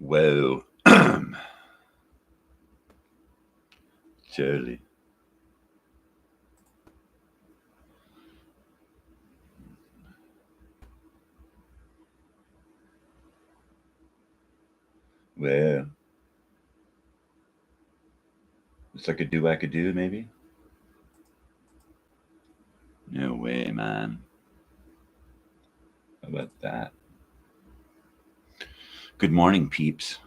Whoa. Totally. Well, it's like a do-wacka-do, maybe? No way, man. How about that? Good morning, peeps.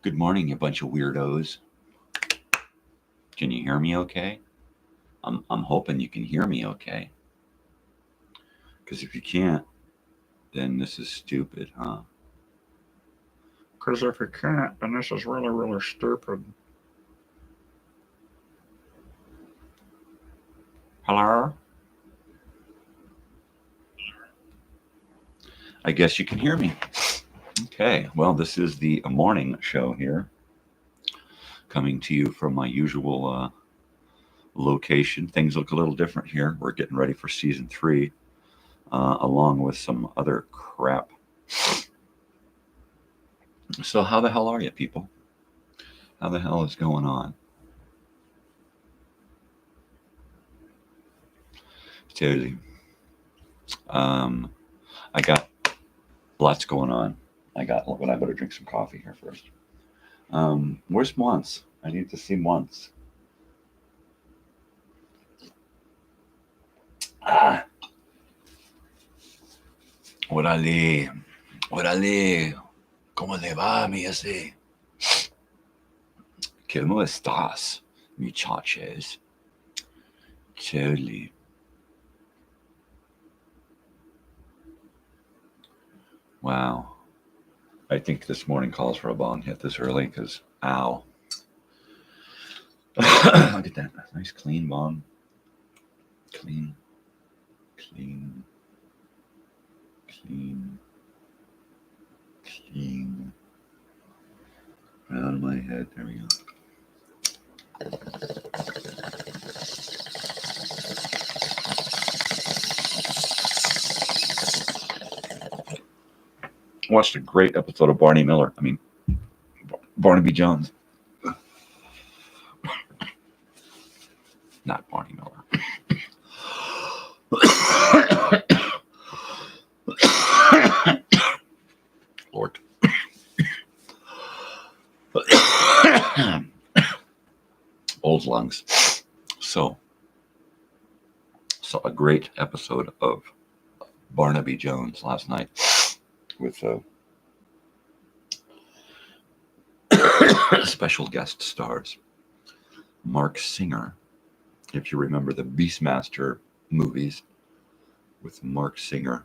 Good morning, you bunch of weirdos. Can you hear me okay? I'm hoping you can hear me okay. Because if you can't, then this is stupid, huh? Because if you can't, then this is really, really stupid. Hello? I guess you can hear me. Okay, well, this is the morning show here, coming to you from my usual location. Things look a little different here. We're getting ready for season 3, along with some other crap. So how the hell are you, people? How the hell is going on? Totally. I got lots going on. I better drink some coffee here first. Where's Once? I need to see Once. Órale, ¿cómo le va, mi ese? ¿Cómo estás, muchachos? Totally. Wow. I think this morning calls for a bong hit this early because, ow. Look at that. Nice clean bong. Clean. Out of my head. There we go. Watched a great episode of Barnaby Jones. Not Barney Miller. Lord. Old lungs. So saw a great episode of Barnaby Jones last night with special guest stars. Mark Singer, if you remember the Beastmaster movies with Mark Singer.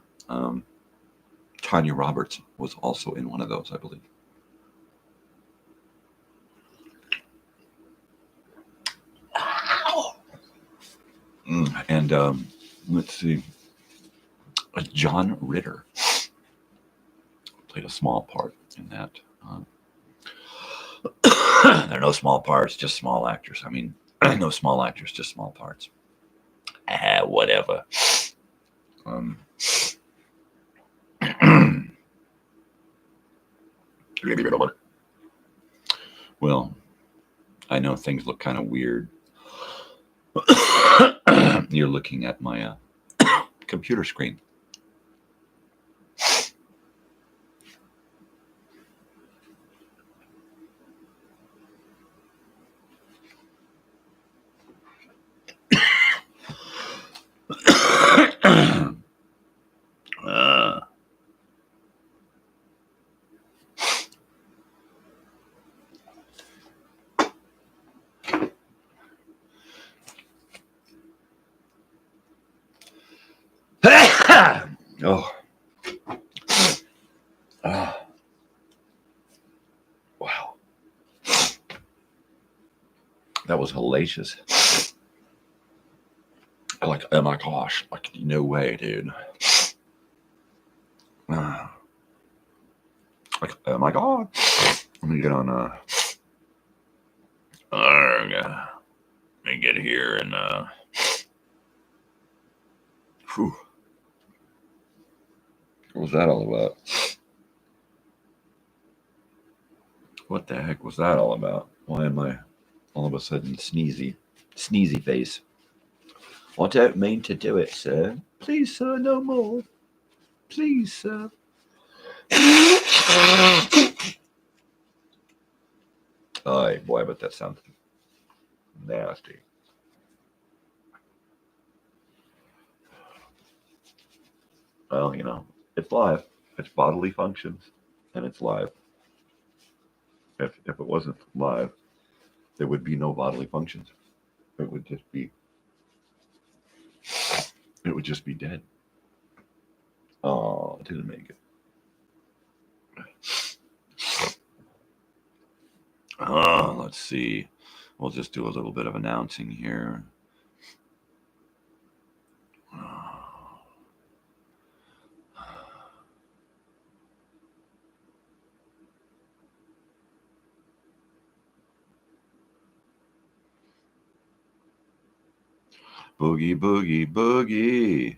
Tanya Roberts was also in one of those, I believe. And let's see, John Ritter played a small part in that. There are no small parts, just small actors. I mean, no small actors, just small parts. Whatever. Well, I know things look kind of weird. You're looking at my computer screen. Oh. Wow. That was hellacious. Like, oh my gosh, like, no way, dude. Like, oh my god. Let me get on, let me get here and, whew. What was that all about? What the heck was that all about? Why am I all of a sudden sneezy face? I don't mean to do it, sir. Please, sir, no more. Please, sir. Oh, boy, but that sounds nasty. Well, you know, it's live. It's bodily functions, and it's live. If it wasn't live, there would be no bodily functions. It would just be dead. Oh, I didn't make it. Let's see. We'll just do a little bit of announcing here. Boogie, boogie, boogie.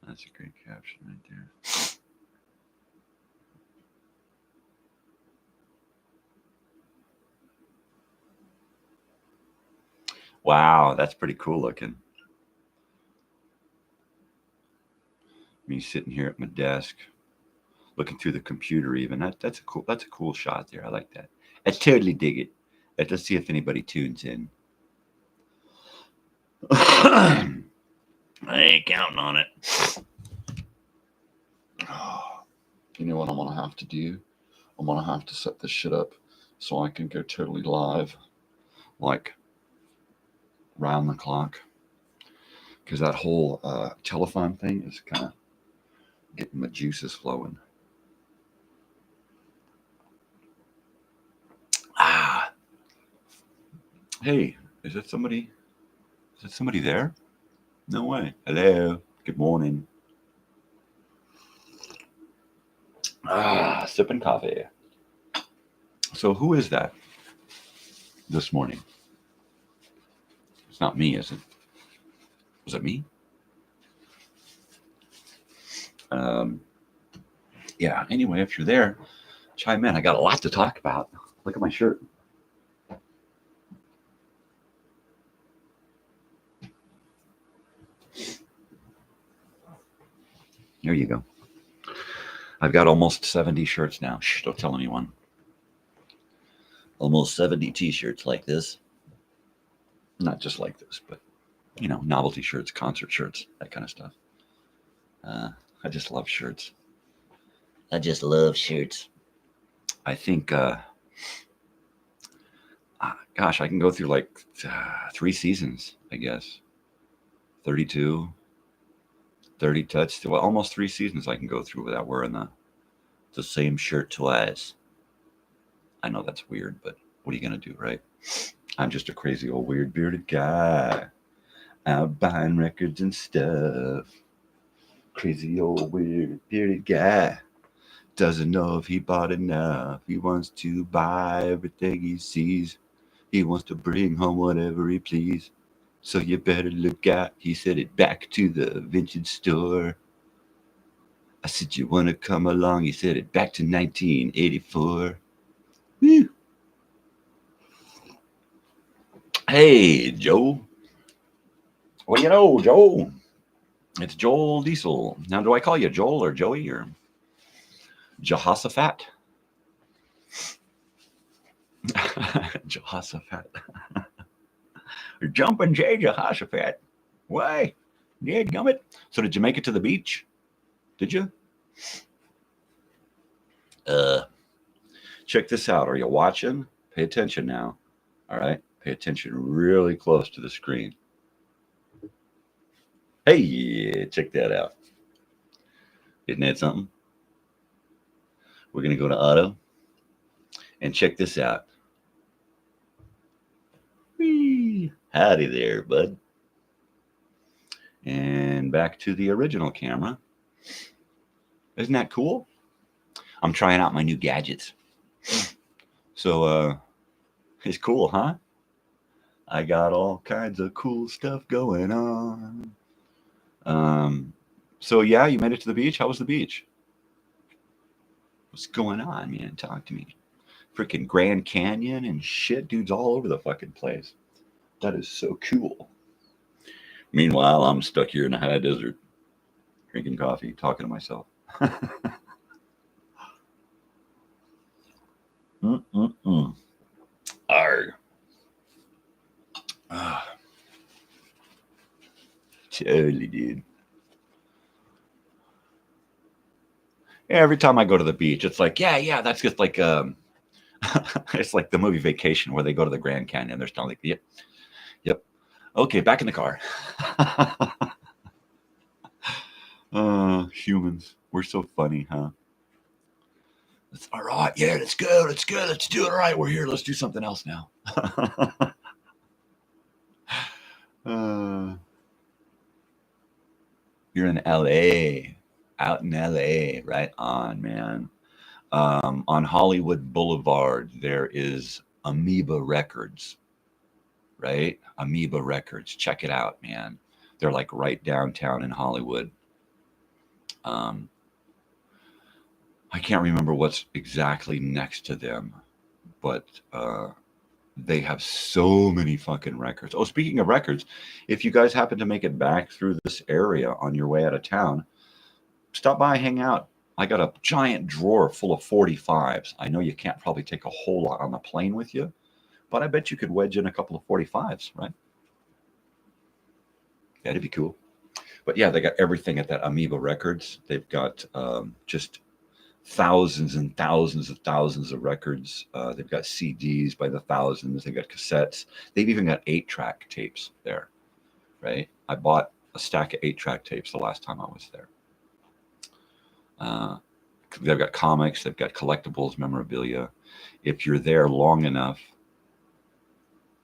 That's a great caption right there. Wow, that's pretty cool looking. Me sitting here at my desk, looking through the computer. Even that's a cool shot there. I like that. I totally dig it. Let's see if anybody tunes in. I ain't counting on it. You know what I'm gonna have to do? I'm gonna have to set this shit up so I can go totally live, like round the clock, because that whole telephone thing is kind of getting my juices flowing. Hey, is it somebody there? No way. Hello. Good morning. Sipping coffee. So who is that this morning? It's not me, is it? Was it me? Yeah, anyway, if you're there, chime in. I got a lot to talk about. Look at my shirt. There you go. I've got almost 70 shirts now. Shh, don't tell anyone. Almost 70 t-shirts like this. Not just like this, but, you know, novelty shirts, concert shirts, that kind of stuff. I just love shirts. I just love shirts. I think, gosh, I can go through like 3 seasons, I guess. 32, 30 touch, well, almost 3 seasons I can go through without wearing the same shirt twice. I know that's weird, but what are you going to do, right? I'm just a crazy old weird bearded guy out buying records and stuff. Crazy old weird bearded guy doesn't know if he bought enough. He wants to buy everything he sees. He wants to bring home whatever he please. So you better look out. He said it back to the vintage store. I said, you want to come along? He said it back to 1984. Woo. Hey, Joe. What do you know, Joe? It's Joel Diesel. Now, do I call you Joel or Joey or Jehoshaphat? Jehoshaphat. Jumping Jay Jehoshaphat. Why? Yeah, gummit. So did you make it to the beach? Did you? Check this out. Are you watching? Pay attention now. All right. Pay attention really close to the screen. Hey, check that out. Isn't that something? We're going to go to auto and check this out. Whee! Howdy there, bud. And back to the original camera. Isn't that cool? I'm trying out my new gadgets. So, it's cool, huh? I got all kinds of cool stuff going on. So yeah, you made it to the beach. How was the beach? What's going on, man? Talk to me. Freaking Grand Canyon and shit, dudes all over the fucking place. That is so cool. Meanwhile, I'm stuck here in the high desert, drinking coffee, talking to myself. Arg. Totally, dude. Every time I go to the beach, it's like, yeah, that's just like it's like the movie Vacation where they go to the Grand Canyon. They're still like, yep. Okay, back in the car. Humans, we're so funny, huh? All right, yeah, let's go, let's do it. All right, we're here. Let's do something else now. You're in LA, out in LA, right on, man. On Hollywood Boulevard, there is Amoeba Records, right? Amoeba Records. Check it out, man. They're like right downtown in Hollywood. I can't remember what's exactly next to them, but they have so many fucking records. Oh, speaking of records, if you guys happen to make it back through this area on your way out of town, stop by, hang out. I got a giant drawer full of 45s. I know you can't probably take a whole lot on the plane with you, but I bet you could wedge in a couple of 45s, right? That'd be cool. But yeah, they got everything at that Amoeba Records. They've got just thousands and thousands of records. They've got CDs by the thousands. They've got cassettes. They've even got 8-track tapes there, right? I bought a stack of 8-track tapes the last time I was there. They've got comics. They've got collectibles, memorabilia. If you're there long enough,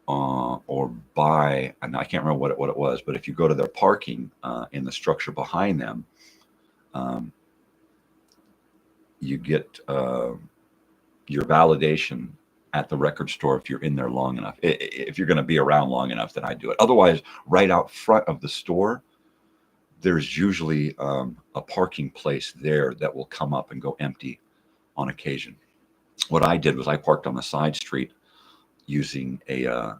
or buy, and I can't remember what it was, but if you go to their parking in the structure behind them, you get your validation at the record store if you're in there long enough. If you're going to be around long enough, then I do it. Otherwise, right out front of the store, there's usually a parking place there that will come up and go empty on occasion. What I did was I parked on the side street using a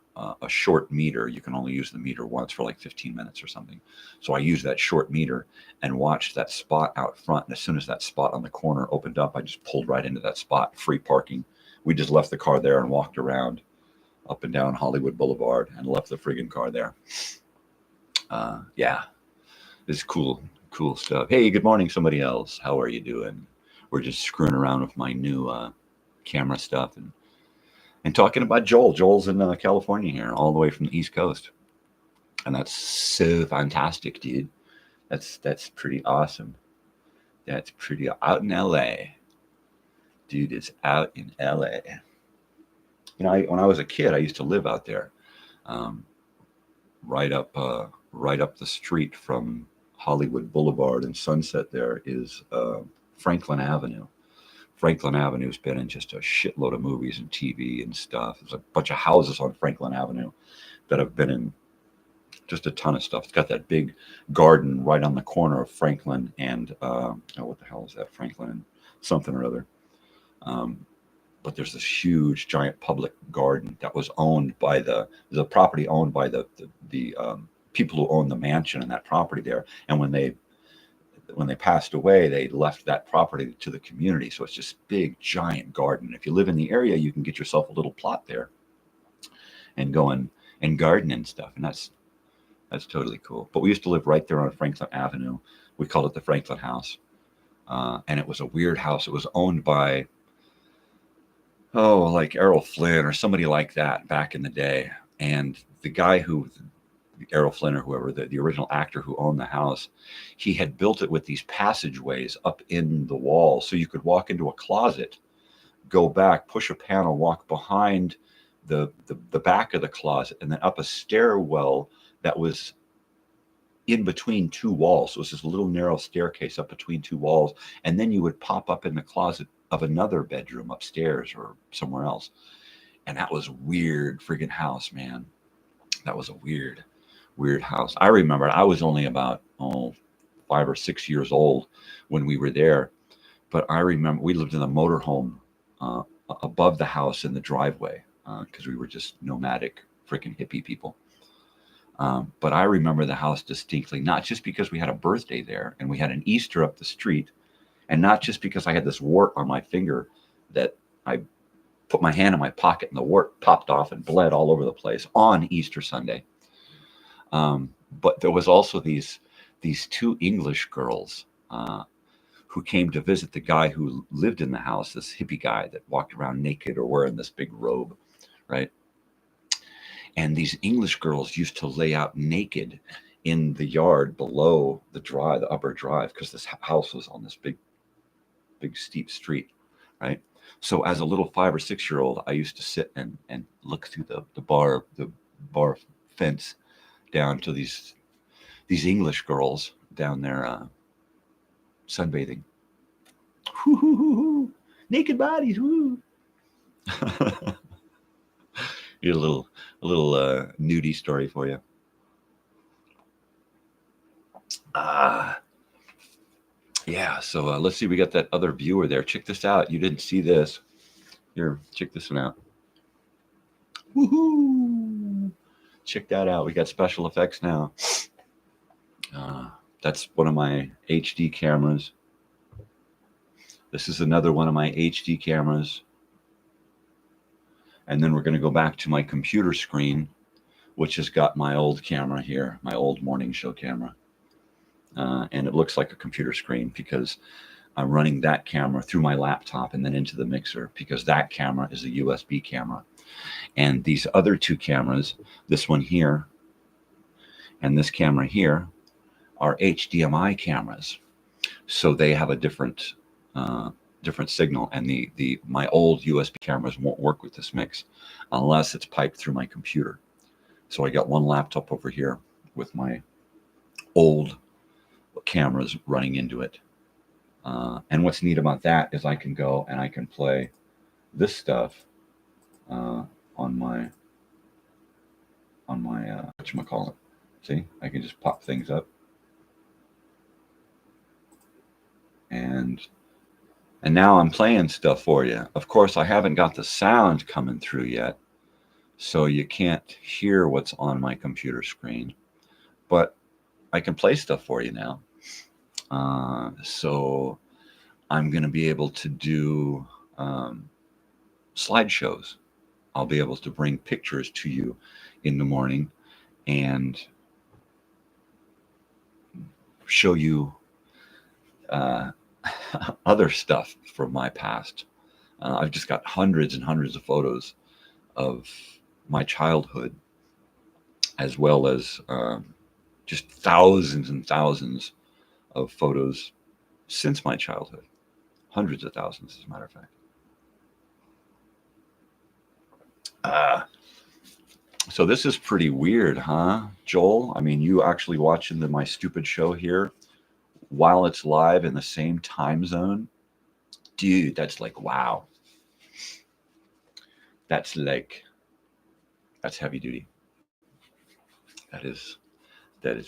short meter. You can only use the meter once for like 15 minutes or something. So I used that short meter and watched that spot out front. And as soon as that spot on the corner opened up, I just pulled right into that spot, free parking. We just left the car there and walked around up and down Hollywood Boulevard and left the friggin' car there. Yeah, it's cool stuff. Hey, good morning, somebody else. How are you doing? We're just screwing around with my new camera stuff and talking about Joel. Joel's in California here, all the way from the East Coast. And that's so fantastic, dude. That's pretty awesome. That's pretty out in LA. Dude is out in LA. You know, when I was a kid, I used to live out there. Right up the street from Hollywood Boulevard and Sunset there is Franklin Avenue. Franklin Avenue's been in just a shitload of movies and TV and stuff. There's a bunch of houses on Franklin Avenue that have been in just a ton of stuff. It's got that big garden right on the corner of Franklin and what the hell is that? Franklin and something or other. But there's this huge, giant public garden that was owned by the property owned by the people who own the mansion and that property there. And when they passed away, they left that property to the community. So it's just big, giant garden. If you live in the area, you can get yourself a little plot there and go and garden and stuff. And that's That's totally cool. But we used to live right there on Franklin Avenue. We called it the Franklin House. And it was a weird house. It was owned by, like Errol Flynn or somebody like that back in the day. And the guy who, Errol Flynn or whoever, the original actor who owned the house, he had built it with these passageways up in the wall. So you could walk into a closet, go back, push a panel, walk behind the back of the closet, and then up a stairwell that was in between two walls. So it was this little narrow staircase up between two walls. And then you would pop up in the closet of another bedroom upstairs or somewhere else. And that was a weird friggin' house, man. That was a weird house. I remember I was only about 5 or 6 years old when we were there. But I remember we lived in a motorhome above the house in the driveway because we were just nomadic freaking hippie people. But I remember the house distinctly, not just because we had a birthday there and we had an Easter up the street, and not just because I had this wart on my finger that I put my hand in my pocket and the wart popped off and bled all over the place on Easter Sunday. But there was also these two English girls who came to visit the guy who lived in the house, this hippie guy that walked around naked or wearing this big robe, right? And these English girls used to lay out naked in the yard below the upper drive, because this house was on this big steep street, right? So as a little 5 or 6 year old, I used to sit and look through the bar fence down to these English girls down there sunbathing. Hoo, hoo, hoo, hoo. Naked bodies, woo. Here's a little nudie story for you. Yeah, so let's see. We got that other viewer there. Check this out. You didn't see this. Here, check this one out. Woohoo! Check that out. We got special effects now. That's one of my HD cameras. This is another one of my HD cameras. And then we're going to go back to my computer screen, which has got my old camera here, my old morning show camera. And it looks like a computer screen because I'm running that camera through my laptop and then into the mixer, because that camera is a USB camera. And these other two cameras, this one here and this camera here, are HDMI cameras. So they have a different signal, and my old USB cameras won't work with this mix unless it's piped through my computer. So I got one laptop over here with my old cameras running into it. And what's neat about that is I can go and I can play this stuff on my whatchamacallit. See, I can just pop things up. And now I'm playing stuff for you. Of course, I haven't got the sound coming through yet, so you can't hear what's on my computer screen. But I can play stuff for you now. So I'm going to be able to do slideshows. I'll be able to bring pictures to you in the morning and show you other stuff from my past. I've just got hundreds and hundreds of photos of my childhood, as well as just thousands and thousands of photos since my childhood. Hundreds of thousands, as a matter of fact. So this is pretty weird, huh, Joel? I mean, you actually watching my stupid show here while it's live in the same time zone? Dude, that's like, wow. That's heavy duty. That is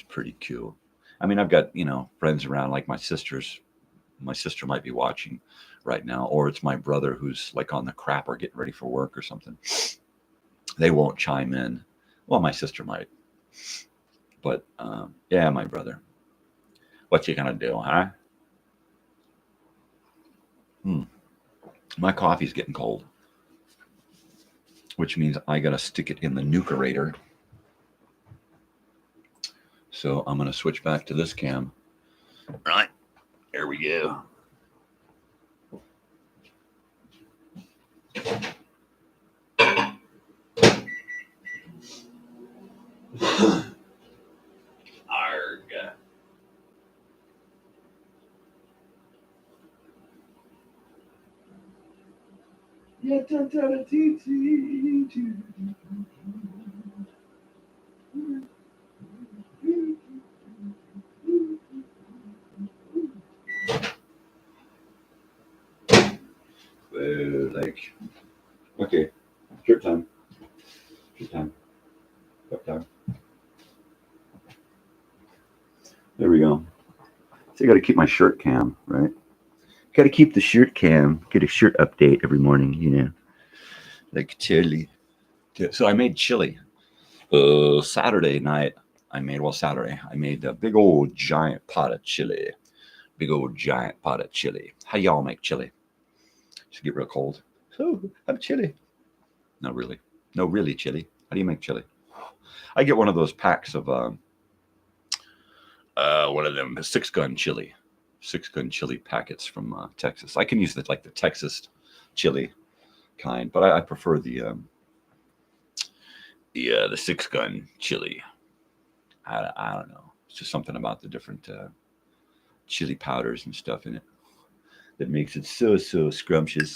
pretty cool. I mean, I've got, friends around, like my sisters. My sister might be watching right now, or it's my brother who's like on the crap or getting ready for work or something. They won't chime in. Well, my sister might. But yeah, my brother. What you gonna do, huh? My coffee's getting cold, which means I gotta stick it in the nucerator So I'm going to switch back to this cam. Right. There we go. Arg. Yeah, like, okay, shirt time. Shirt time. Cup time. There we go. So I got to keep my shirt cam, right? Got to keep the shirt cam. Get a shirt update every morning, you know, like chili. So I made chili. Saturday night, I made a big old giant pot of chili. Big old giant pot of chili. How y'all make chili? Should get real cold. Oh, I'm chili. No, really. No, really chili. How do you make chili? I get one of those packs of one of them 6-gun chili. 6-gun chili packets from Texas. I can use like the Texas chili kind, but I prefer the 6-gun chili. I don't know. It's just something about the different chili powders and stuff in it that makes it so scrumptious.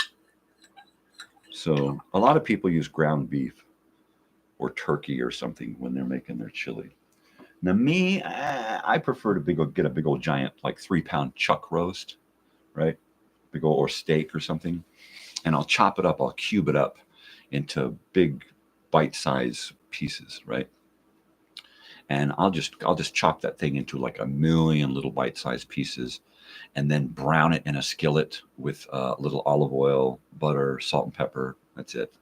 So a lot of people use ground beef or turkey or something when they're making their chili. Now me, I prefer to get a big old giant, like 3-pound chuck roast, right? Big old, or steak or something, and I'll chop it up. I'll cube it up into big bite-size pieces, right? And I'll just chop that thing into like a million little bite-sized pieces, and then brown it in a skillet with a little olive oil, butter, salt and pepper. That's it,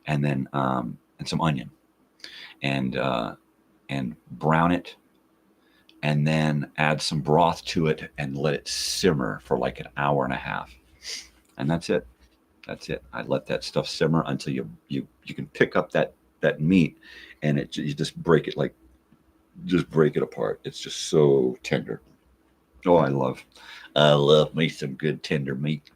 and then and some onion, and brown it, and then add some broth to it and let it simmer for like an hour and a half, and that's it. That's it. I let that stuff simmer until you can pick up that meat, and you just break it apart. It's just so tender. Oh, I love me some good tender meat.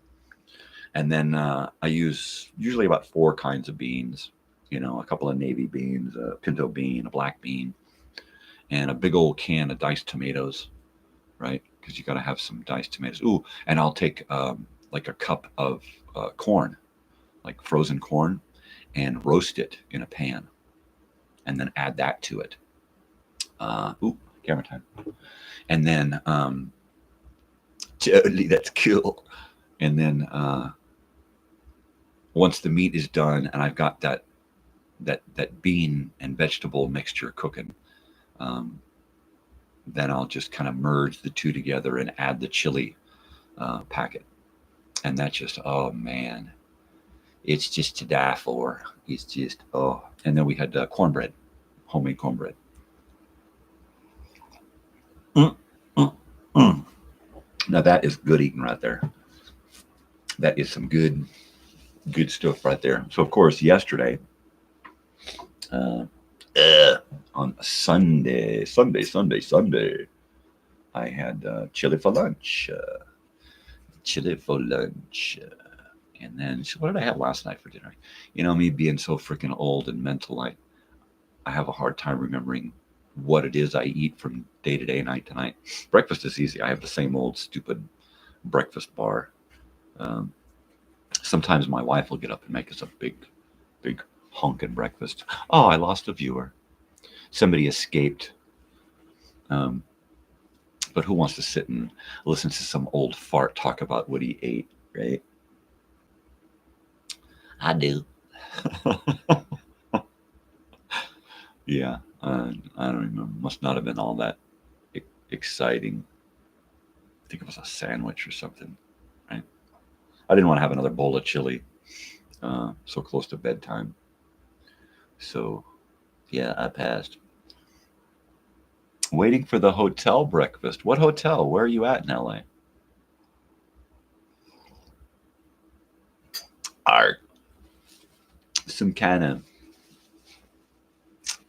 And then I use usually about 4 kinds of beans. You know, a couple of navy beans, a pinto bean, a black bean, and a big old can of diced tomatoes, right? Because you got to have some diced tomatoes. Ooh, and I'll take like a cup of corn, like frozen corn, and roast it in a pan, and then add that to it. Ooh, camera time. And then totally, that's cool. And then once the meat is done and I've got that bean and vegetable mixture cooking, then I'll just kind of merge the two together and add the chili packet. And that's just, oh man, it's just to die for. It's just, oh. And then we had cornbread, homemade cornbread. Mm, mm, mm. Now that is good eating right there. That is some good stuff right there. So of course yesterday, on Sunday, I had chili for lunch. And then, so what did I have last night for dinner? You know, me being so freaking old and mental, I have a hard time remembering what it is I eat from day to day, night to night. Breakfast is easy. I have the same old stupid breakfast bar. Sometimes my wife will get up and make us a big honkin' breakfast. Oh, I lost a viewer. Somebody escaped. But who wants to sit and listen to some old fart talk about what he ate, right? I do. Yeah, I don't remember. Must not have been all that exciting. I think it was a sandwich or something, right? I didn't want to have another bowl of chili so close to bedtime. So, yeah, I passed. Waiting for the hotel breakfast. What hotel? Where are you at in LA? Some kind of.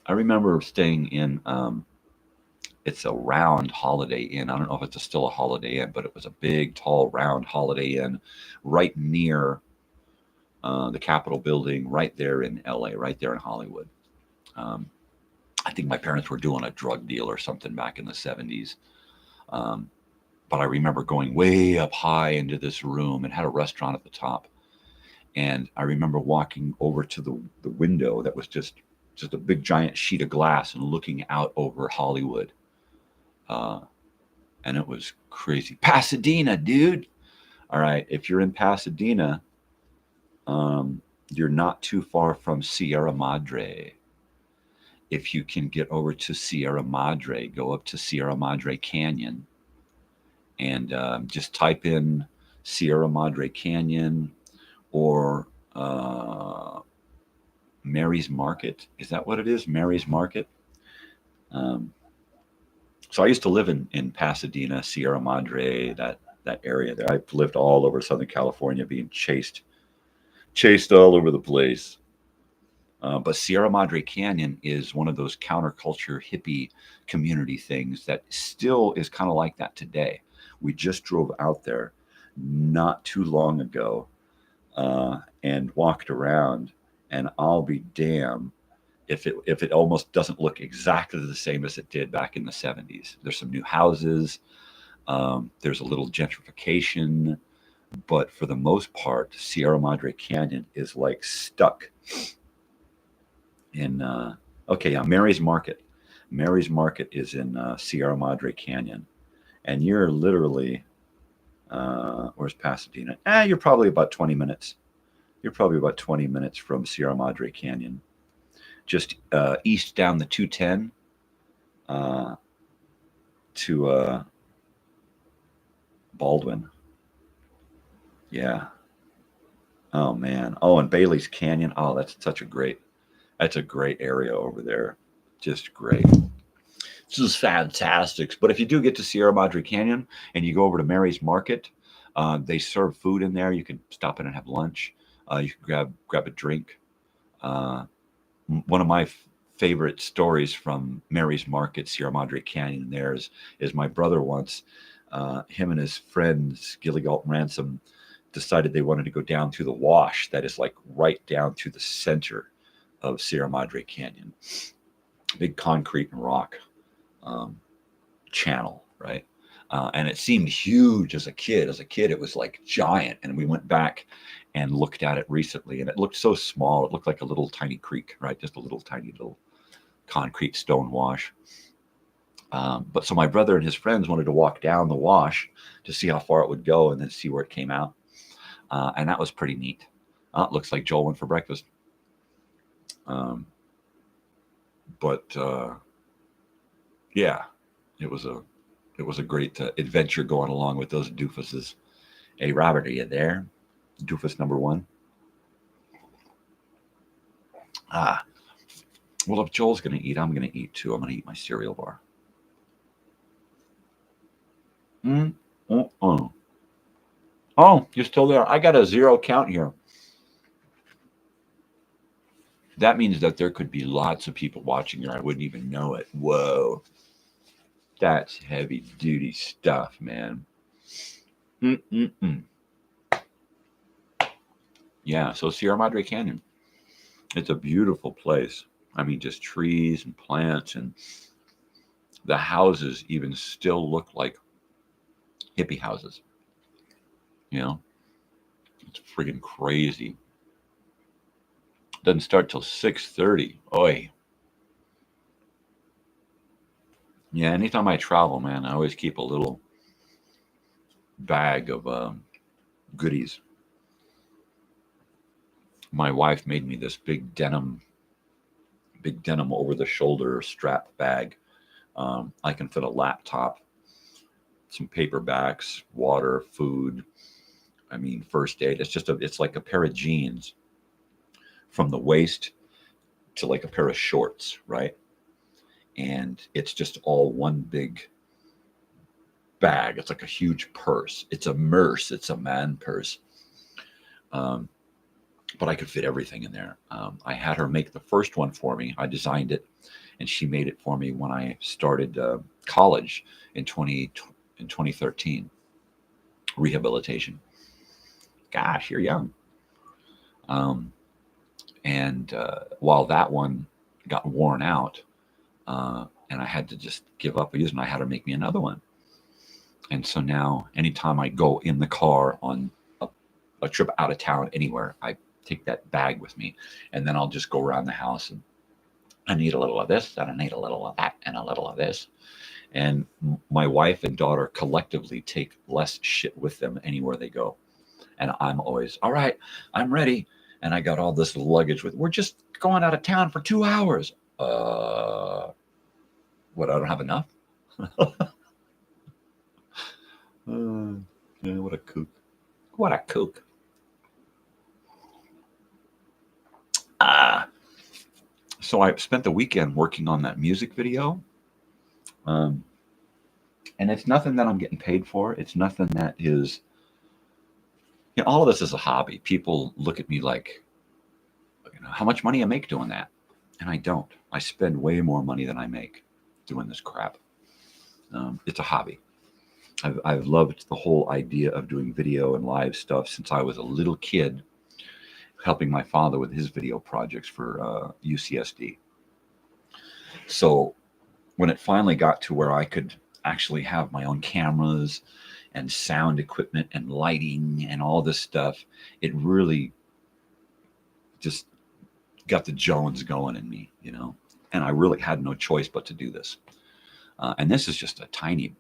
I remember staying in It's a round Holiday Inn. I don't know if it's still a Holiday Inn, but it was a big, tall, round Holiday Inn right near the Capitol building, right there in LA, right there in Hollywood. I think my parents were doing a drug deal or something back in the 70s. But I remember going way up high into this room. It had a restaurant at the top. And I remember walking over to the window that was just a big giant sheet of glass and looking out over Hollywood. And it was crazy. Pasadena, dude. All right. If you're in Pasadena, you're not too far from Sierra Madre. If you can get over to Sierra Madre, go up to Sierra Madre Canyon and just type in Sierra Madre Canyon or Mary's Market. Is that what it is? Mary's Market? So I used to live in Pasadena, Sierra Madre, that area there. I've lived all over Southern California, being chased all over the place. But Sierra Madre Canyon is one of those counterculture hippie community things that still is kind of like that today. We just drove out there not too long ago and walked around, and I'll be damned if it almost doesn't look exactly the same as it did back in the 70s. There's some new houses. There's a little gentrification. But for the most part, Sierra Madre Canyon is like stuck in Mary's Market. Mary's Market is in Sierra Madre Canyon, and you're literally where's Pasadena? You're probably about 20 minutes. You're probably about 20 minutes from Sierra Madre Canyon, just east down the 210 to Baldwin. Yeah. Oh man. Oh, and Bailey's Canyon. Oh, that's a great area over there. Just great. This is fantastic. But if you do get to Sierra Madre Canyon and you go over to Mary's Market, they serve food in there. You can stop in and have lunch. You can grab a drink. One of my favorite stories from Mary's Market, Sierra Madre Canyon, is my brother once, him and his friends, Gilligalt and Ransom, decided they wanted to go down to the wash that is like right down to the center of Sierra Madre Canyon. Big concrete and rock channel, right? And it seemed huge as a kid. As a kid, it was like giant. And we went back and looked at it recently, and it looked so small. It looked like a little tiny creek, right? Just a little tiny little concrete stone wash. But so my brother and his friends wanted to walk down the wash to see how far it would go and then see where it came out. And that was pretty neat. It looks like Joel went for breakfast. Yeah, it was a great adventure going along with those doofuses. Hey, Robert, are you there? Doofus number one. Well, if Joel's going to eat, I'm going to eat too. I'm going to eat my cereal bar. Oh, you're still there. I got a 0 count here. That means that there could be lots of people watching here. I wouldn't even know it. Whoa. That's heavy duty stuff, man. Yeah, so Sierra Madre Canyon. It's a beautiful place. I mean, just trees and plants, and the houses even still look like hippie houses. You know, it's friggin' crazy. Doesn't start till 6:30. Oi. Yeah, anytime I travel, man, I always keep a little bag of goodies. My wife made me this big denim over the shoulder strap bag. I can fit a laptop, some paperbacks, water, food. I mean, first aid. It's like a pair of jeans from the waist to like a pair of shorts, right? And it's just all one big bag. It's like a huge purse. It's a merce. It's a man purse. But I could fit everything in there. I had her make the first one for me. I designed it, and she made it for me when I started college in 2013. Rehabilitation. Gosh, you're young. And while that one got worn out, and I had to just give up using it, I had to make me another one. And so now, anytime I go in the car on a trip out of town anywhere, I take that bag with me, and then I'll just go around the house and I need a little of this, and I need a little of that, and a little of this. And my wife and daughter collectively take less shit with them anywhere they go. And I'm always, all right, I'm ready. And I got all this luggage with, we're just going out of town for 2 hours. What, I don't have enough? Yeah, what a kook. What a kook. So I spent the weekend working on that music video. And it's nothing that I'm getting paid for. It's nothing that is, you know, all of this is a hobby. People look at me like, you know, how much money I make doing that? And I don't. I spend way more money than I make doing this crap. It's a hobby. I've loved the whole idea of doing video and live stuff since I was a little kid, helping my father with his video projects for UCSD. So when it finally got to where I could actually have my own cameras and sound equipment and lighting and all this stuff, it really just got the Jones going in me, you know, and I really had no choice but to do this. And this is just a tiny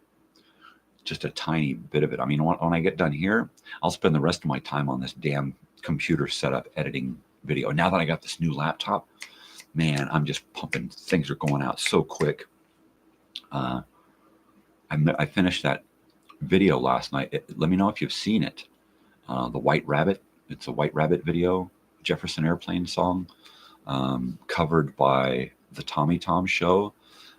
bit of it. I mean, when I get done here, I'll spend the rest of my time on this damn computer setup editing video. Now that I got this new laptop, man, I'm just pumping. Things are going out so quick. I finished that video last night. Let me know if you've seen it. The White Rabbit. It's a White Rabbit video, Jefferson Airplane song, covered by the Tommy Tom Show,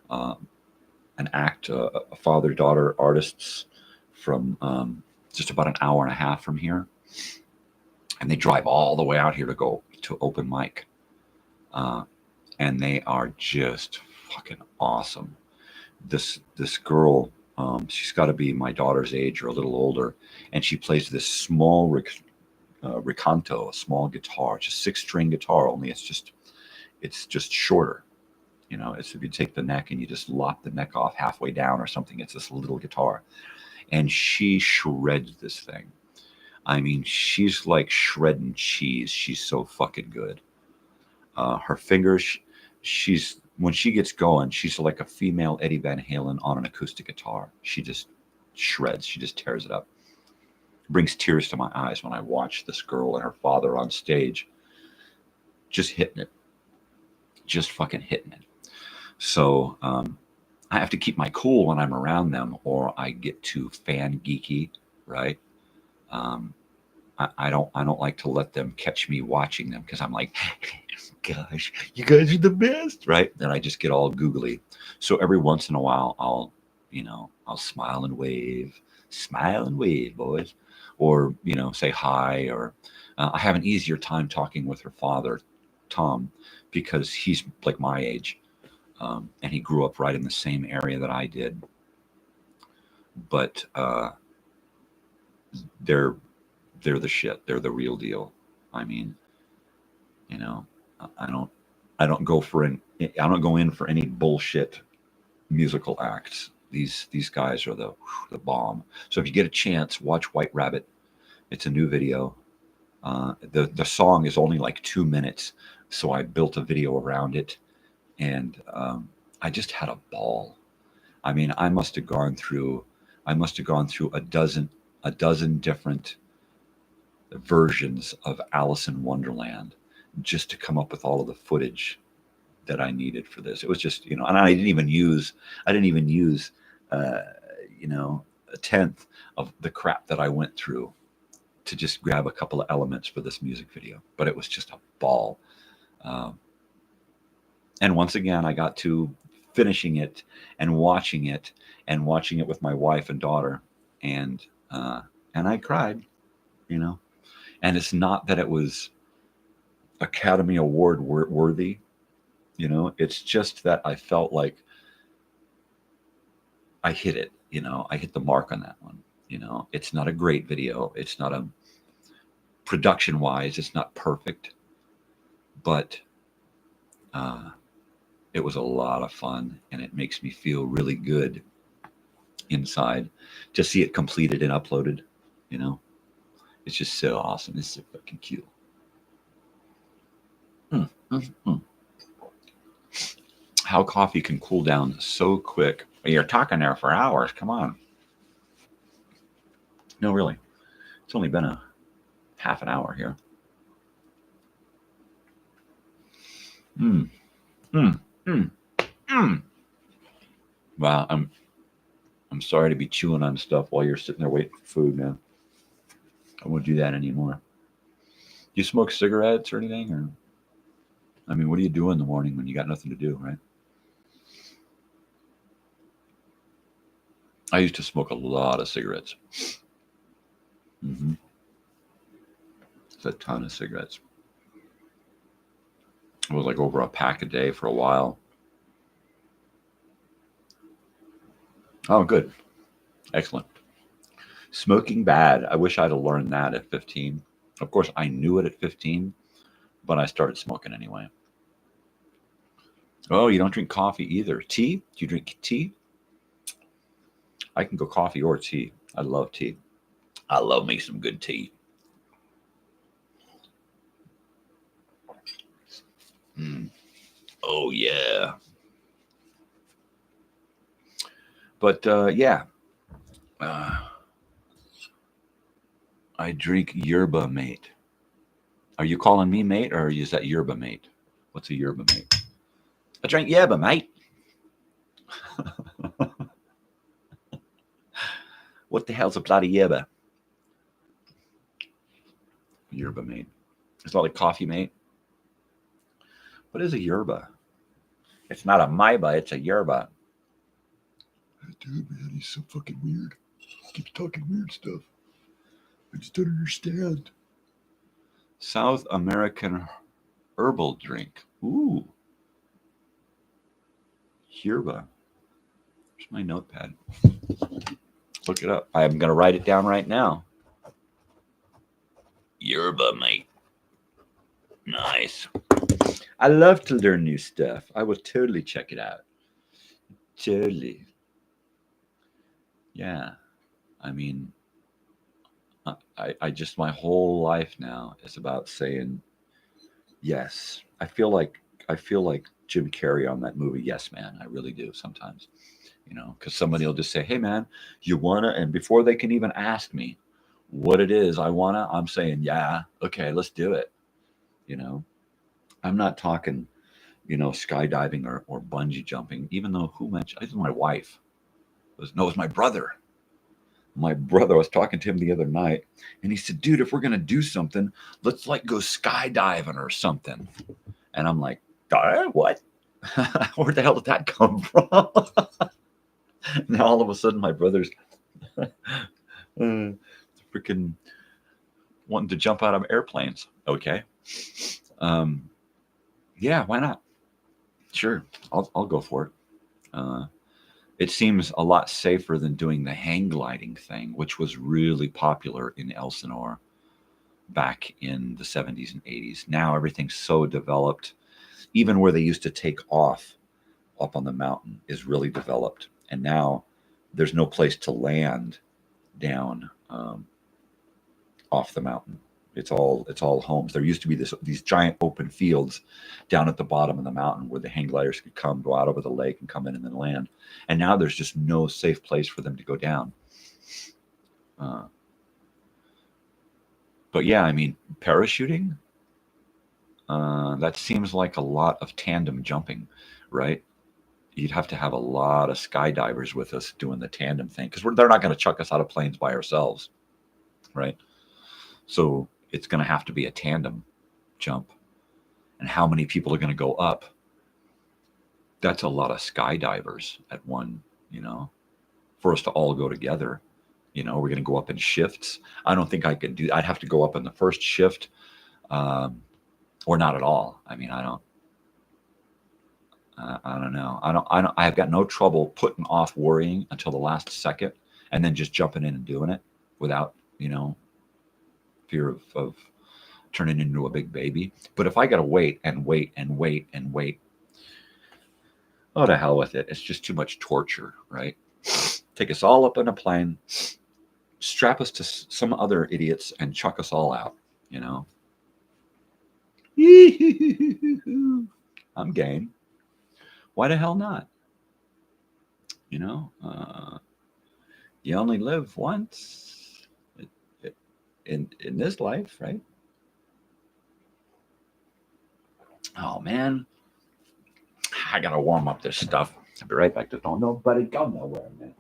an act, a father-daughter artists from just about an hour and a half from here. And they drive all the way out here to go to open mic. And they are just fucking awesome. This girl, she's got to be my daughter's age or a little older, and she plays this small recanto, a small guitar, just 6-string guitar. Only it's just shorter. You know, it's if you take the neck and you just lop the neck off halfway down or something. It's this little guitar, and she shreds this thing. I mean, she's like shredding cheese. She's so fucking good. Her fingers, when she gets going, she's like a female Eddie Van Halen on an acoustic guitar. She just shreds. She just tears it up. It brings tears to my eyes when I watch this girl and her father on stage just hitting it. Just fucking hitting it. So I have to keep my cool when I'm around them, or I get too fan geeky, right? I don't like to let them catch me watching them, because I'm like, gosh, you guys are the best, right? And I just get all googly. So every once in a while, I'll smile and wave, boys, or say hi. Or I have an easier time talking with her father, Tom, because he's like my age, and he grew up right in the same area that I did. But they're the shit. They're the real deal. I mean, I don't go in for any bullshit musical acts. These guys are the bomb. So if you get a chance, watch White Rabbit. It's a new video. The song is only like 2 minutes, so I built a video around it, and I just had a ball. I mean, I must have gone through a dozen different versions of Alice in Wonderland just to come up with all of the footage that I needed for this. It was just, and I didn't even use a tenth of the crap that I went through to just grab a couple of elements for this music video. But it was just a ball. And once again, I got to finishing it and watching it with my wife and daughter, and I cried, and it's not that it was Academy Award worthy, it's just that I felt like I hit it, I hit the mark on that one. It's not a great video. It's not a production wise, it's not perfect, but it was a lot of fun, and it makes me feel really good inside to see it completed and uploaded. It's just so awesome. It's so fucking cute. How coffee can cool down so quick. You're talking there for hours. Come on. No, really. It's only been a half an hour here. Wow, I'm sorry to be chewing on stuff while you're sitting there waiting for food, man. I won't do that anymore. Do you smoke cigarettes or anything? Or, I mean, what do you do in the morning when you got nothing to do, right? I used to smoke a lot of cigarettes. It's a ton of cigarettes. It was like over a pack a day for a while. Oh, good. Excellent. Smoking bad. I wish I'd have learned that at 15. Of course, I knew it at 15, but I started smoking anyway. Oh, you don't drink coffee either. Tea? Do you drink tea? I can go coffee or tea. I love tea. I love me some good tea. Oh, yeah. But, yeah. I drink yerba mate. Are you calling me mate, or is that yerba mate? What's a yerba mate? I drink yerba mate. What the hell's a bloody yerba? Yerba mate. It's not like coffee mate. What is a yerba? It's not a myba, it's a yerba. Dude, man, he's so fucking weird. He keeps talking weird stuff. I just don't understand. South American herbal drink. Ooh. Yerba. Where's my notepad? Look it up. I'm going to write it down right now. Yerba, mate. Nice. I love to learn new stuff. I will totally check it out. Totally. Yeah. I mean, I just, my whole life now is about saying yes. I feel like Jim Carrey on that movie, Yes Man. I really do sometimes, because somebody will just say, hey man, you wanna, and before they can even ask me what it is I'm saying, yeah, okay, let's do it. I'm not talking, skydiving or bungee jumping, even though who mentioned, it was my wife. It was my brother. My brother, I was talking to him the other night, and he said, dude, if we're going to do something, let's like go skydiving or something. And I'm like, what? Where the hell did that come from? Now all of a sudden my brother's freaking wanting to jump out of airplanes. Okay. Yeah, why not? Sure, I'll go for it. It seems a lot safer than doing the hang gliding thing, which was really popular in Elsinore back in the 70s and 80s. Now everything's so developed. Even where they used to take off up on the mountain is really developed. And now there's no place to land down off the mountain. It's all homes. There used to be these giant open fields down at the bottom of the mountain where the hang gliders could go out over the lake and come in and then land. And now there's just no safe place for them to go down. But yeah, I mean, parachuting, that seems like a lot of tandem jumping, right? You'd have to have a lot of skydivers with us doing the tandem thing, because they're not going to chuck us out of planes by ourselves, right? So it's going to have to be a tandem jump. And how many people are going to go up? That's a lot of skydivers at one, for us to all go together. We're going to go up in shifts. I don't think I could do, I'd have to go up in the first shift, or not at all. I mean, I don't know. I've got no trouble putting off worrying until the last second and then just jumping in and doing it without, fear of turning into a big baby. But if I got to wait and wait and wait and wait, oh, to hell with it. It's just too much torture, right? Take us all up in a plane, strap us to some other idiots and chuck us all out, I'm game. Why the hell not? You only live once in this life, right? Oh man, I gotta warm up this stuff. I'll be right back. Just don't nobody go nowhere, man.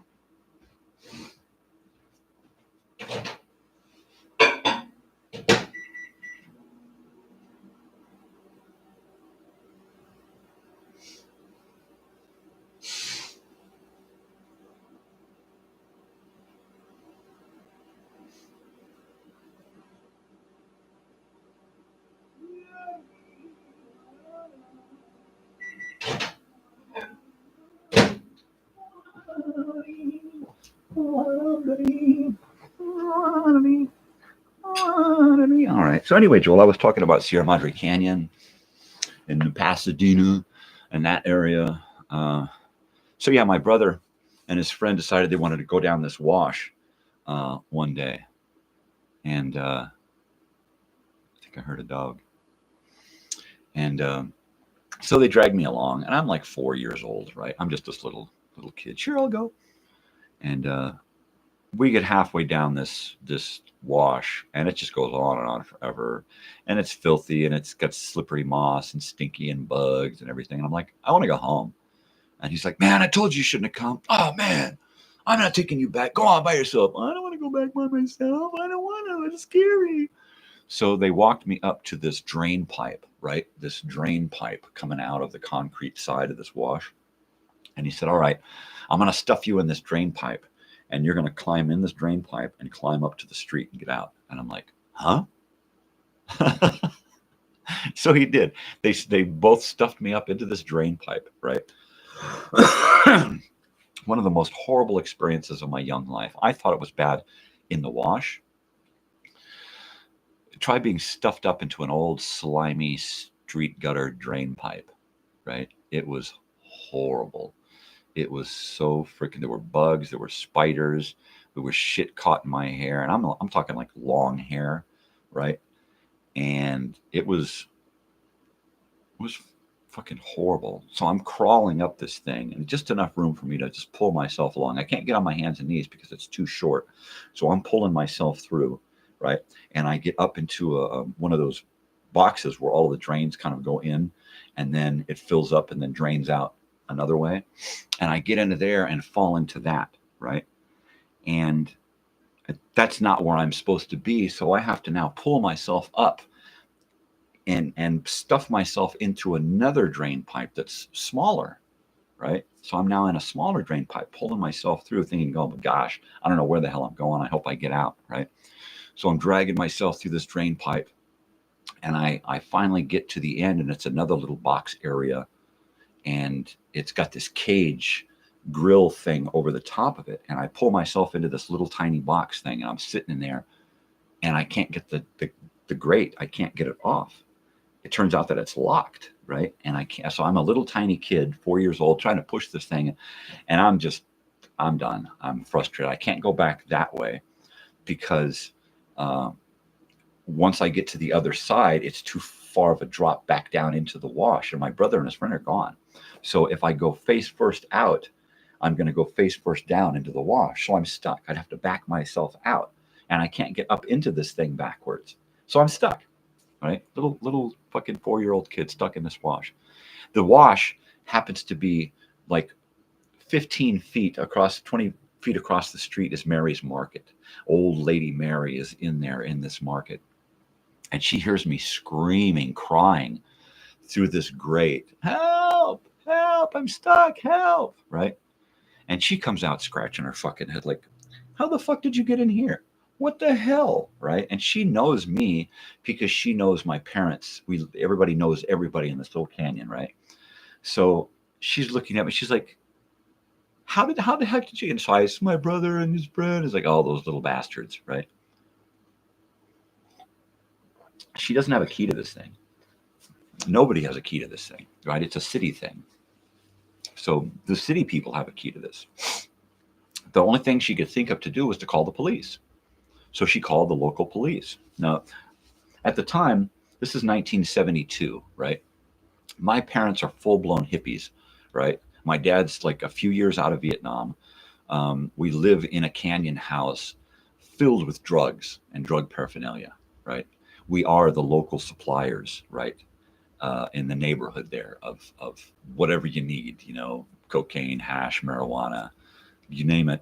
All right. So anyway, Joel, I was talking about Sierra Madre Canyon in Pasadena and that area. So yeah, my brother and his friend decided they wanted to go down this wash one day. And I think I heard a dog. And so they dragged me along, and I'm like 4 years old, right? I'm just this little kid. Sure, I'll go. And we get halfway down this wash, and it just goes on and on forever. And it's filthy, and it's got slippery moss and stinky and bugs and everything. And I'm like, I want to go home. And he's like, man, I told you shouldn't have come. Oh, man, I'm not taking you back. Go on by yourself. I don't want to go back by myself. I don't want to. It's scary. So they walked me up to this drain pipe, right? This drain pipe coming out of the concrete side of this wash. And he said, all right, I'm going to stuff you in this drain pipe, and you're going to climb in this drain pipe and climb up to the street and get out. And I'm like, huh? So he did. They both stuffed me up into this drain pipe, right? One of the most horrible experiences of my young life. I thought it was bad in the wash. Try being stuffed up into an old slimy street gutter drain pipe, right? It was horrible. It was so freaking, there were bugs, there were spiders, there was shit caught in my hair. And I'm talking like long hair, right? And it was fucking horrible. So I'm crawling up this thing, and just enough room for me to just pull myself along. I can't get on my hands and knees because it's too short. So I'm pulling myself through, right? And I get up into one of those boxes where all the drains kind of go in, and then it fills up and then drains out another way. And I get into there and fall into that, right? And that's not where I'm supposed to be. So I have to now pull myself up and stuff myself into another drain pipe that's smaller, right? So I'm now in a smaller drain pipe, pulling myself through, thinking, oh my gosh, I don't know where the hell I'm going. I hope I get out, right? So I'm dragging myself through this drain pipe, and I finally get to the end, and it's another little box area, and it's got this cage grill thing over the top of it. And I pull myself into this little tiny box thing, and I'm sitting in there, and I can't get the grate. I can't get it off. It turns out that it's locked, right? And I can't. So I'm a little tiny kid, 4 years old, trying to push this thing, and I'm done. I'm frustrated. I can't go back that way because once I get to the other side, it's too far of a drop back down into the wash, and my brother and his friend are gone. So if I go face first out, I'm going to go face first down into the wash. So I'm stuck. I'd have to back myself out, and I can't get up into this thing backwards. So I'm stuck, right? Little fucking 4-year-old kid stuck in this wash. The wash happens to be like 15 feet across, 20 feet across the street is Mary's Market. Old lady Mary is in there in this market. And she hears me screaming, crying through this grate. Help, help, I'm stuck, help, right? And she comes out scratching her fucking head like, how the fuck did you get in here? What the hell, right? And she knows me because she knows my parents. Everybody knows everybody in this little canyon, right? So she's looking at me. She's like, how the heck did you get in? So it's my brother and his friend. It's like all those little bastards, right? She doesn't have a key to this thing. Nobody has a key to this thing, right? It's a city thing. So the city people have a key to this. The only thing she could think of to do was to call the police. So she called the local police. Now, at the time, this is 1972, right? My parents are full-blown hippies, right? My dad's like a few years out of Vietnam. We live in a canyon house filled with drugs and drug paraphernalia, right? We are the local suppliers, right? In the neighborhood there of whatever you need, you know, cocaine, hash, marijuana, you name it.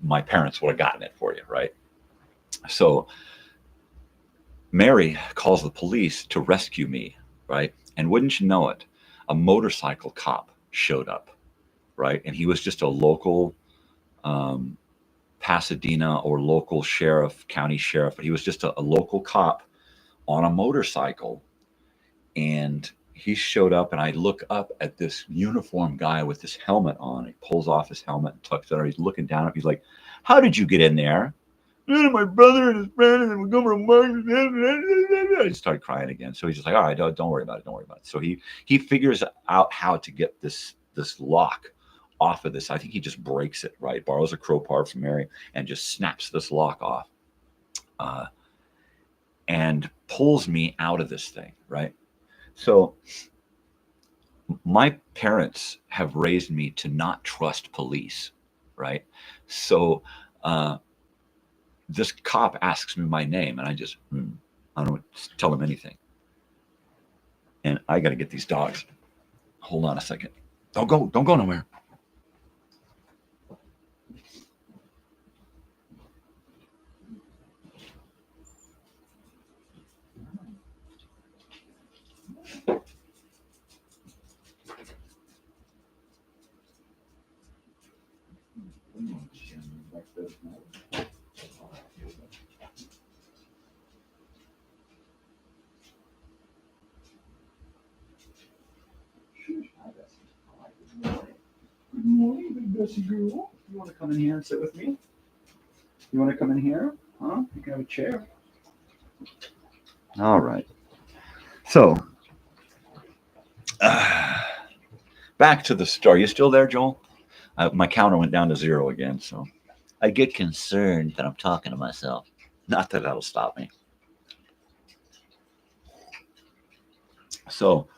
My parents would have gotten it for you, right? So Mary calls the police to rescue me, right? And wouldn't you know it, a motorcycle cop showed up, right? And he was just a local Pasadena or local sheriff, county sheriff, but he was just a local cop on a motorcycle. And he showed up, and I look up at this uniformed guy with this helmet on. He pulls off his helmet and tucks it on. He's looking down at me. He's like, how did you get in there? My brother and his friend, and we're going to mark. He started crying again. So he's just like, all right, don't worry about it. Don't worry about it. So he figures out how to get this lock off of this. I think he just breaks it, right? Borrows a crowbar from Mary and just snaps this lock off and pulls me out of this thing, right? So my parents have raised me to not trust police, right? So this cop asks me my name, and I just, I don't tell him anything. And I got to get these dogs. Hold on a second. Don't go nowhere. Good morning, big Bessie girl. You want to come in here and sit with me? You want to come in here? Huh? You can have a chair. All right. So, back to the story. You still there, Joel? My counter went down to 0 again, so I get concerned that I'm talking to myself. Not that that'll stop me. So,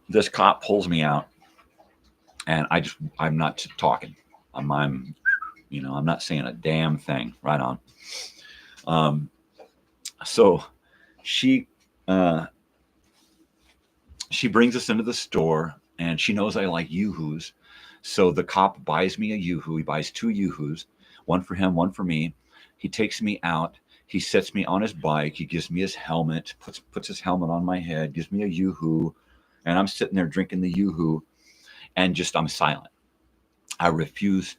this cop pulls me out, and I'm not talking. I'm not saying a damn thing. Right on. So she brings us into the store, and she knows I like Yoo-hoos. So the cop buys me a Yoo-hoo. He buys 2 Yoo-hoos, one for him, one for me. He takes me out. He sets me on his bike. He gives me his helmet, puts his helmet on my head, gives me a Yoo-hoo, and I'm sitting there drinking the Yoo-hoo, and just I'm silent. I refuse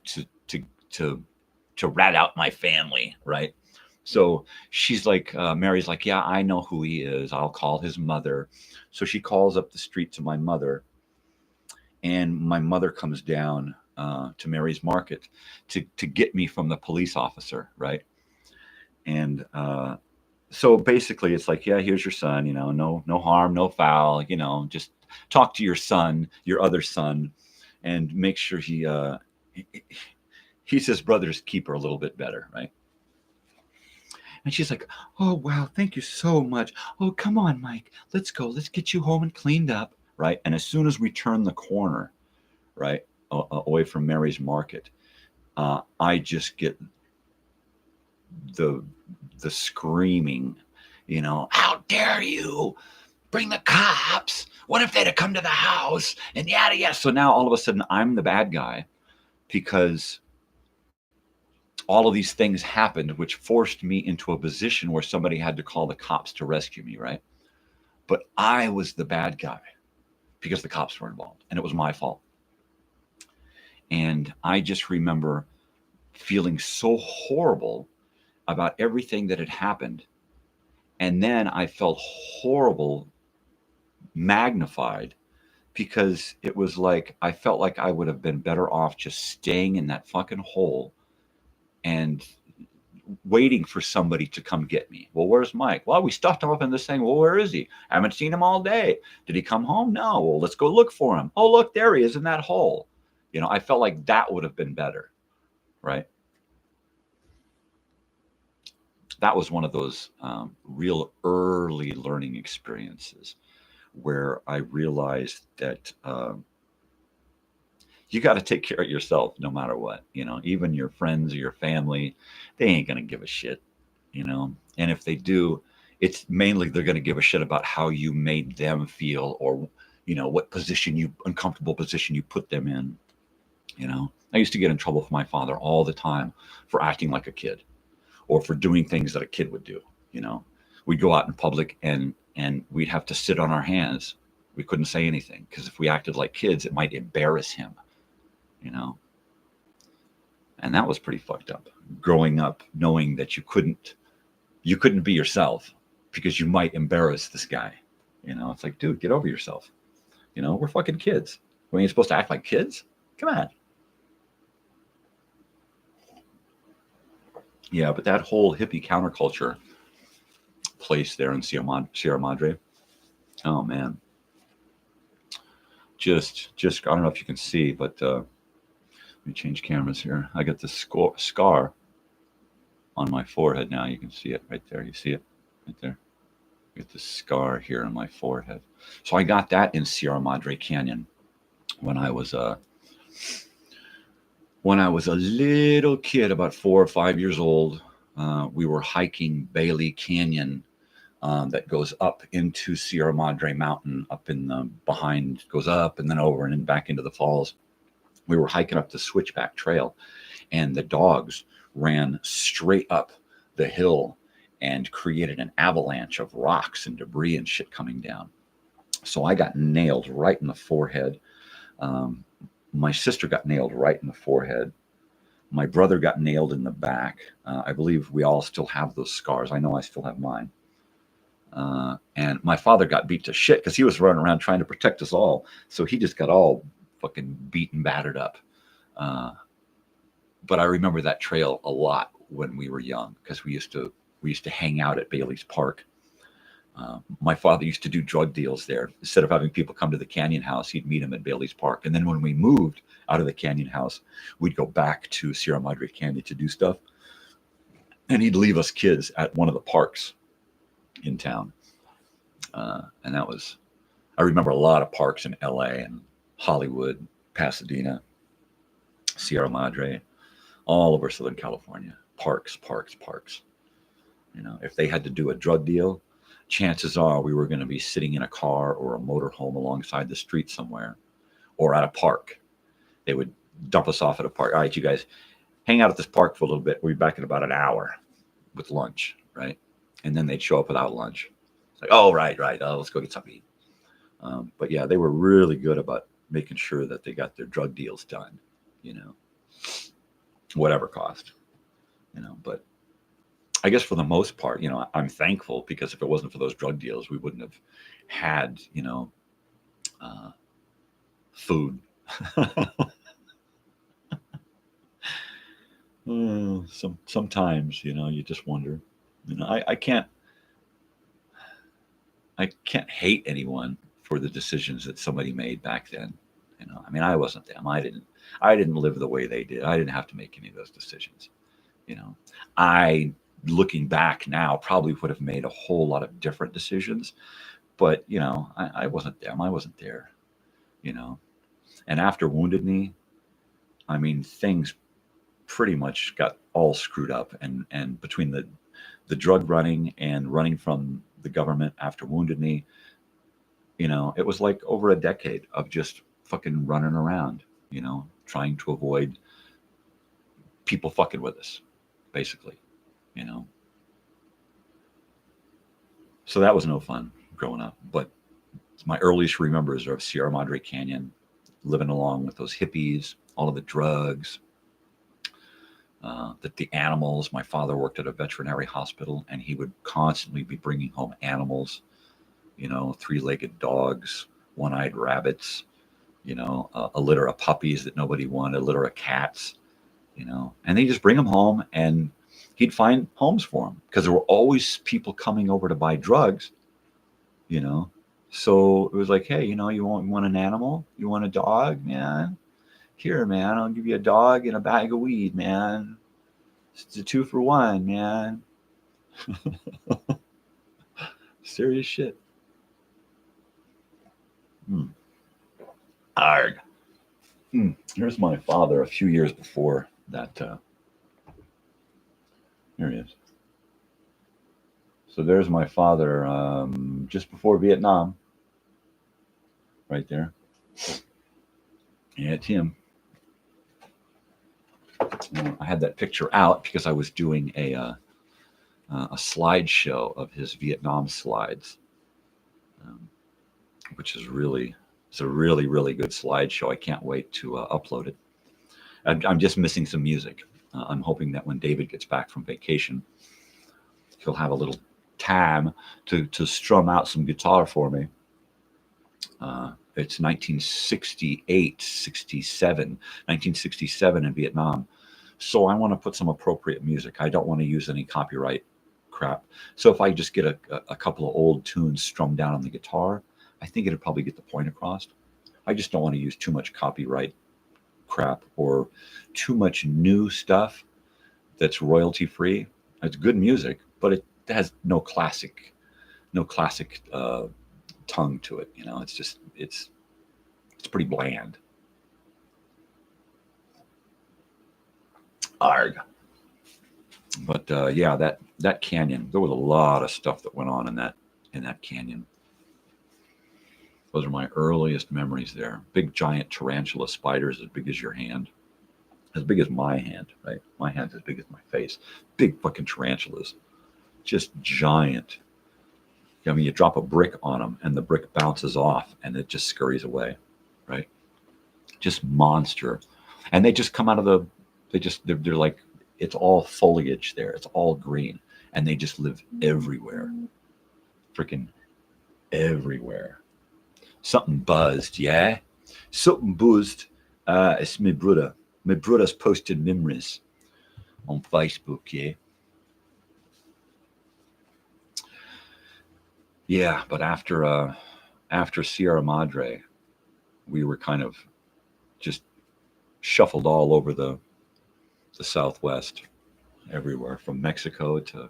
to rat out my family, right? So she's like, Mary's like, yeah, I know who he is. I'll call his mother. So she calls up the street to my mother, and my mother comes down to Mary's Market to get me from the police officer, right? And so basically it's like, yeah, here's your son, no harm, no foul, just talk to your son, your other son, and make sure he's his brother's keeper a little bit better, right? And she's like, oh, wow, thank you so much. Oh, come on, Mike, let's go. Let's get you home and cleaned up, right? And as soon as we turn the corner, right, away from Mary's Market, I just get the screaming, how dare you bring the cops? What if they'd have come to the house? And yada, yada. So now all of a sudden I'm the bad guy because all of these things happened, which forced me into a position where somebody had to call the cops to rescue me, right? But I was the bad guy because the cops were involved, and it was my fault. And I just remember feeling so horrible about everything that had happened. And then I felt horrible, magnified, because it was like I felt like I would have been better off just staying in that fucking hole and waiting for somebody to come get me. Well, where's Mike? Well, we stuffed him up in this thing. Well, where is he? I haven't seen him all day. Did he come home? No. Well, let's go look for him. Oh, look, there he is in that hole. You know, I felt like that would have been better, right? That was one of those real early learning experiences where I realized that you got to take care of yourself no matter what. You know, even your friends or your family, they ain't going to give a shit, you know. And if they do, it's mainly they're going to give a shit about how you made them feel, or, you know, what uncomfortable position you put them in. You know, I used to get in trouble with my father all the time for acting like a kid, or for doing things that a kid would do. You know, we'd go out in public and we'd have to sit on our hands. We couldn't say anything because if we acted like kids, it might embarrass him, you know. And that was pretty fucked up. Growing up knowing that you couldn't be yourself because you might embarrass this guy. You know, it's like, dude, get over yourself. You know, we're fucking kids. We ain't supposed to act like kids. Come on. Yeah, but that whole hippie counterculture place there in Sierra Madre, oh man, just I don't know if you can see, but let me change cameras here. I got this scar on my forehead now. You can see it right there. You see it right there. I got this scar here on my forehead. So I got that in Sierra Madre Canyon when I was a little kid, about 4 or 5 years old. We were hiking Bailey Canyon that goes up into Sierra Madre Mountain, up in the behind, goes up and then over and then back into the falls. We were hiking up the Switchback Trail, and the dogs ran straight up the hill and created an avalanche of rocks and debris and shit coming down. So I got nailed right in the forehead. My sister got nailed right in the forehead. My brother got nailed in the back. I believe we all still have those scars. I know I still have mine. And my father got beat to shit because he was running around trying to protect us all. So he just got all fucking beat and battered up. But I remember that trail a lot when we were young because we used to hang out at Bailey's Park. My father used to do drug deals there. Instead of having people come to the Canyon House, he'd meet them at Bailey's Park. And then when we moved out of the Canyon House, we'd go back to Sierra Madre Canyon to do stuff. And he'd leave us kids at one of the parks in town. And that was, I remember a lot of parks in LA and Hollywood, Pasadena, Sierra Madre, all over Southern California. Parks. You know, if they had to do a drug deal, chances are we were going to be sitting in a car or a motorhome alongside the street somewhere or at a park. They would dump us off at a park. All right, you guys hang out at this park for a little bit. We'll be back in about an hour with lunch, right? And then they'd show up without lunch. It's like, oh, right. Oh, let's go get something to eat. But yeah, they were really good about making sure that they got their drug deals done, you know, whatever cost, you know. But I guess for the most part, you know, I'm thankful because if it wasn't for those drug deals, we wouldn't have had, you know, food. Sometimes, you know, you just wonder, you know, I can't hate anyone for the decisions that somebody made back then. You know, I mean, I wasn't them. I didn't live the way they did. I didn't have to make any of those decisions. You know, looking back now, probably would have made a whole lot of different decisions, but you know, I wasn't them. I wasn't there, you know. And after Wounded Knee, I mean, things pretty much got all screwed up. And between the drug running and running from the government after Wounded Knee, you know, it was like over a decade of just fucking running around, you know, trying to avoid people fucking with us, basically, you know. So that was no fun growing up. But my earliest remembers are of Sierra Madre Canyon, living along with those hippies, all of the drugs, the animals. My father worked at a veterinary hospital, and he would constantly be bringing home animals, you know, 3-legged dogs, one-eyed rabbits, a litter of puppies that nobody wanted, a litter of cats, and they just bring them home, and he'd find homes for them because there were always people coming over to buy drugs, So it was like, hey, you want an animal? You want a dog, man? Here, man, I'll give you a dog and a bag of weed, man. It's a 2-for-1, man. Serious shit. Arg. Here's my father a few years before that. Here he is. So there's my father just before Vietnam. Right there. Yeah, it's him. I had that picture out because I was doing a slideshow of his Vietnam slides, which is it's a really, really good slideshow. I can't wait to upload it. I'm just missing some music. I'm hoping that when David gets back from vacation, he'll have a little time to strum out some guitar for me. It's 1967 in Vietnam. So I want to put some appropriate music. I don't want to use any copyright crap. So if I just get a couple of old tunes strummed down on the guitar, I think it'd probably get the point across. I just don't want to use too much copyright crap or too much new stuff that's royalty free. It's good music, but it has no classic tongue to it. It's pretty bland. Arg. But yeah, that canyon, there was a lot of stuff that went on in that canyon. Those are my earliest memories there. Big giant tarantula spiders as big as your hand. As big as my hand, right? My hand's as big as my face. Big fucking tarantulas. Just giant. I mean, you drop a brick on them and the brick bounces off and it just scurries away, right? Just monster. And they just come out of they're like, it's all foliage there. It's all green. And they just live everywhere. Freaking everywhere. Something buzzed, yeah? Something buzzed. It's my brother. My brother's posted memories on Facebook, yeah? Yeah, but after Sierra Madre, we were kind of just shuffled all over the Southwest, everywhere from Mexico to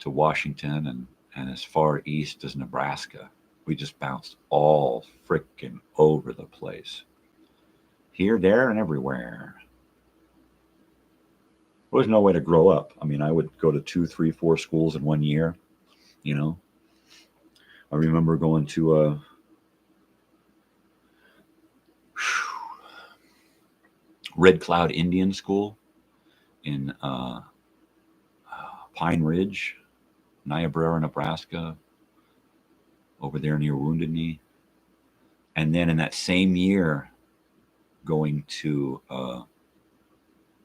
Washington and as far east as Nebraska. We just bounced all frickin' over the place. Here, there, and everywhere. There was no way to grow up. I mean, I would go to 2, 3, 4 schools in 1 year, I remember going to Red Cloud Indian School in Pine Ridge, Niobrara, Nebraska, over there near Wounded Knee. And then in that same year, going to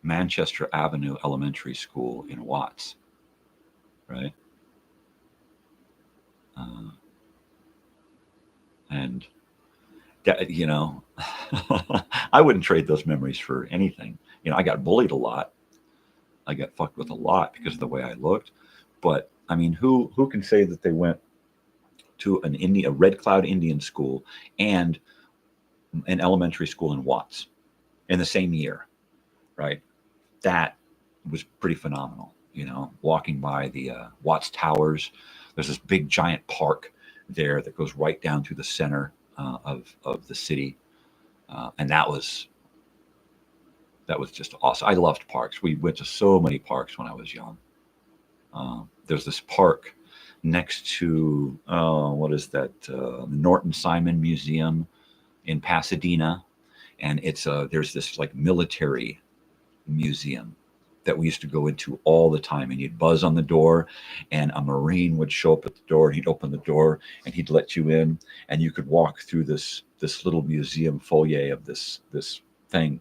Manchester Avenue Elementary School in Watts, right? And that, I wouldn't trade those memories for anything. I got bullied a lot. I got fucked with a lot because of the way I looked. But I mean, who can say that they went to a Red Cloud Indian school and an elementary school in Watts in the same year, right? That was pretty phenomenal. Walking by the Watts Towers, there's this big giant park there that goes right down through the center of the city, and that was just awesome. I loved parks. We went to so many parks when I was young. There's this park next to what is that? The Norton Simon Museum in Pasadena, and there's this like military museum that we used to go into all the time, and you'd buzz on the door and a Marine would show up at the door and he'd open the door and he'd let you in, and you could walk through this little museum foyer of this thing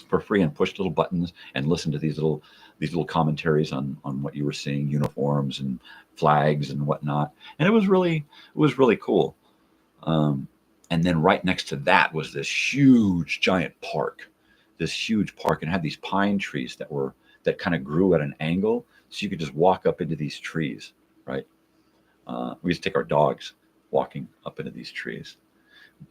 for free and push little buttons and listen to these little commentaries on what you were seeing, uniforms and flags and whatnot. And it was really cool. And then right next to that was this huge giant park, and it had these pine trees that kind of grew at an angle, so you could just walk up into these trees, right? We used to take our dogs walking up into these trees,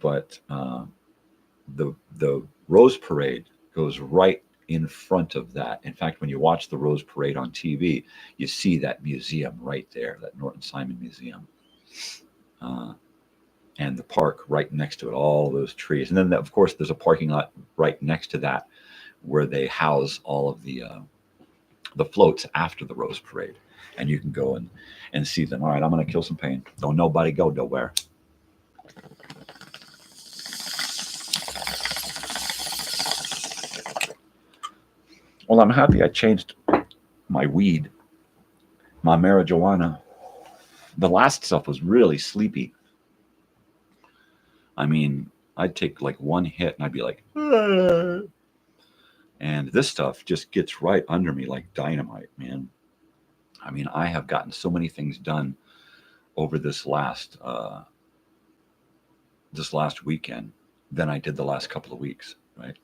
but the Rose Parade goes right in front of that. In fact, when you watch the Rose Parade on TV, you see that museum right there, that Norton Simon Museum. And the park right next to it, all those trees. And then, of course, there's a parking lot right next to that where they house all of the floats after the Rose Parade. And you can go and see them. All right, I'm going to kill some pain. Don't nobody go nowhere. Well, I'm happy I changed my weed, my marijuana. The last stuff was really sleepy. I mean, I'd take like one hit and I'd be like, ah. And this stuff just gets right under me like dynamite, man. I mean, I have gotten so many things done over this last weekend than I did the last couple of weeks, right?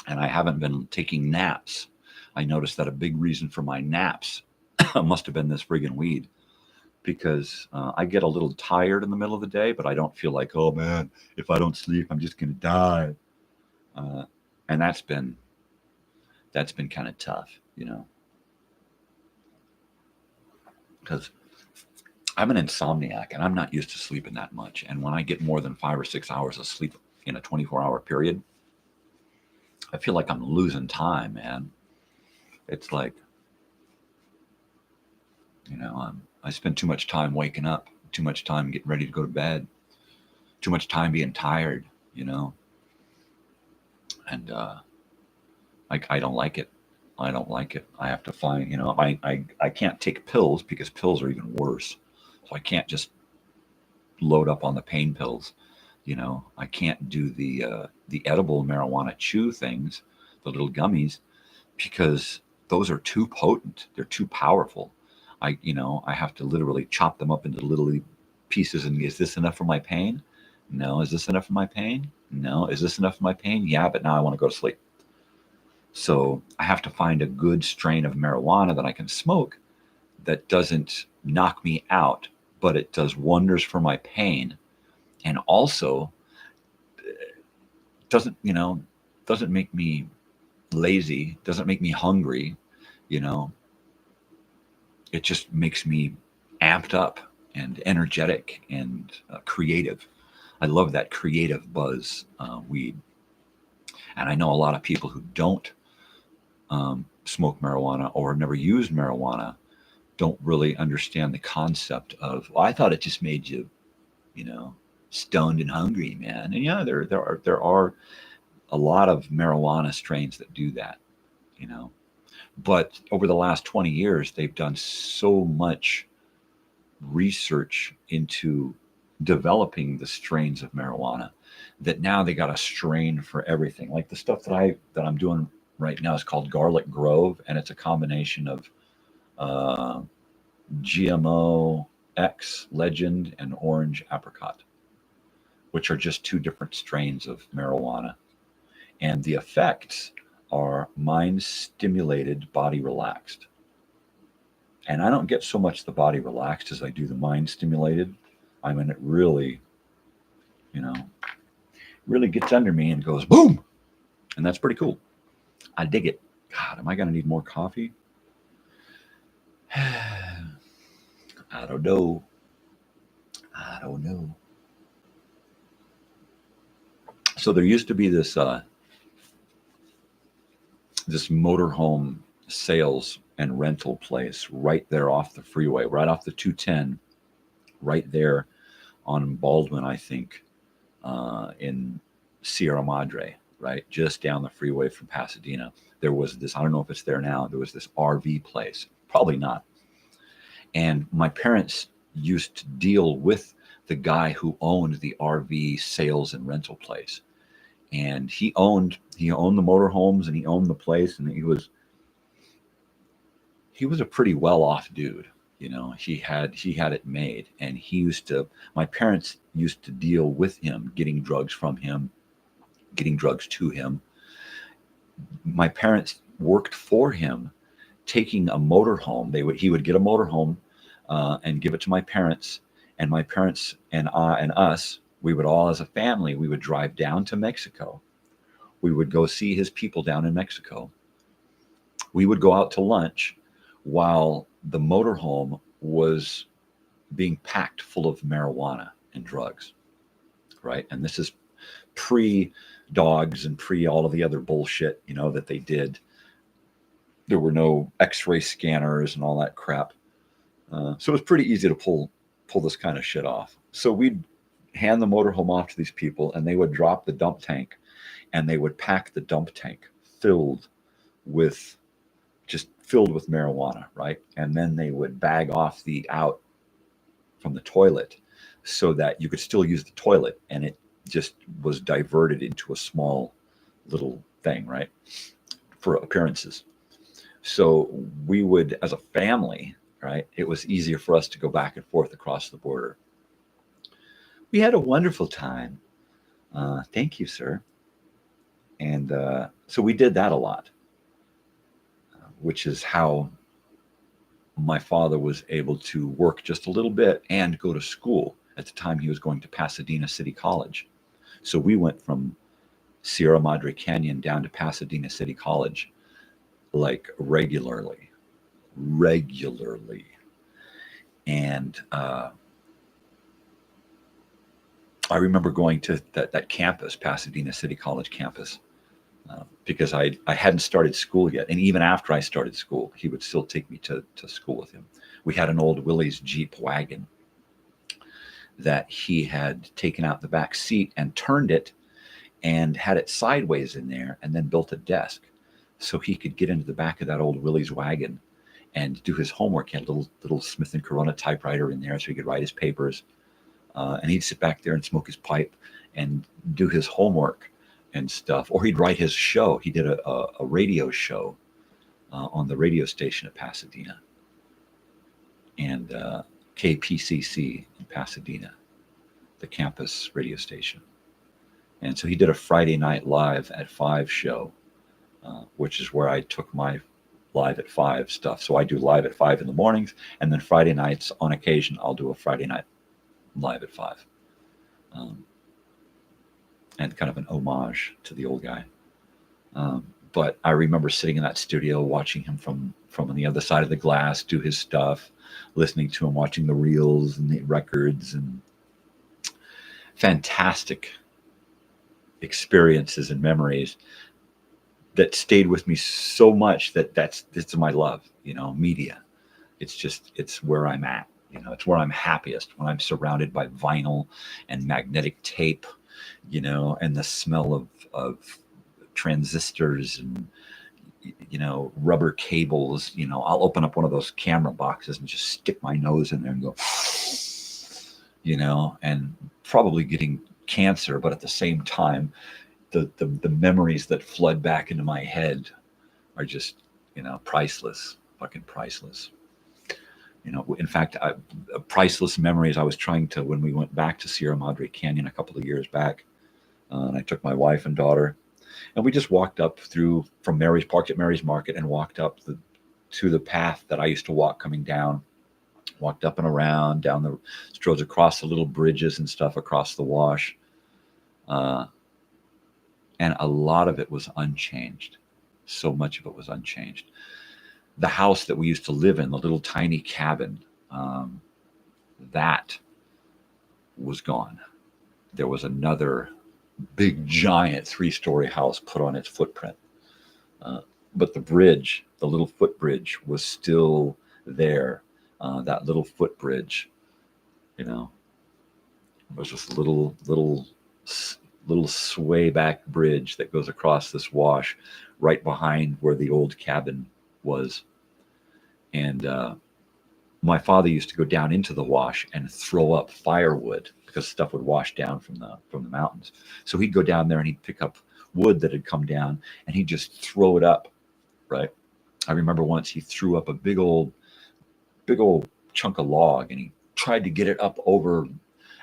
And I haven't been taking naps. I noticed that a big reason for my naps must have been this friggin' weed, because I get a little tired in the middle of the day, but I don't feel like, oh man, if I don't sleep, I'm just gonna die. And that's been kind of tough, you know, because I'm an insomniac and I'm not used to sleeping that much. And when I get more than 5 or 6 hours of sleep in a 24-hour period, I feel like I'm losing time, man. It's like, you know, I spend too much time waking up, too much time getting ready to go to bed, too much time being tired, you know. And I don't like it. I don't like it. I have to find, you know, I can't take pills because pills are even worse. So I can't just load up on the pain pills. You know, I can't do the edible marijuana chew things, the little gummies, because those are too potent. They're too powerful. I have to literally chop them up into little pieces. And is this enough for my pain? No. Is this enough for my pain? No. Is this enough for my pain? Yeah, but now I want to go to sleep. So I have to find a good strain of marijuana that I can smoke that doesn't knock me out, but it does wonders for my pain. And also doesn't make me lazy, doesn't make me hungry, you know. It just makes me amped up and energetic and creative. I love that creative buzz weed. And I know a lot of people who don't smoke marijuana or never used marijuana don't really understand the concept of, well, I thought it just made you, you know, stoned and hungry, man. And yeah, there are a lot of marijuana strains that do that, you know. But over the last 20 years, they've done so much research into developing the strains of marijuana that now they got a strain for everything. Like the stuff that I'm doing right now is called Garlic Grove, and it's a combination of GMO X Legend and Orange Apricot, which are just two different strains of marijuana. And the effects are mind stimulated, body relaxed. And I don't get so much the body relaxed as I do the mind stimulated. I mean, it really, you know, really gets under me and goes boom. And that's pretty cool. I dig it. God, am I going to need more coffee? I don't know. So there used to be this motorhome sales and rental place right there off the freeway, right off the 210, right there on Baldwin, I think, in Sierra Madre, right? Just down the freeway from Pasadena. There was this, I don't know if it's there now, there was this RV place. Probably not. And my parents used to deal with the guy who owned the RV sales and rental place. And he owned the motorhomes and he owned the place, and he was a pretty well-off dude. He had it made, and my parents used to deal with him, getting drugs from him, getting drugs to him. My parents worked for him, taking a motorhome. He would get a motorhome and give it to my parents, and my parents and us, we would all, as a family, we would drive down to Mexico. We would go see his people down in Mexico. We would go out to lunch while the motorhome was being packed full of marijuana and drugs, right? And this is pre-dogs and pre all of the other bullshit, that they did. There were no X-ray scanners and all that crap. So it was pretty easy to pull this kind of shit off. So we'd hand the motorhome off to these people, and they would drop the dump tank, and they would pack the dump tank filled with marijuana, right? And then they would bag off the out from the toilet so that you could still use the toilet, and it just was diverted into a small little thing, right, for appearances. So we would, as a family, right, it was easier for us to go back and forth across the border. We had a wonderful time. Thank you, sir. And so we did that a lot, which is how my father was able to work just a little bit and go to school. At the time, he was going to Pasadena City College. So we went from Sierra Madre Canyon down to Pasadena City College, like regularly. And I remember going to that campus, Pasadena City College campus, because I hadn't started school yet. And even after I started school, he would still take me to school with him. We had an old Willys Jeep wagon that he had taken out the back seat and turned it and had it sideways in there, and then built a desk so he could get into the back of that old Willys wagon and do his homework. He had a little Smith & Corona typewriter in there so he could write his papers. And he'd sit back there and smoke his pipe and do his homework and stuff. Or he'd write his show. He did a radio show on the radio station at Pasadena, and KPCC in Pasadena, the campus radio station. And so he did a Friday Night Live at 5 show, which is where I took my Live at 5 stuff. So I do Live at 5 in the mornings, and then Friday nights, on occasion, I'll do a Friday night Live at 5. And kind of an homage to the old guy. But I remember sitting in that studio, watching him from on the other side of the glass do his stuff, listening to him, watching the reels and the records, and fantastic experiences and memories that stayed with me so much that it's my love, media. It's where I'm at, it's where I'm happiest, when I'm surrounded by vinyl and magnetic tape, and the smell of transistors and, rubber cables. I'll open up one of those camera boxes and just stick my nose in there and go, and probably getting cancer, but at the same time, the memories that flood back into my head are just, priceless, fucking priceless. In fact, priceless memories. I was trying to, when we went back to Sierra Madre Canyon a couple of years back, and I took my wife and daughter, and we just walked up from Mary's, parked at Mary's Market, and walked up to the path that I used to walk coming down, walked up and around, down the roads, across the little bridges and stuff across the wash. And a lot of it was unchanged. So much of it was unchanged. The house that we used to live in, the little tiny cabin, that was gone. There was another big, giant 3-story house put on its footprint. But the bridge, the little footbridge, was still there. That little footbridge, it was just a little sway back bridge that goes across this wash right behind where the old cabin was. And my father used to go down into the wash and throw up firewood because stuff would wash down from the mountains. So he'd go down there and he'd pick up wood that had come down and he'd just throw it up, right? I remember once he threw up a big old chunk of log, and he tried to get it up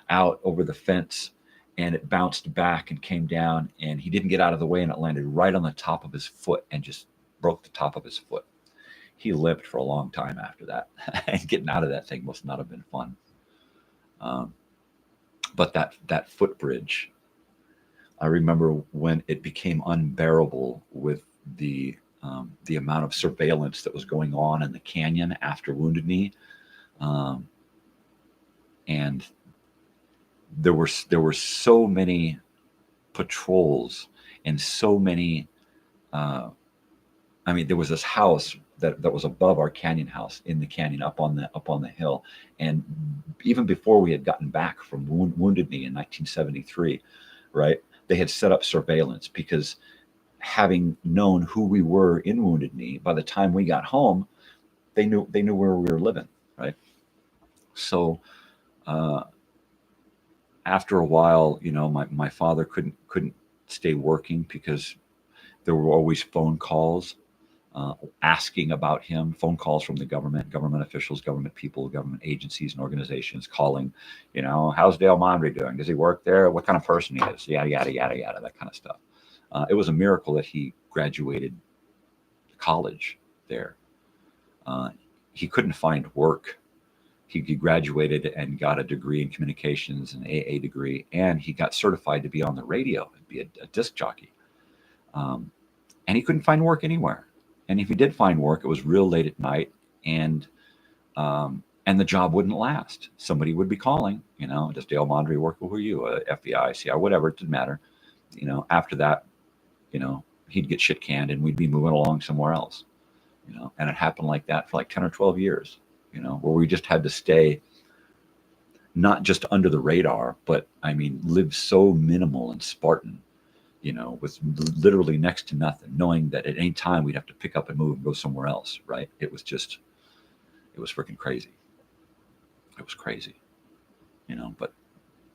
out over the fence, and it bounced back and came down, and he didn't get out of the way, and it landed right on the top of his foot and just broke the top of his foot. He limped for a long time after that. And getting out of that thing must not have been fun. But that footbridge, I remember when it became unbearable with the amount of surveillance that was going on in the canyon after Wounded Knee, and there were so many patrols and so many. I mean, there was this house that was above our canyon house, in the canyon, up on the hill, and even before we had gotten back from Wounded Knee in 1973, right? They had set up surveillance, because having known who we were in Wounded Knee, by the time we got home, they knew where we were living, right? So after a while, my father couldn't stay working, because there were always phone calls asking about him, phone calls from the government officials, government people, government agencies and organizations calling, how's Dale Mondry doing? Does he work there? What kind of person he is? Yada, yada, yada, yada, that kind of stuff. It was a miracle that he graduated college there. He couldn't find work. He graduated and got a degree in communications, an AA degree, and he got certified to be on the radio and be a disc jockey. And he couldn't find work anywhere. And if he did find work, it was real late at night, and the job wouldn't last. Somebody would be calling, does Dale Mondry work? Who are you? FBI, CI, whatever, it didn't matter. After that, he'd get shit canned, and we'd be moving along somewhere else. And it happened like that for like 10 or 12 years, where we just had to stay not just under the radar, but I mean, live so minimal and Spartan, with literally next to nothing, knowing that at any time we'd have to pick up and move and go somewhere else, right? It was freaking crazy. It was crazy, but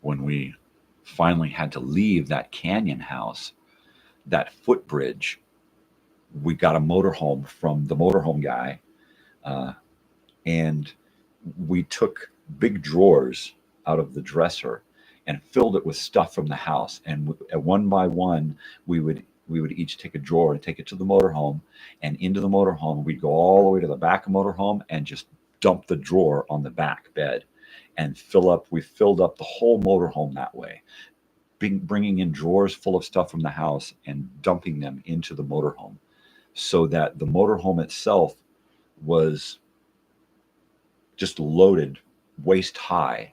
when we finally had to leave that canyon house, that footbridge, we got a motorhome from the motorhome guy, and we took big drawers out of the dresser and filled it with stuff from the house. And one by one, we would each take a drawer and take it to the motorhome, and into the motorhome, we'd go all the way to the back of the motorhome and just dump the drawer on the back bed and we filled up the whole motorhome that way, bringing in drawers full of stuff from the house and dumping them into the motorhome, so that the motorhome itself was just loaded waist high.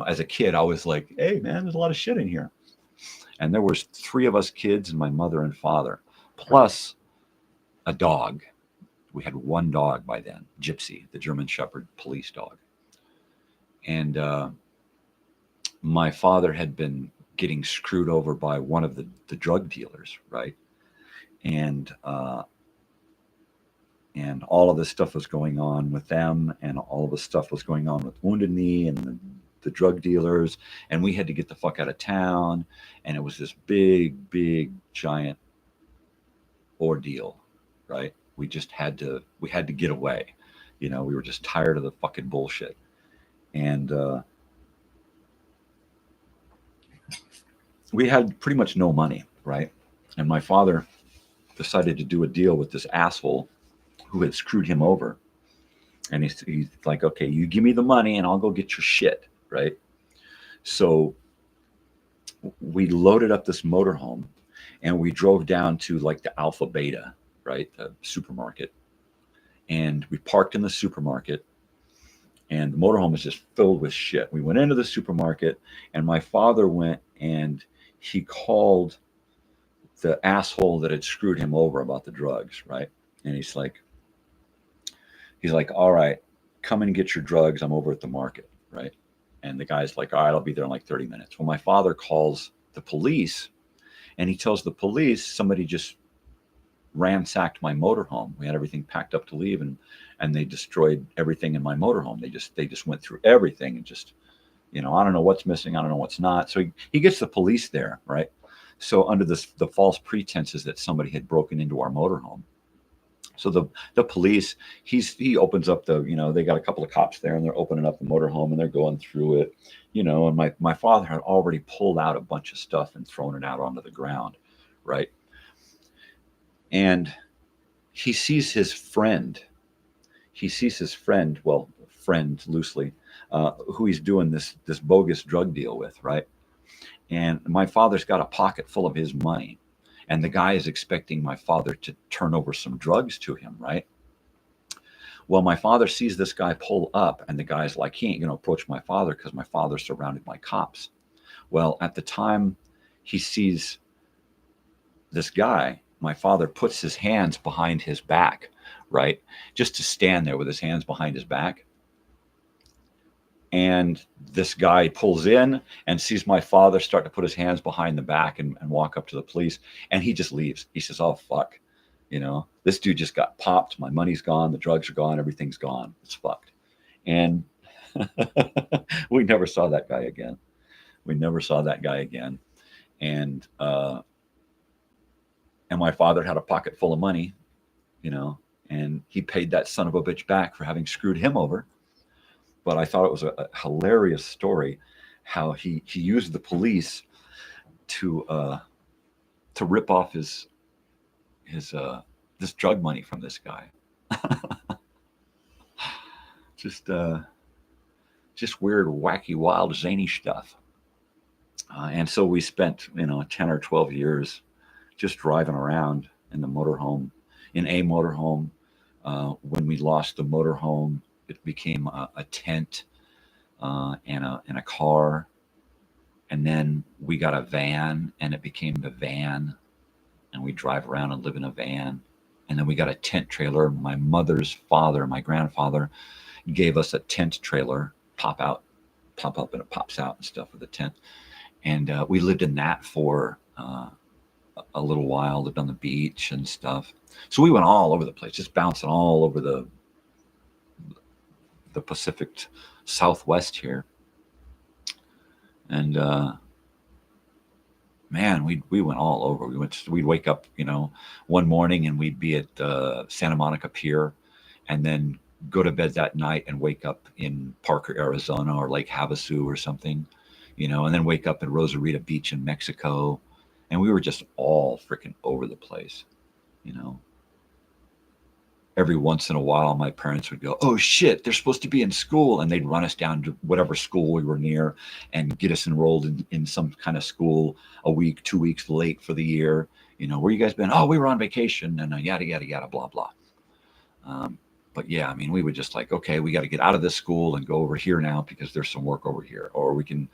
As a kid, I was like, hey man, there's a lot of shit in here. And there was 3 of us kids and my mother and father, plus a dog. We had 1 dog by then, Gypsy, the German Shepherd police dog. And my father had been getting screwed over by one of the drug dealers, right? And all of this stuff was going on with them, and all of this stuff was going on with Wounded Knee and the drug dealers, and we had to get the fuck out of town, and it was this big giant ordeal, right? We had to get away. We were just tired of the fucking bullshit. And we had pretty much no money, right? And my father decided to do a deal with this asshole who had screwed him over. And he's like, okay, you give me the money and I'll go get your shit, right? So we loaded up this motorhome and we drove down to like the Alpha Beta, right? The supermarket. And we parked in the supermarket, and the motorhome was just filled with shit. We went into the supermarket, and my father went and he called the asshole that had screwed him over about the drugs, right? And he's like, all right, come and get your drugs. I'm over at the market, right? And the guy's like, all right, I'll be there in like 30 minutes. Well, my father calls the police, and he tells the police somebody just ransacked my motorhome. We had everything packed up to leave, and they destroyed everything in my motorhome. They just went through everything and just, I don't know what's missing. I don't know what's not. So he gets the police there, right? So under the false pretenses that somebody had broken into our motorhome. So the police, he opens up the, they got a couple of cops there and they're opening up the motorhome and they're going through it, and my father had already pulled out a bunch of stuff and thrown it out onto the ground, right? And he sees his friend. Well, friend loosely, who he's doing this bogus drug deal with, right? And my father's got a pocket full of his money. And the guy is expecting my father to turn over some drugs to him, right? Well, my father sees this guy pull up, and the guy's like, he ain't going to approach my father because my father's surrounded by cops. Well, at the time he sees this guy, my father puts his hands behind his back, right? Just to stand there with his hands behind his back. And this guy pulls in and sees my father start to put his hands behind the back and walk up to the police. And he just leaves. He says, oh, fuck. This dude just got popped. My money's gone. The drugs are gone. Everything's gone. It's fucked. And we never saw that guy again. And my father had a pocket full of money, and he paid that son of a bitch back for having screwed him over. But I thought it was a hilarious story how he used the police to rip off his this drug money from this guy. Just weird, wacky, wild, zany stuff. And so we spent 10 or 12 years just driving around in a motorhome. When we lost the motorhome, it became a tent and a car. And then we got a van, and it became the van. And we drive around and live in a van. And then we got a tent trailer. My mother's father, my grandfather, gave us a tent trailer, pop up, and it pops out and stuff with a tent. And we lived in that for a little while, lived on the beach and stuff. So we went all over the place, just bouncing all over the Pacific Southwest here. And man, we went all over. We'd wake up, one morning and we'd be at Santa Monica Pier, and then go to bed that night and wake up in Parker, Arizona, or Lake Havasu or something, and then wake up at Rosarita Beach in Mexico. And we were just all freaking over the place, Every once in a while, my parents would go, oh shit, they're supposed to be in school. And they'd run us down to whatever school we were near and get us enrolled in some kind of school a week, 2 weeks late for the year. Where you guys been? Oh, we were on vacation, and yada, yada, yada, blah, blah. But yeah, we would just like, okay, we got to get out of this school and go over here now because there's some work over here. Or we can,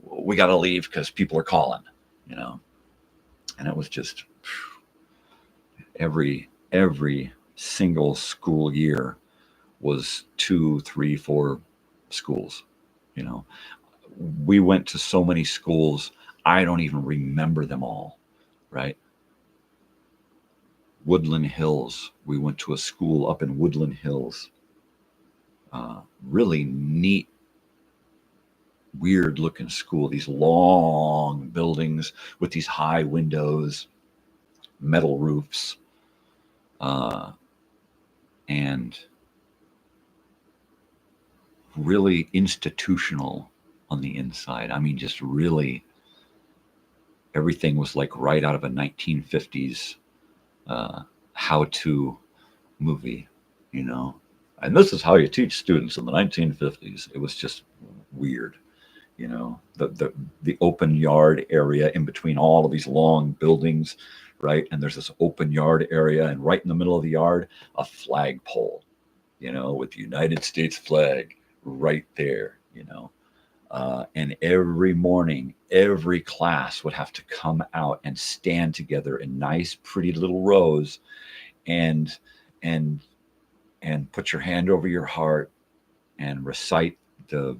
we got to leave because people are calling, And it was just every single school year was 2, 3, 4 schools. We went to so many schools, I don't even remember them all, right? Woodland Hills, we went to a school up in Woodland Hills. Really neat, weird looking school, these long buildings with these high windows, metal roofs, and really institutional on the inside. Just really, everything was like right out of a 1950s how-to movie, And this is how you teach students in the 1950s. It was just weird, the open yard area in between all of these long buildings, right? And there's this open yard area, and right in the middle of the yard, a flagpole, with the United States flag right there, and every morning, every class would have to come out and stand together in nice, pretty little rows, and put your hand over your heart and recite the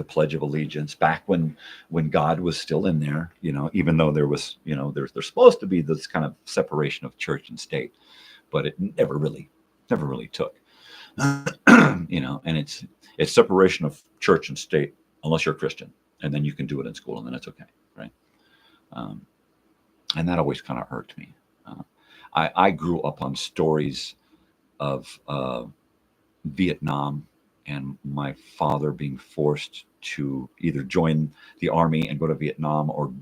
Pledge of Allegiance, back when God was still in there, even though there was, there's supposed to be this kind of separation of church and state, but it never really took, and it's separation of church and state unless you're a Christian, and then you can do it in school, and then it's okay, right? And that always kind of irked me. I grew up on stories of Vietnam and my father being forced to either join the army and go to Vietnam or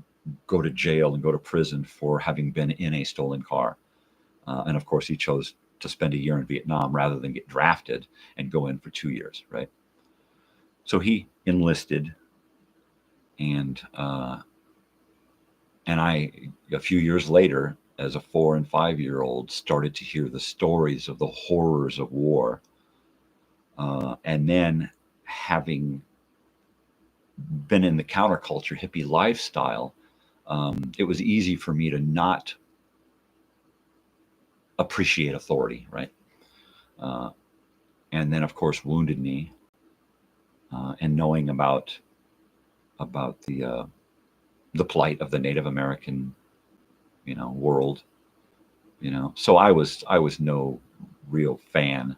go to jail and go to prison for having been in a stolen car. And of course, he chose to spend a year in Vietnam rather than get drafted and go in for 2 years, right? So he enlisted, and I, a few years later, as a 4 and 5 year old, started to hear the stories of the horrors of war. And then, having been in the counterculture hippie lifestyle, it was easy for me to not appreciate authority, right? And then, of course, Wounded Knee, and knowing about the plight of the Native American, world, So I was no real fan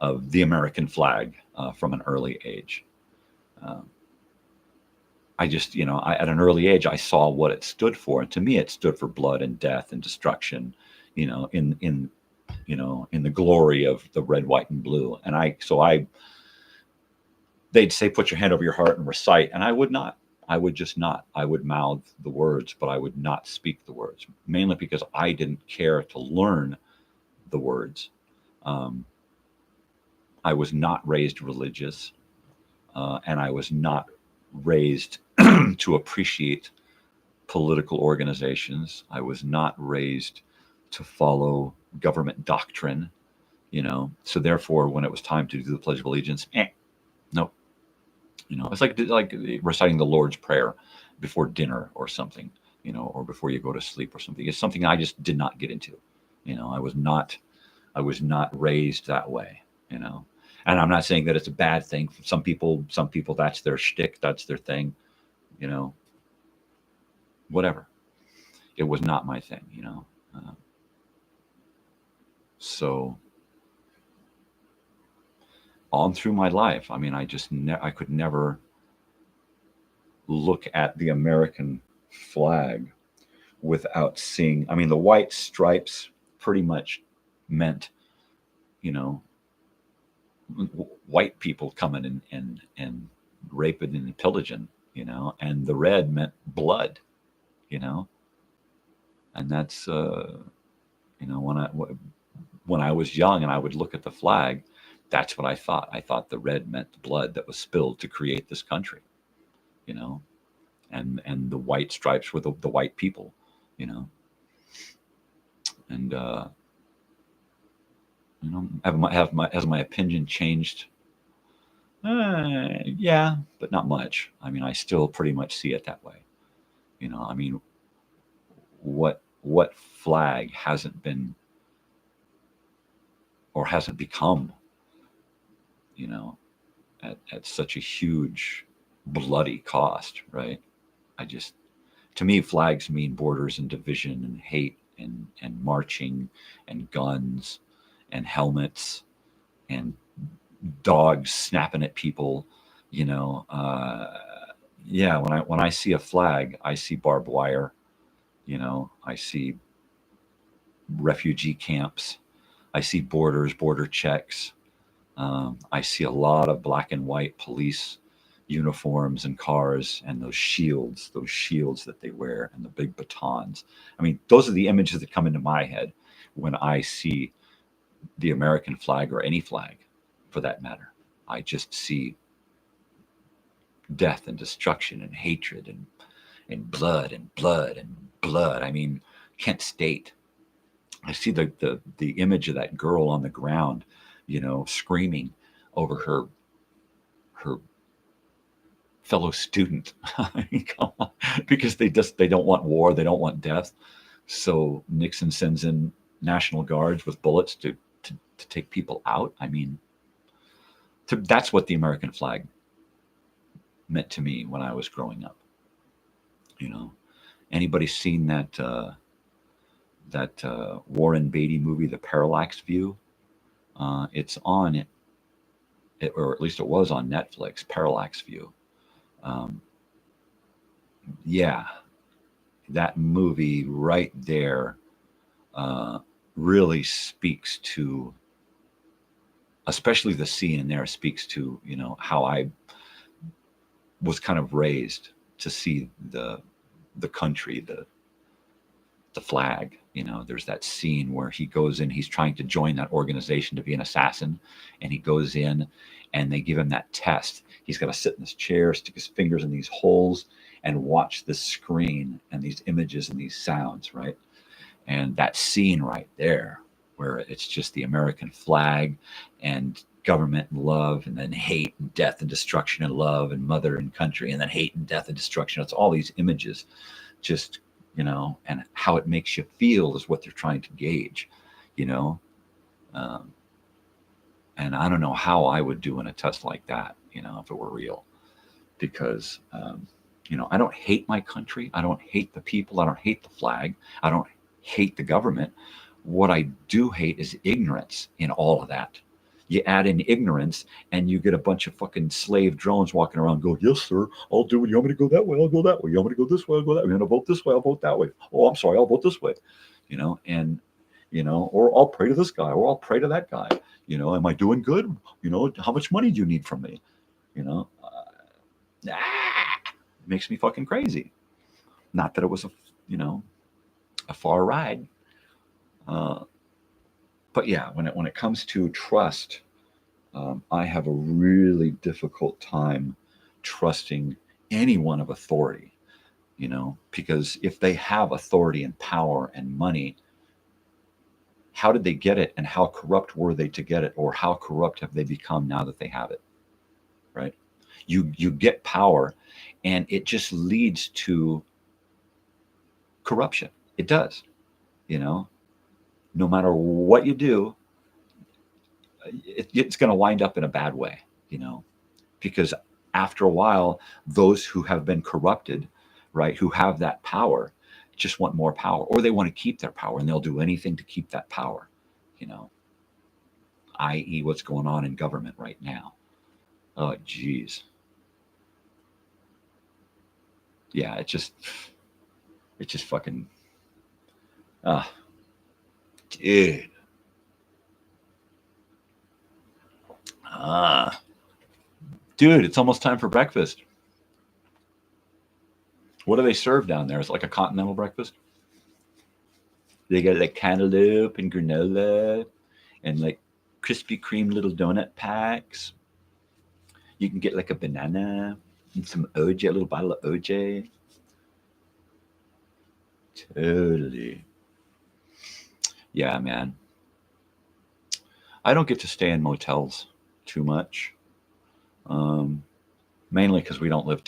of the American flag from an early age. I just, at an early age, I saw what it stood for, and to me, it stood for blood and death and destruction, in the glory of the red, white, and blue. And they'd say, "Put your hand over your heart and recite," and I would not. I would just not. I would mouth the words, but I would not speak the words, mainly because I didn't care to learn the words. I was not raised religious, and I was not raised to appreciate political organizations. I was not raised to follow government doctrine, So therefore, when it was time to do the Pledge of Allegiance, nope. It's like reciting the Lord's Prayer before dinner or something, or before you go to sleep or something. It's something I just did not get into. I was not raised that way. And I'm not saying that it's a bad thing. Some people, that's their shtick, that's their thing. Whatever. It was not my thing. So on through my life, I mean, I could never look at the American flag without seeing. I mean, the white stripes pretty much meant, white people coming and raping and pillaging, and the red meant blood, and that's when I was young and I would look at the flag, that's what I thought. I thought the red meant blood that was spilled to create this country, and the white stripes were the white people, and has my opinion changed? Yeah, but not much. I mean, I still pretty much see it that way. I mean, what flag hasn't been or hasn't become, at such a huge bloody cost, right? To me, flags mean borders and division and hate and marching and guns and helmets and dogs snapping at people, yeah. When I see a flag, I see barbed wire, I see refugee camps, I see border checks, I see a lot of black and white police uniforms and cars, and those shields that they wear, and the big batons. I mean, those are the images that come into my head when I see the American flag, or any flag for that matter. I just see death and destruction and hatred and blood and blood and blood. I mean, Kent State. I see the image of that girl on the ground, screaming over her fellow student. I mean, come on. Because they don't want war, they don't want death. So Nixon sends in National Guards with bullets to take people out. I mean, that's what the American flag meant to me when I was growing up. Anybody seen that Warren Beatty movie, The Parallax View? It's on it, or at least it was on Netflix. Parallax View. Yeah, that movie right there really speaks to, especially the scene in there speaks to, how I was kind of raised to see the country, the flag. There's that scene where he goes in, he's trying to join that organization to be an assassin, and he goes in and they give him that test. He's got to sit in this chair, stick his fingers in these holes, and watch this screen and these images and these sounds, right? And that scene right there, where it's just the American flag and government and love, and then hate and death and destruction and love and mother and country, and then hate and death and destruction. It's all these images, just, and how it makes you feel is what they're trying to gauge, you know. And I don't know how I would do in a test like that, if it were real, because, I don't hate my country. I don't hate the people. I don't hate the flag. I don't hate the government. What I do hate is ignorance in all of that. You add in ignorance and you get a bunch of fucking slave drones walking around going, yes, sir, I'll do it. You want me to go that way? I'll go that way. You want me to go this way? I'll go that way. You want to vote this way? I'll vote that way. Oh, I'm sorry. I'll vote this way. Or I'll pray to this guy, or I'll pray to that guy. Am I doing good? How much money do you need from me? It makes me fucking crazy. Not that it was a far ride. But yeah, when it comes to trust, I have a really difficult time trusting anyone of authority, because if they have authority and power and money, how did they get it, and how corrupt were they to get it, or how corrupt have they become now that they have it, right? You get power, and it just leads to corruption. It does, no matter what you do, it's going to wind up in a bad way, because after a while, those who have been corrupted, right, who have that power, just want more power, or they want to keep their power, and they'll do anything to keep that power, i.e. what's going on in government right now. Oh, geez. Yeah, it just fucking, dude. Dude, it's almost time for breakfast. What do they serve down there? Is it like a continental breakfast? They got like cantaloupe and granola and like Krispy Kreme little donut packs. You can get like a banana and some OJ, a little bottle of OJ. Totally. Yeah, man. I don't get to stay in motels too much. Mainly because we don't live.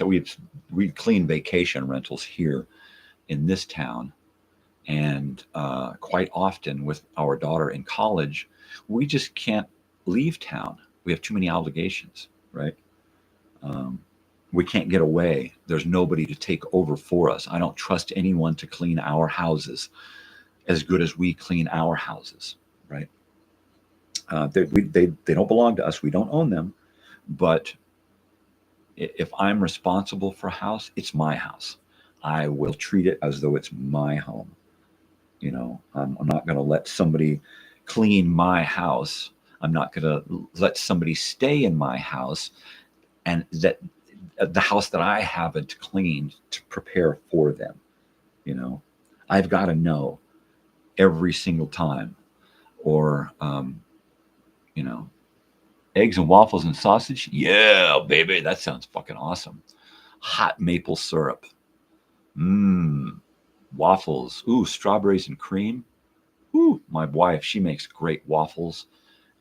We clean vacation rentals here in this town, and quite often with our daughter in college, we just can't leave town. We have too many obligations, right? We can't get away. There's nobody to take over for us. I don't trust anyone to clean our houses as good as we clean our houses, right? They don't belong to us. We don't own them, but if I'm responsible for a house, it's my house. I will treat it as though it's my home. I'm not going to let somebody clean my house. I'm not going to let somebody stay in my house and that the house that I haven't cleaned to prepare for them. I've got to know every single time, or, eggs and waffles and sausage. Yeah, baby. That sounds fucking awesome. Hot maple syrup. Waffles. Ooh, strawberries and cream. Ooh, my wife, she makes great waffles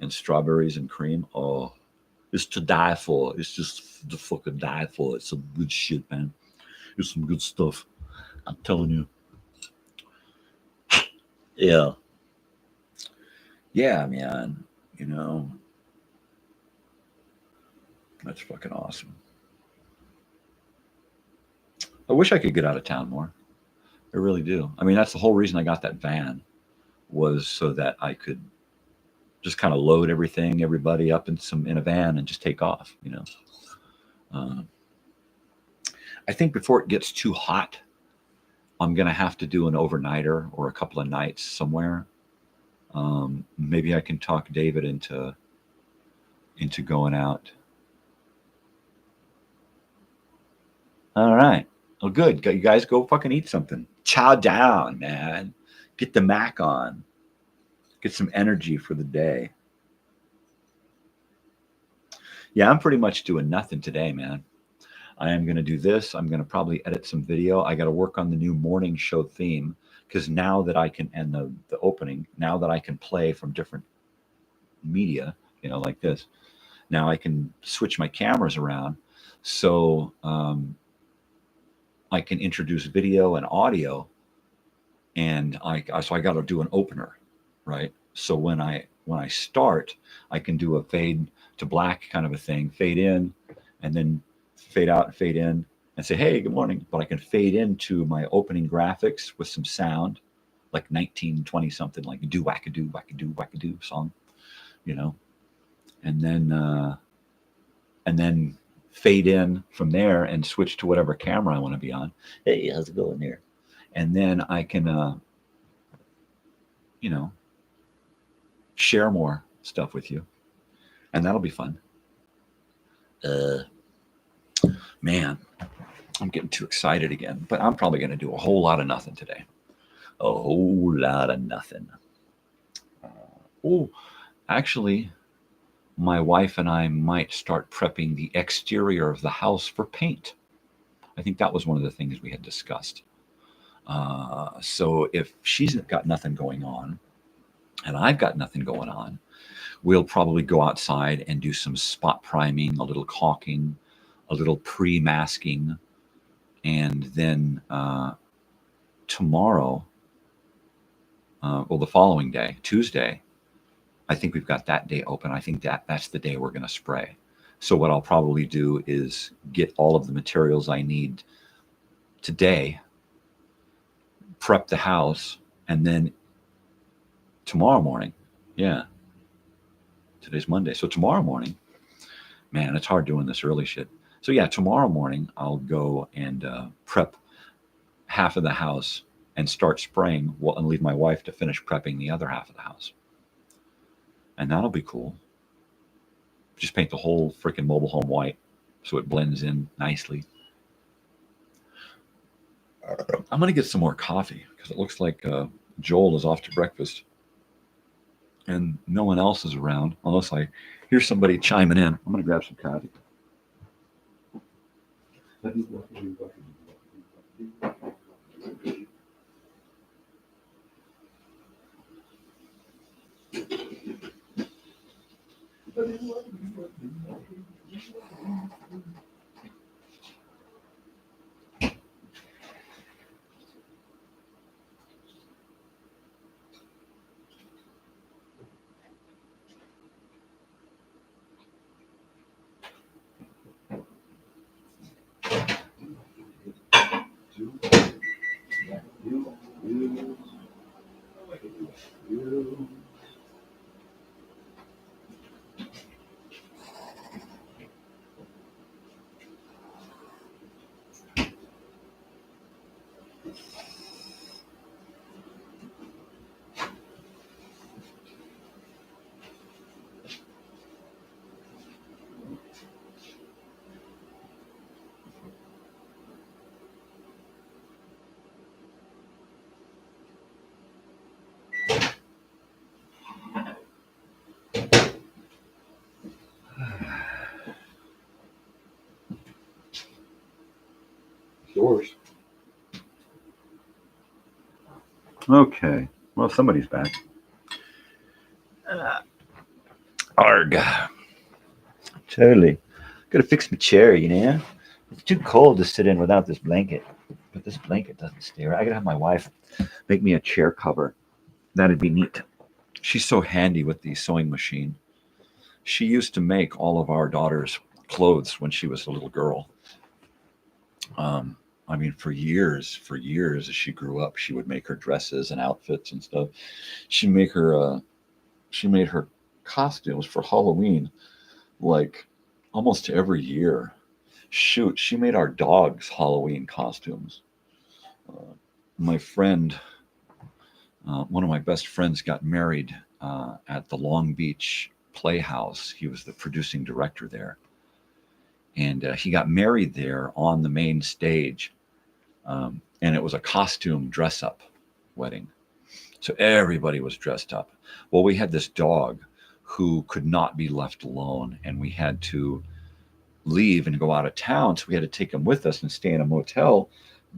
and strawberries and cream. Oh, it's to die for. It's just to fucking die for. It's some good shit, man. It's some good stuff. I'm telling you. Yeah. Yeah, man. That's fucking awesome. I wish I could get out of town more. I really do. I mean, that's the whole reason I got that van, was so that I could just kind of load everybody up in a van and just take off. I think before it gets too hot, I'm gonna have to do an overnighter or a couple of nights somewhere, Maybe I can talk David into going out. All right. Well, good. You guys go fucking eat something. Chow down, man. Get the Mac on. Get some energy for the day. Yeah, I'm pretty much doing nothing today, man. I am going to do this. I'm going to probably edit some video. I got to work on the new morning show theme because now that I can, and the opening, now that I can play from different media, you know, like this, now I can switch my cameras around. So I can introduce video and audio, and so I got to do an opener, right? So when I start, I can do a fade to black kind of a thing, fade in, and then fade out and fade in, and say, hey, good morning. But I can fade into my opening graphics with some sound, like 1920 something, like do wackadoo wackadoo wackadoo song, you know, and then fade in from there and switch to whatever camera I want to be on. Hey, how's it going here? And then I can, you know, share more stuff with you, and that'll be fun. Man, I'm getting too excited again, but I'm probably going to do a whole lot of nothing today. A whole lot of nothing. Oh, actually, my wife and I might start prepping the exterior of the house for paint. I think that was one of the things we had discussed. So if she's got nothing going on and I've got nothing going on, we'll probably go outside and do some spot priming, a little caulking, a little pre-masking, and then tomorrow, well, the following day, Tuesday, I think we've got that day open. I think that's the day we're going to spray. So what I'll probably do is get all of the materials I need today, prep the house, and then tomorrow morning, yeah, today's Monday. So tomorrow morning, man, it's hard doing this early shit. So yeah, tomorrow morning I'll go and prep half of the house and start spraying, and leave my wife to finish prepping the other half of the house. And that'll be cool. Just paint the whole freaking mobile home white so it blends in nicely. I'm going to get some more coffee because it looks like Joel is off to breakfast and no one else is around unless I hear somebody chiming in. I'm going to grab some coffee. Yours. Okay. Well, somebody's back. Arg. Totally. Gotta fix my chair, you know? It's too cold to sit in without this blanket. But this blanket doesn't stay right. I gotta have my wife make me a chair cover. That'd be neat. She's so handy with the sewing machine. She used to make all of our daughter's clothes when she was a little girl. I mean, for years as she grew up, she would make her dresses and outfits and stuff. She made her costumes for Halloween, like almost every year. Shoot, she made our dogs Halloween costumes. My friend, one of my best friends, got married at the Long Beach Playhouse. He was the producing director there. And he got married there on the main stage. And it was a costume dress-up wedding. So everybody was dressed up. Well, we had this dog who could not be left alone, and we had to leave and go out of town. So we had to take him with us and stay in a motel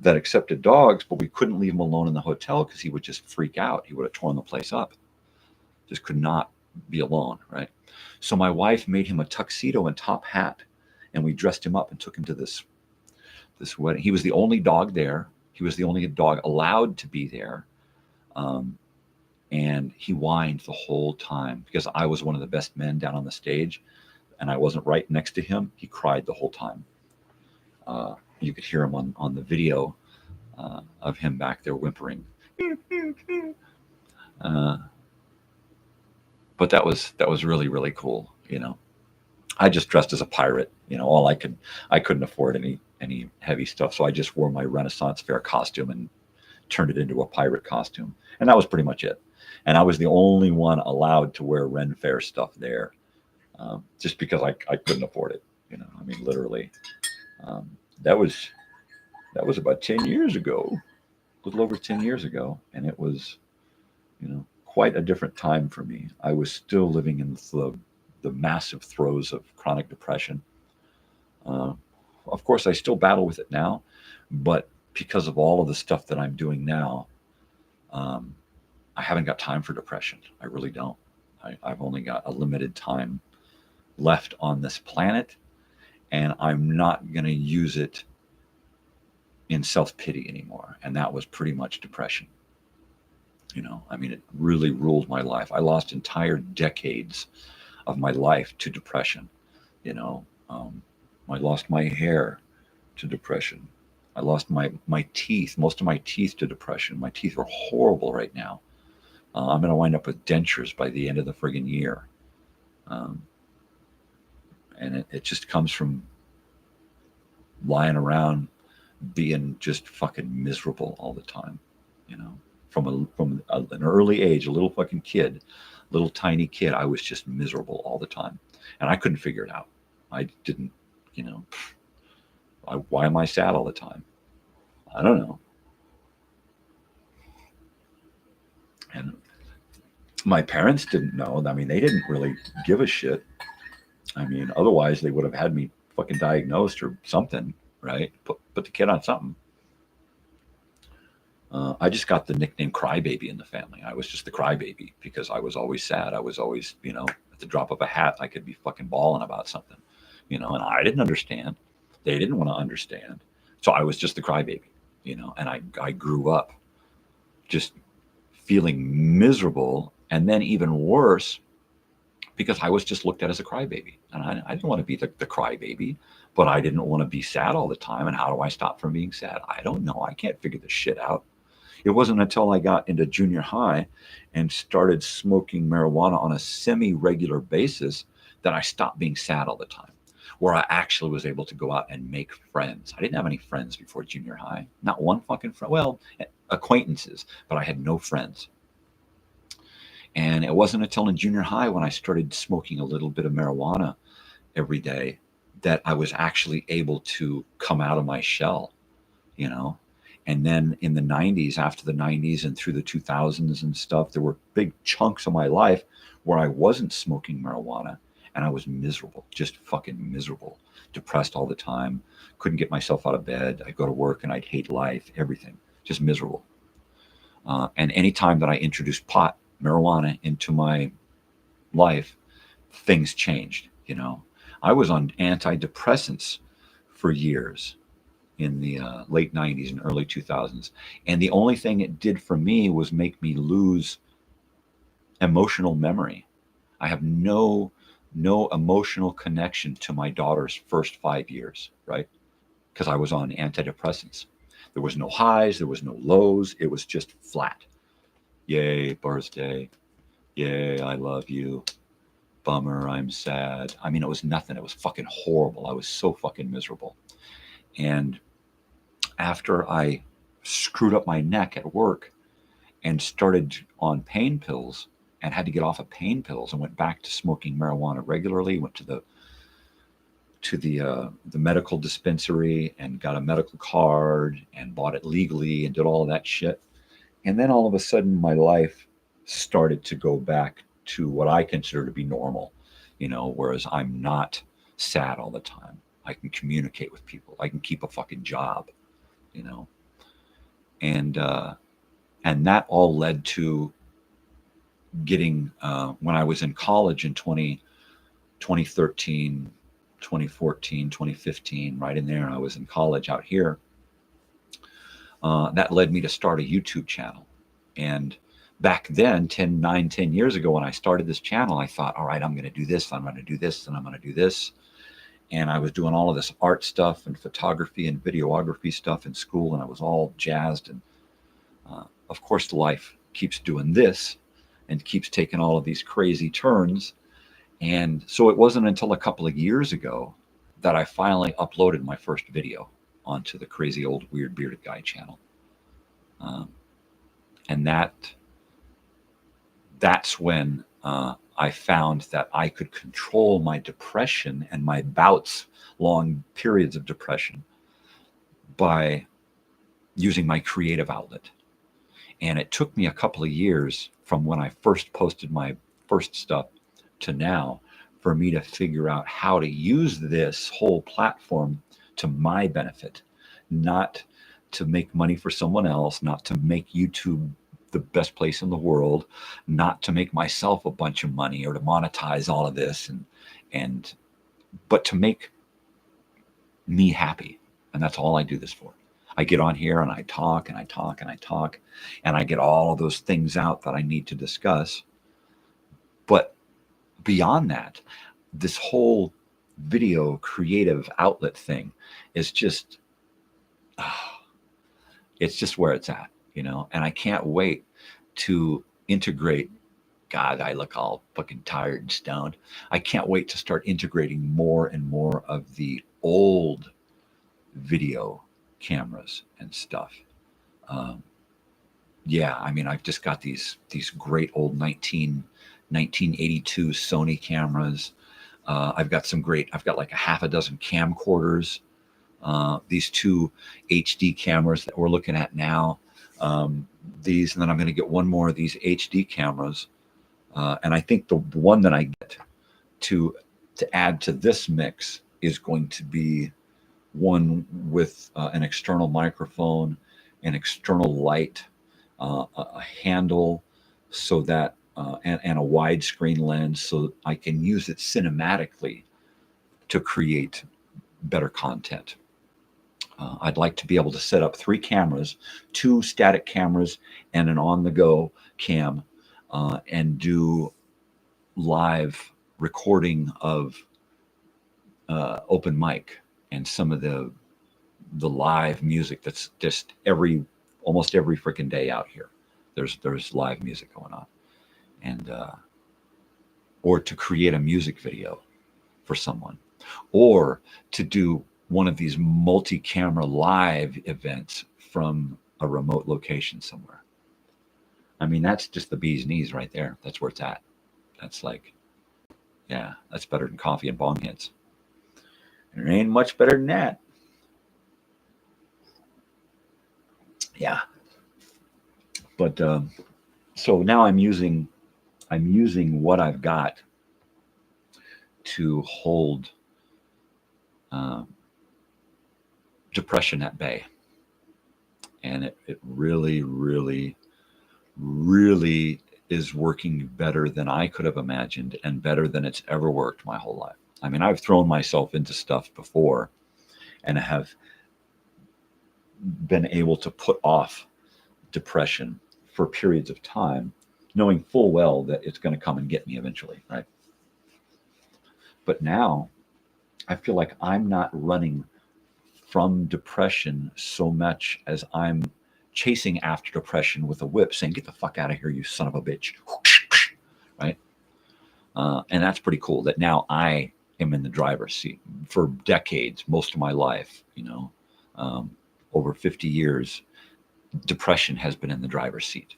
that accepted dogs, but we couldn't leave him alone in the hotel because he would just freak out. He would have torn the place up. Just could not be alone, right? So my wife made him a tuxedo and top hat, and we dressed him up and took him to this wedding. He was the only dog there. He was the only dog allowed to be there. And he whined the whole time because I was one of the best men down on the stage and I wasn't right next to him. He cried the whole time. You could hear him on the video of him back there whimpering. But that was really, really cool. You know, I just dressed as a pirate. You know, I couldn't afford any heavy stuff. So I just wore my Renaissance fair costume and turned it into a pirate costume. And that was pretty much it. And I was the only one allowed to wear Ren Fair stuff there, just because I couldn't afford it. You know, I mean, literally, that was about 10 years ago, a little over 10 years ago. And it was, you know, quite a different time for me. I was still living in the massive throes of chronic depression. Of course, I still battle with it now, but because of all of the stuff that I'm doing now, I haven't got time for depression. I really don't. I've only got a limited time left on this planet, and I'm not going to use it in self-pity anymore. And that was pretty much depression. You know, I mean, it really ruled my life. I lost entire decades of my life to depression. You know, I lost my hair to depression. I lost my teeth, most of my teeth to depression. My teeth are horrible right now. I'm going to wind up with dentures by the end of the friggin' year. And it just comes from lying around being just fucking miserable all the time. You know, from an early age, a little fucking kid, little tiny kid, I was just miserable all the time. And I couldn't figure it out. I didn't, you know, why am I sad all the time? I don't know. And my parents didn't know. I mean, they didn't really give a shit. I mean, otherwise they would have had me fucking diagnosed or something, right? Put the kid on something. I just got the nickname Crybaby in the family. I was just the crybaby because I was always sad. I was always, you know, at the drop of a hat, I could be fucking bawling about something, you know, and I didn't understand. They didn't want to understand. So I was just the crybaby, you know, and I grew up just feeling miserable, and then even worse because I was just looked at as a crybaby, and I didn't want to be the crybaby, but I didn't want to be sad all the time. And how do I stop from being sad? I don't know. I can't figure this shit out. It wasn't until I got into junior high and started smoking marijuana on a semi-regular basis that I stopped being sad all the time, where I actually was able to go out and make friends. I didn't have any friends before junior high. Not one fucking friend. Well, acquaintances, but I had no friends. And it wasn't until in junior high when I started smoking a little bit of marijuana every day that I was actually able to come out of my shell, you know? And then in the 90s, after the 90s and through the 2000s and stuff, there were big chunks of my life where I wasn't smoking marijuana. And I was miserable, just fucking miserable, depressed all the time, couldn't get myself out of bed. I'd go to work and I'd hate life, everything, just miserable. And anytime that I introduced marijuana into my life, things changed, you know. I was on antidepressants for years in the late 90s and early 2000s. And the only thing it did for me was make me lose emotional memory. I have no emotional connection to my daughter's first 5 years, right? Because I was on antidepressants. There was no highs, there was no lows. It was just flat. Yay, birthday. Yay, I love you. Bummer, I'm sad. I mean, it was nothing. It was fucking horrible. I was so fucking miserable. And after I screwed up my neck at work and started on pain pills, and had to get off of pain pills and went back to smoking marijuana regularly, went to the medical dispensary and got a medical card and bought it legally and did all of that shit. And then all of a sudden my life started to go back to what I consider to be normal, whereas I'm not sad all the time. I can communicate with people. I can keep a fucking job, and that all led to getting, when I was in college in 2013, 2014, 2015, right in there, I was in college out here. That led me to start a YouTube channel. And back then, 10 years ago, when I started this channel, I thought, all right, I'm going to do this, I'm going to do this, and I'm going to do this. And I was doing all of this art stuff and photography and videography stuff in school, and I was all jazzed. And of course, life keeps doing this and keeps taking all of these crazy turns. And so it wasn't until a couple of years ago that I finally uploaded my first video onto the Crazy Old Weird Bearded Guy channel. And that's when I found that I could control my depression and my bouts, long periods of depression, by using my creative outlet. And it took me a couple of years from when I first posted my first stuff to now for me to figure out how to use this whole platform to my benefit, not to make money for someone else, not to make YouTube the best place in the world, not to make myself a bunch of money or to monetize all of this, but to make me happy. And that's all I do this for. I get on here and I talk and I talk and I talk, and I get all of those things out that I need to discuss. But beyond that, this whole video creative outlet thing is just, it's just where it's at, and I can't wait to integrate. God, I look all fucking tired and stoned. I can't wait to start integrating more and more of the old video cameras and stuff. Yeah, I mean, I've just got these great old 1982 Sony cameras. I've got like a half a dozen camcorders. These two HD cameras that we're looking at now. And then I'm going to get one more of these HD cameras. And I think the one that I get to add to this mix is going to be one with an external microphone, an external light, a handle, so that and a widescreen lens, so I can use it cinematically to create better content. I'd like to be able to set up 3 cameras, 2 static cameras and an on-the-go cam, and do live recording of open mic and some of the live music that's just almost every freaking day out here. There's live music going on, and or to create a music video for someone, or to do one of these multi-camera live events from a remote location somewhere. I mean, that's just the bee's knees right there. That's where it's at. That's like, yeah, that's better than coffee and bong hits. It ain't much better than that. Yeah. But so now I'm using what I've got to hold depression at bay, and it really, really, really is working better than I could have imagined, and better than it's ever worked my whole life. I mean, I've thrown myself into stuff before and have been able to put off depression for periods of time, knowing full well that it's going to come and get me eventually, right? But now I feel like I'm not running from depression so much as I'm chasing after depression with a whip, saying, "Get the fuck out of here, you son of a bitch." Right? And that's pretty cool that now I am in the driver's seat. For decades, most of my life, over 50 years, depression has been in the driver's seat.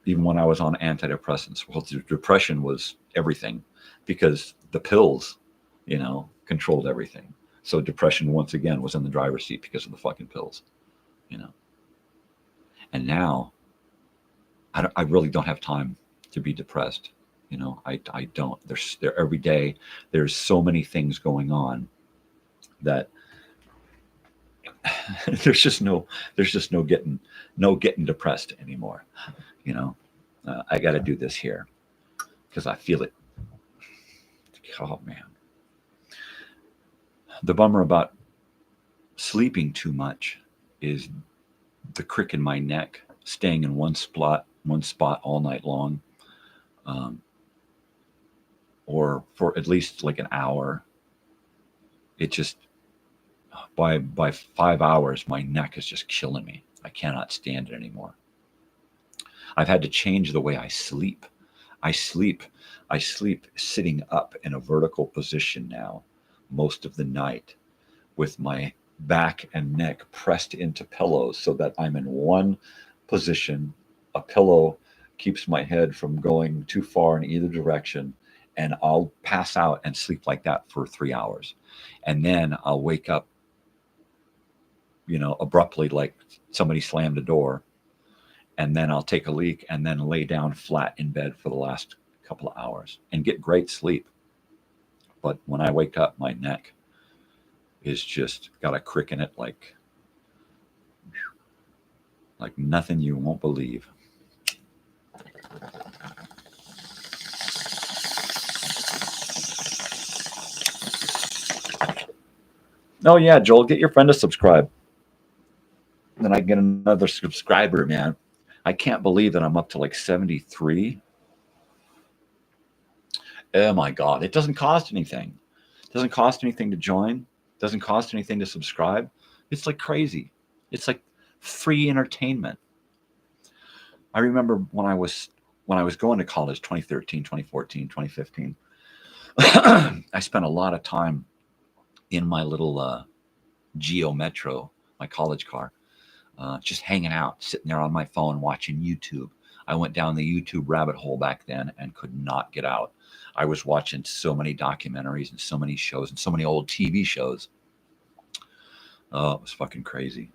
even when I was on antidepressants. Well, depression was everything because the pills, controlled everything. So depression once again was in the driver's seat because of the fucking pills, And now I really don't have time to be depressed. I don't. There every day. There's so many things going on that there's just no getting depressed anymore. I got to do this here because I feel it. Oh man, the bummer about sleeping too much is the crick in my neck, staying in one spot all night long, or for at least like an hour. It just by 5 hours, my neck is just killing me. I cannot stand it anymore. I've had to change the way I sleep. I sleep sitting up in a vertical position now most of the night with my back and neck pressed into pillows so that I'm in one position. A pillow keeps my head from going too far in either direction, and I'll pass out and sleep like that for 3 hours. And then I'll wake up, abruptly, like somebody slammed a door. And then I'll take a leak and then lay down flat in bed for the last couple of hours and get great sleep. But when I wake up, my neck is just got a crick in it like nothing you won't believe. Oh yeah, Joel, get your friend to subscribe. Then I get another subscriber, man. I can't believe that I'm up to like 73. Oh my God. It doesn't cost anything. It doesn't cost anything to join. It doesn't cost anything to subscribe. It's like crazy. It's like free entertainment. I remember when I was going to college, 2013, 2014, 2015, I spent a lot of time in my little Geo Metro, my college car, just hanging out, sitting there on my phone, watching YouTube. I went down the YouTube rabbit hole back then and could not get out. I was watching so many documentaries and so many shows and so many old TV shows. Oh, it was fucking crazy.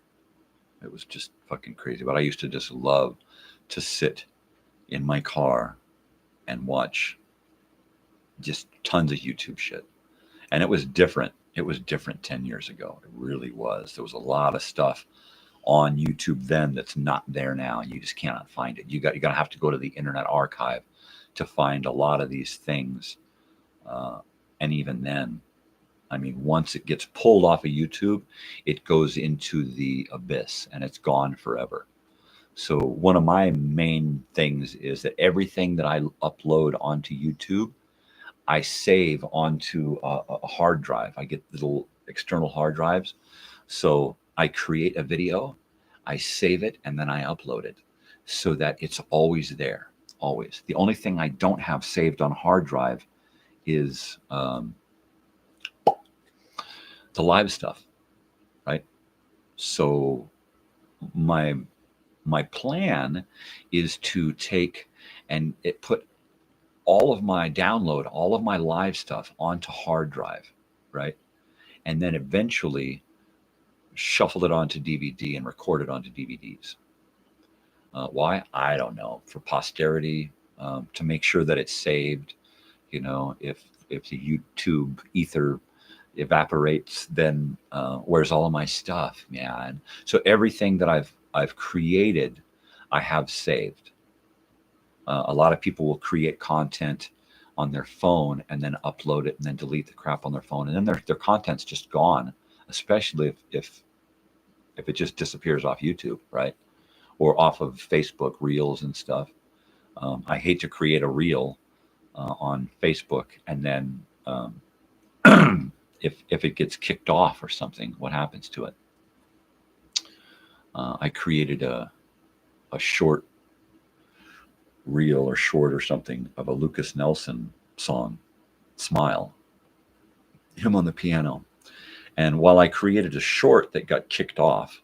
It was just fucking crazy. But I used to just love to sit in my car and watch just tons of YouTube shit. And it was different. It was different 10 years ago. It really was. There was a lot of stuff on YouTube then that's not there now. You just cannot find it. You're gonna have to go to the Internet Archive to find a lot of these things. And even then, I mean, once it gets pulled off of YouTube, it goes into the abyss and it's gone forever. So one of my main things is that everything that I upload onto YouTube, I save onto a hard drive. I get little external hard drives. So I create a video, I save it, and then I upload it so that it's always there, always. The only thing I don't have saved on hard drive is the live stuff, right? So my plan is to take and put all of my live stuff onto hard drive, right? And then eventually shuffle it onto DVD and record it onto DVDs. Why? I don't know. For posterity, to make sure that it's saved. If the YouTube ether evaporates, then where's all of my stuff, man? So everything that I've created, I have saved. A lot of people will create content on their phone and then upload it and then delete the crap on their phone, and then their content's just gone. Especially if it just disappears off YouTube, right? Or off of Facebook Reels and stuff. I hate to create a reel on Facebook and then if it gets kicked off or something, what happens to it? I created a short reel or short or something of a Lucas Nelson song, Smile, him on the piano. And while I created a short that got kicked off,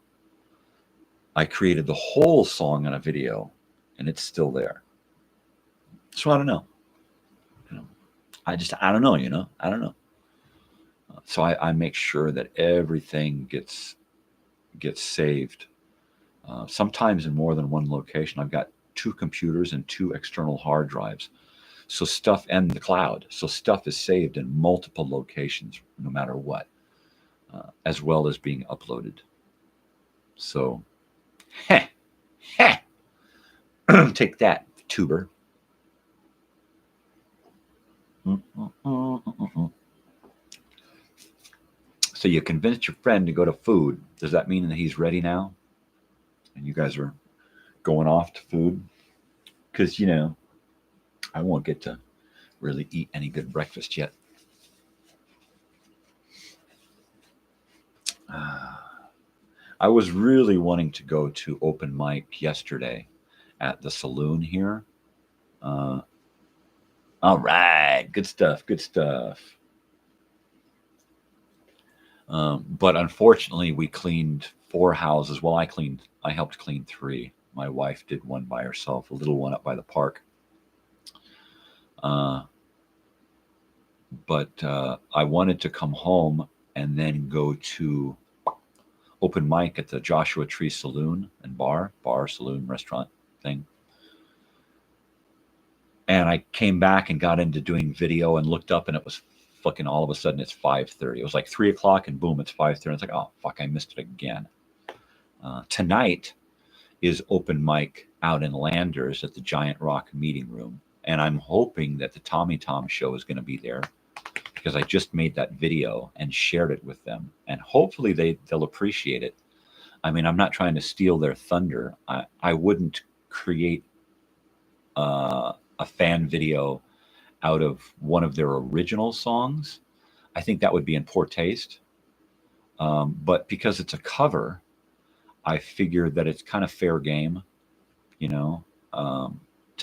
I created the whole song in a video and it's still there. So I don't know. I don't know. I don't know. So I make sure that everything gets saved. Sometimes in more than one location. I've got 2 computers and 2 external hard drives. So stuff, and the cloud. So stuff is saved in multiple locations, no matter what, as well as being uploaded. So, take that, tuber. So you convinced your friend to go to food. Does that mean that he's ready now? And you guys are going off to food? Because, I won't get to really eat any good breakfast yet. I was really wanting to go to open mic yesterday at the saloon here. All right, good stuff, good stuff. But unfortunately, we cleaned 4 houses. Well, I helped clean 3. My wife did one by herself, a little one up by the park. But I wanted to come home and then go to open mic at the Joshua Tree Saloon and bar, saloon, restaurant thing. And I came back and got into doing video and looked up, and it was fucking, all of a sudden it's 5:30. It was like 3 o'clock and boom, it's 5:30. It's like, oh fuck, I missed it again. Tonight is open mic out in Landers at the Giant Rock Meeting Room. And I'm hoping that the Tommy Tom show is going to be there, because I just made that video and shared it with them. And hopefully they'll appreciate it. I mean, I'm not trying to steal their thunder. I wouldn't create a fan video out of one of their original songs. I think that would be in poor taste. But because it's a cover, I figure that it's kind of fair game, to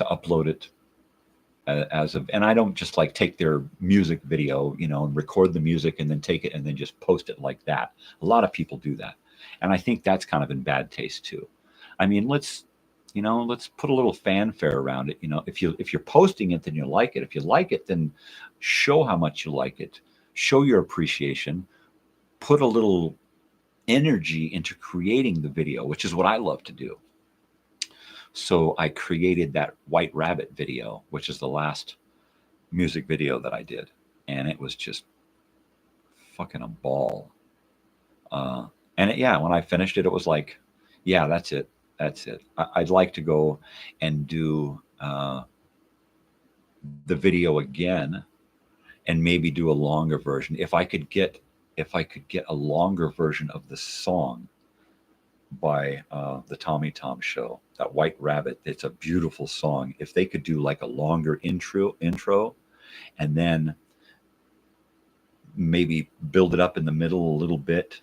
upload it and I don't just like take their music video, and record the music and then take it and then just post it like that. A lot of people do that. And I think that's kind of in bad taste too. I mean, let's put a little fanfare around it. If you're posting it, then you like it. If you like it, then show how much you like it. Show your appreciation. Put a little energy into creating the video, which is what I love to do. So I created that White Rabbit video, which is the last music video that I did. And it was just fucking a ball. When I finished it, it was like, yeah, that's it. That's it. I'd like to go and do the video again and maybe do a longer version. If I could get a longer version of the song by the Tommy Tom show, that White Rabbit, it's a beautiful song. If they could do like a longer intro and then maybe build it up in the middle a little bit,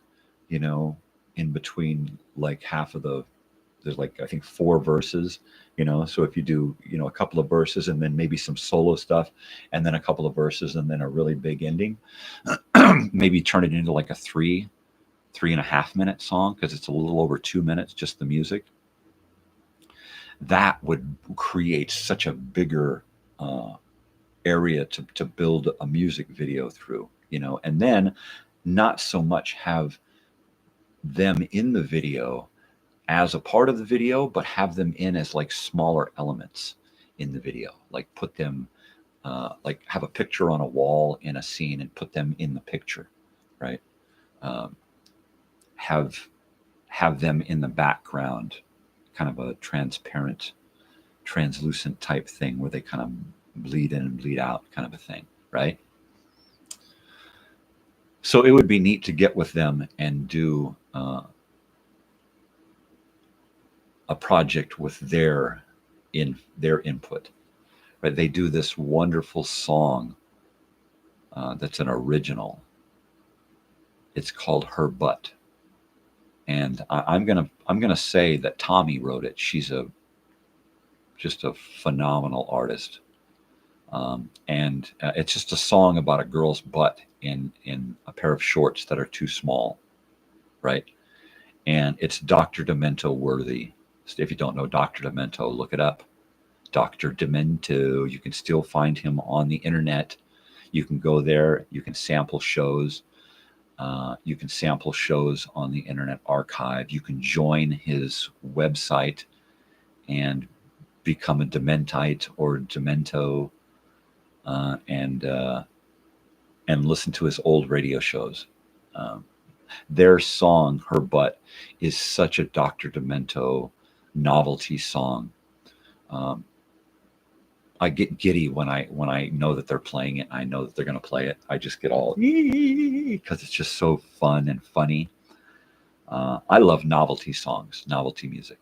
in between like half of there's like, I think 4 verses, so if you do, a couple of verses and then maybe some solo stuff and then a couple of verses and then a really big ending, maybe turn it into like a 3.5 minute song, because it's a little over 2 minutes, just the music. That would create such a bigger area to build a music video through, and then not so much have them in the video as a part of the video, but have them in as like smaller elements in the video, like put them like have a picture on a wall in a scene and put them in the picture, right? Have them in the background, kind of a transparent, translucent type thing where they kind of bleed in and bleed out, kind of a thing, right? So it would be neat to get with them and do a project with their input, right? They do this wonderful song that's an original. It's called Her Butt. And I'm gonna say that Tommy wrote it. She's just a phenomenal artist, and it's just a song about a girl's butt in a pair of shorts that are too small, right? And it's Dr. Demento worthy. If you don't know Dr. Demento, look it up. Dr. Demento. You can still find him on the internet. You can go there. You can sample shows. You can sample shows on the Internet Archive. You can join his website and become a Dementite or Demento, and listen to his old radio shows. Their song, Her Butt, is such a Dr. Demento novelty song. I get giddy when I know that they're playing it. I know that they're going to play it. I just get all because it's just so fun and funny. I love novelty songs, novelty music.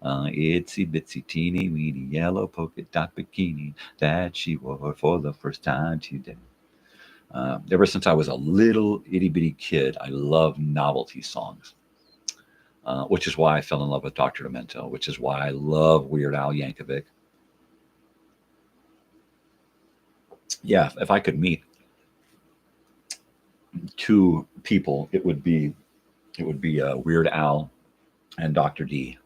Itsy bitsy teeny weeny yellow polka dot bikini that she wore for the first time today. Ever since I was a little itty bitty kid, I love novelty songs, which is why I fell in love with Dr. Demento, which is why I love Weird Al Yankovic. Yeah, if I could meet two people, it would be Weird Al and Dr. D.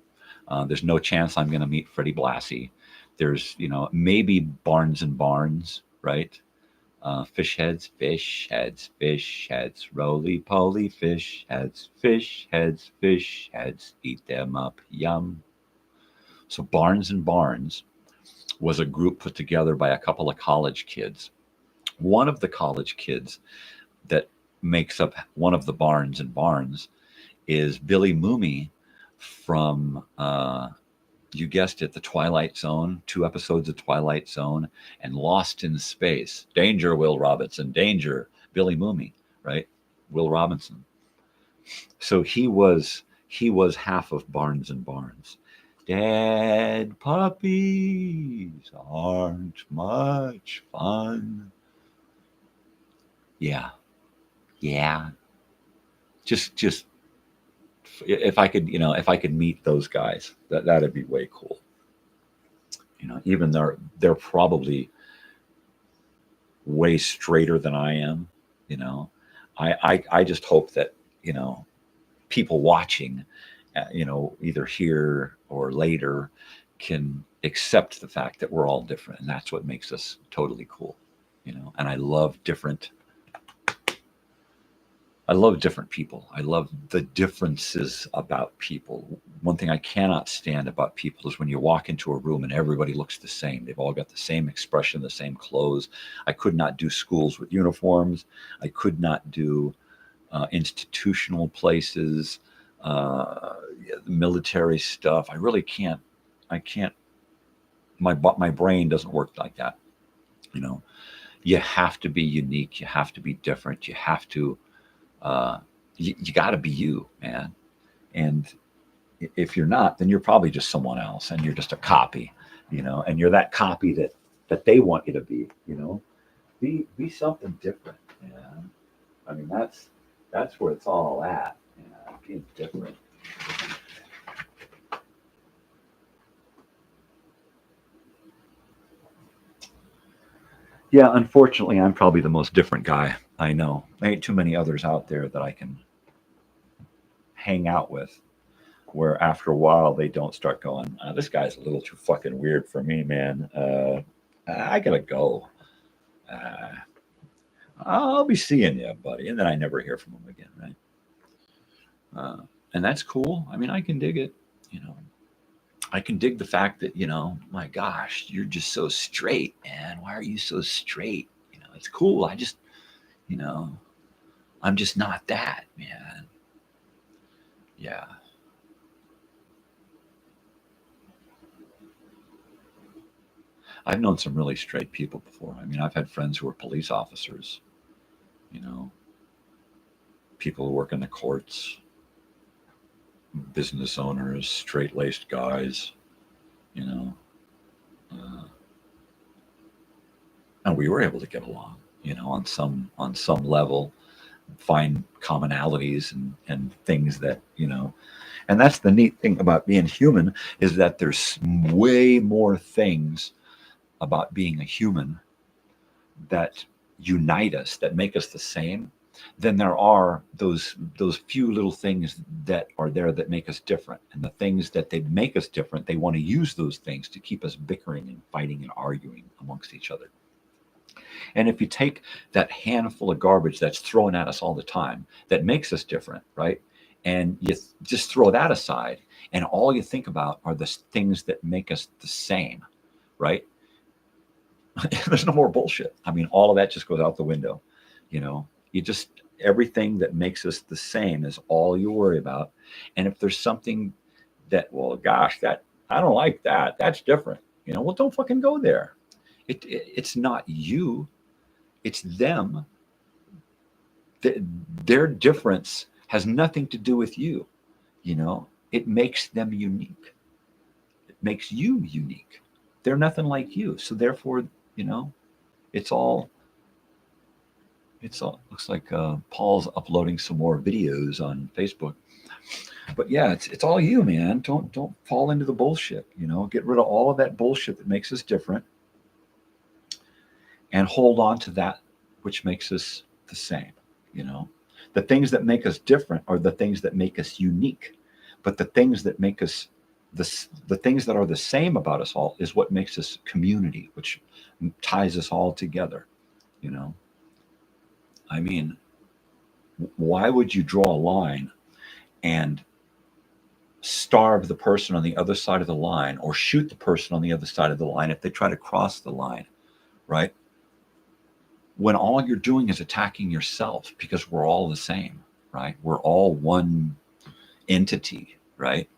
There's no chance I'm going to meet Freddie Blassie. There's maybe Barnes and Barnes, right? Fish heads, roly poly fish heads, eat them up, yum. So Barnes and Barnes was a group put together by a couple of college kids. One of the college kids that makes up one of the Barnes and Barnes is Billy Mooney from, you guessed it, The Twilight Zone, 2 episodes of Twilight Zone, and Lost in Space. Danger, Will Robinson, danger, Billy Mooney, right? Will Robinson. So he was half of Barnes and Barnes. Dead puppies aren't much fun. Yeah. Just if I could meet those guys, that'd be way cool. Even they're probably way straighter than I am. I just hope that people watching, either here or later, can accept the fact that we're all different, and that's what makes us totally cool. And I love different people. I love the differences about people. One thing I cannot stand about people is when you walk into a room and everybody looks the same. They've all got the same expression, the same clothes. I could not do schools with uniforms. I could not do institutional places, military stuff. I really can't. My brain doesn't work like that. You have to be unique. You have to be different. You have to. You got to be you, man. And if you're not, then you're probably just someone else, and you're just a copy, and you're that copy that they want you to be. Be something different. I mean, that's where it's all at. Being different. Yeah, unfortunately, I'm probably the most different guy I know. There ain't too many others out there that I can hang out with, where after a while they don't start going, this guy's a little too fucking weird for me, man. I gotta go. I'll be seeing you, buddy. And then I never hear from him again, right? And that's cool. I mean, I can dig it, I can dig the fact that, my gosh, you're just so straight, man. Why are you so straight? It's cool. I just, I'm just not that, man. Yeah. I've known some really straight people before. I mean, I've had friends who were police officers, people who work in the courts, business owners, straight-laced guys, and we were able to get along, on some level, find commonalities and things that, and that's the neat thing about being human, is that there's way more things about being a human that unite us, that make us the same, than there are those few little things that are there that make us different. And the things that they make us different, they want to use those things to keep us bickering and fighting and arguing amongst each other. And if you take that handful of garbage that's thrown at us all the time that makes us different, right? And you just throw that aside, and all you think about are the things that make us the same, right? There's no more bullshit. I mean, all of that just goes out the window. You know, you just, everything that makes us the same is all you worry about. And if there's something that, well, gosh, that I don't like that, that's different, you know, well, don't fucking go there. It's not you, it's them. Their difference has nothing to do with you. You know, it makes them unique. It makes you unique. They're nothing like you. So therefore, you know, it's all looks like Paul's uploading some more videos on Facebook. But yeah, it's all you, man. Don't fall into the bullshit, you know. Get rid of all of that bullshit that makes us different and hold on to that which makes us the same, you know. The things that make us different are the things that make us unique. But the things that make us the things that are the same about us all is what makes us community, which ties us all together, you know. I mean, why would you draw a line and starve the person on the other side of the line, or shoot the person on the other side of the line if they try to cross the line, right? When all you're doing is attacking yourself, because we're all the same, right? We're all one entity, right?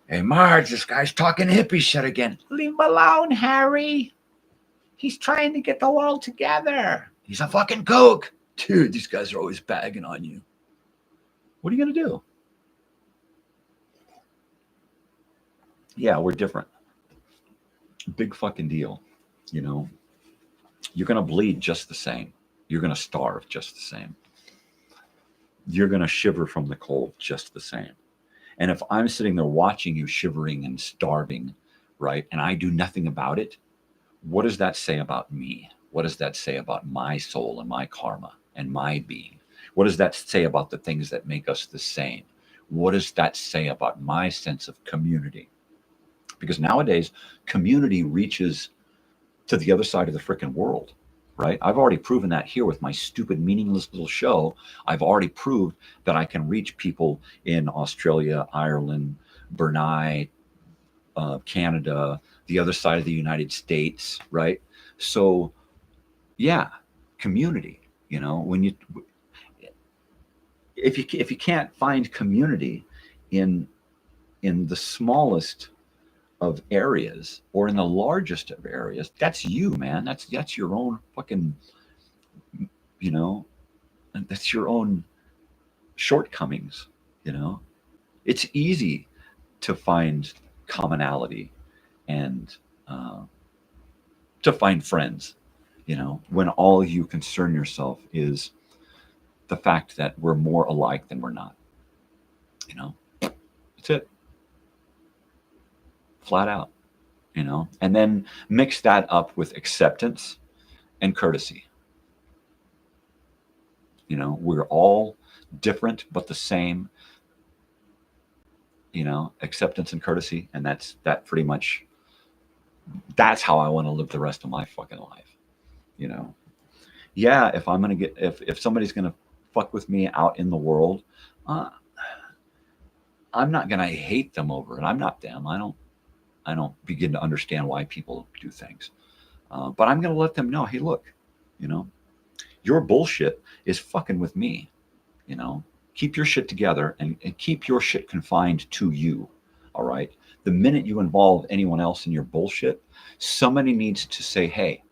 Hey, Marge, this guy's talking hippie shit again. Leave him alone, Harry. He's trying to get the world together. He's a fucking kook. Dude, these guys are always bagging on you. What are you going to do? Yeah, we're different. Big fucking deal. You know, you're going to bleed just the same. You're going to starve just the same. You're going to shiver from the cold just the same. And if I'm sitting there watching you shivering and starving, right, and I do nothing about it, what does that say about me? What does that say about my soul and my karma and my being? What does that say about the things that make us the same? What does that say about my sense of community? Because nowadays, community reaches to the other side of the frickin' world, right? I've already proven that here with my stupid, meaningless little show. I've already proved that I can reach people in Australia, Ireland, Brunei, Canada, the other side of the United States, right? So, yeah, community. You know, when you if you can't find community in the smallest of areas or in the largest of areas, that's you, man. That's your own fucking, you know, that's your own shortcomings, you know. It's easy to find commonality and to find friends, you know, when all you concern yourself is the fact that we're more alike than we're not, you know. That's it. Flat out, you know. And then mix that up with acceptance and courtesy. You know, we're all different but the same, you know, acceptance and courtesy. And that pretty much, that's how I want to live the rest of my fucking life, you know. Yeah, if I'm going to if somebody's going to fuck with me out in the world, I'm not going to hate them over it. I'm not them. I don't begin to understand why people do things. But I'm going to let them know, hey, look, you know, your bullshit is fucking with me, you know. Keep your shit together and keep your shit confined to you, all right? The minute you involve anyone else in your bullshit, somebody needs to say, hey,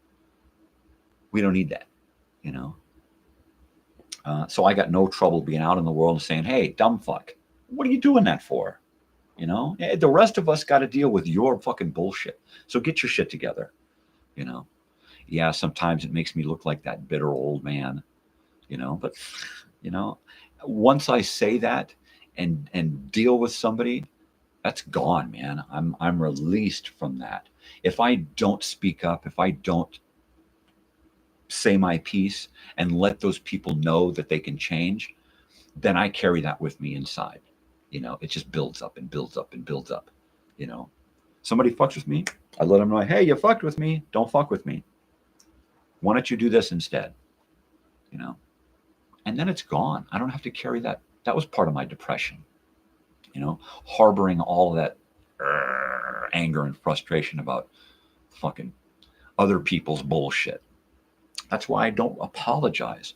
we don't need that, you know. So I got no trouble being out in the world and saying, hey, dumb fuck, what are you doing that for? You know, the rest of us got to deal with your fucking bullshit. So get your shit together, you know. Yeah, sometimes it makes me look like that bitter old man, you know, but, you know, once I say that and deal with somebody, that's gone, man. I'm released from that. If I don't speak up, if I don't say my piece and let those people know that they can change, then I carry that with me inside. It just builds up and builds up and builds up. Somebody fucks with me, I let them know, hey, you fucked with me. Don't fuck with me. Why don't you do this instead? And then it's gone. I don't have to carry that. That was part of my depression, harboring all of that anger and frustration about fucking other people's bullshit. That's why I don't apologize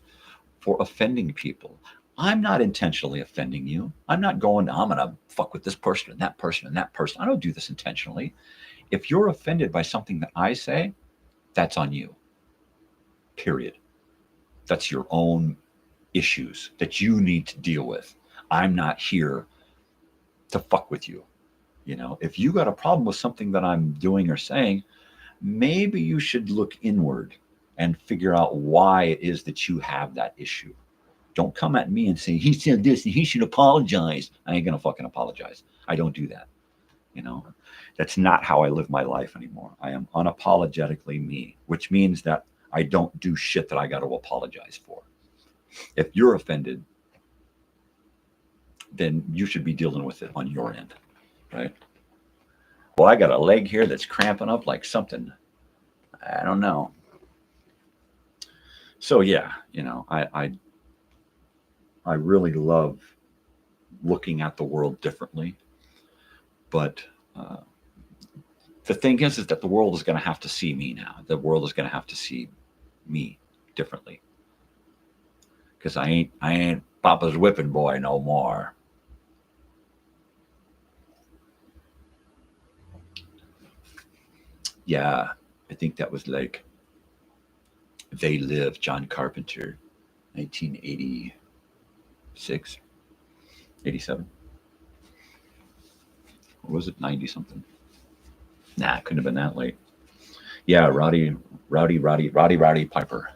for offending people. I'm not intentionally offending you. I'm not going, I'm going to fuck with this person and that person and that person. I don't do this intentionally. If you're offended by something that I say, that's on you. Period. That's your own issues that you need to deal with. I'm not here to fuck with you. If you got a problem with something that I'm doing or saying, maybe you should look inward and figure out why it is that you have that issue. Don't come at me and say, he said this and he should apologize. I ain't going to fucking apologize. I don't do that. That's not how I live my life anymore. I am unapologetically me, which means that I don't do shit that I got to apologize for. If you're offended, then you should be dealing with it on your end, right? Well, I got a leg here that's cramping up like something. I don't know. So yeah, I really love looking at the world differently. But the thing is that the world is going to have to see me now. The world is going to have to see me differently. Because I ain't Papa's whipping boy no more. Yeah, I think that was like They Live, John Carpenter, 1986, 87. Or was it 90 something? Nah, it couldn't have been that late. Yeah, Rowdy Piper.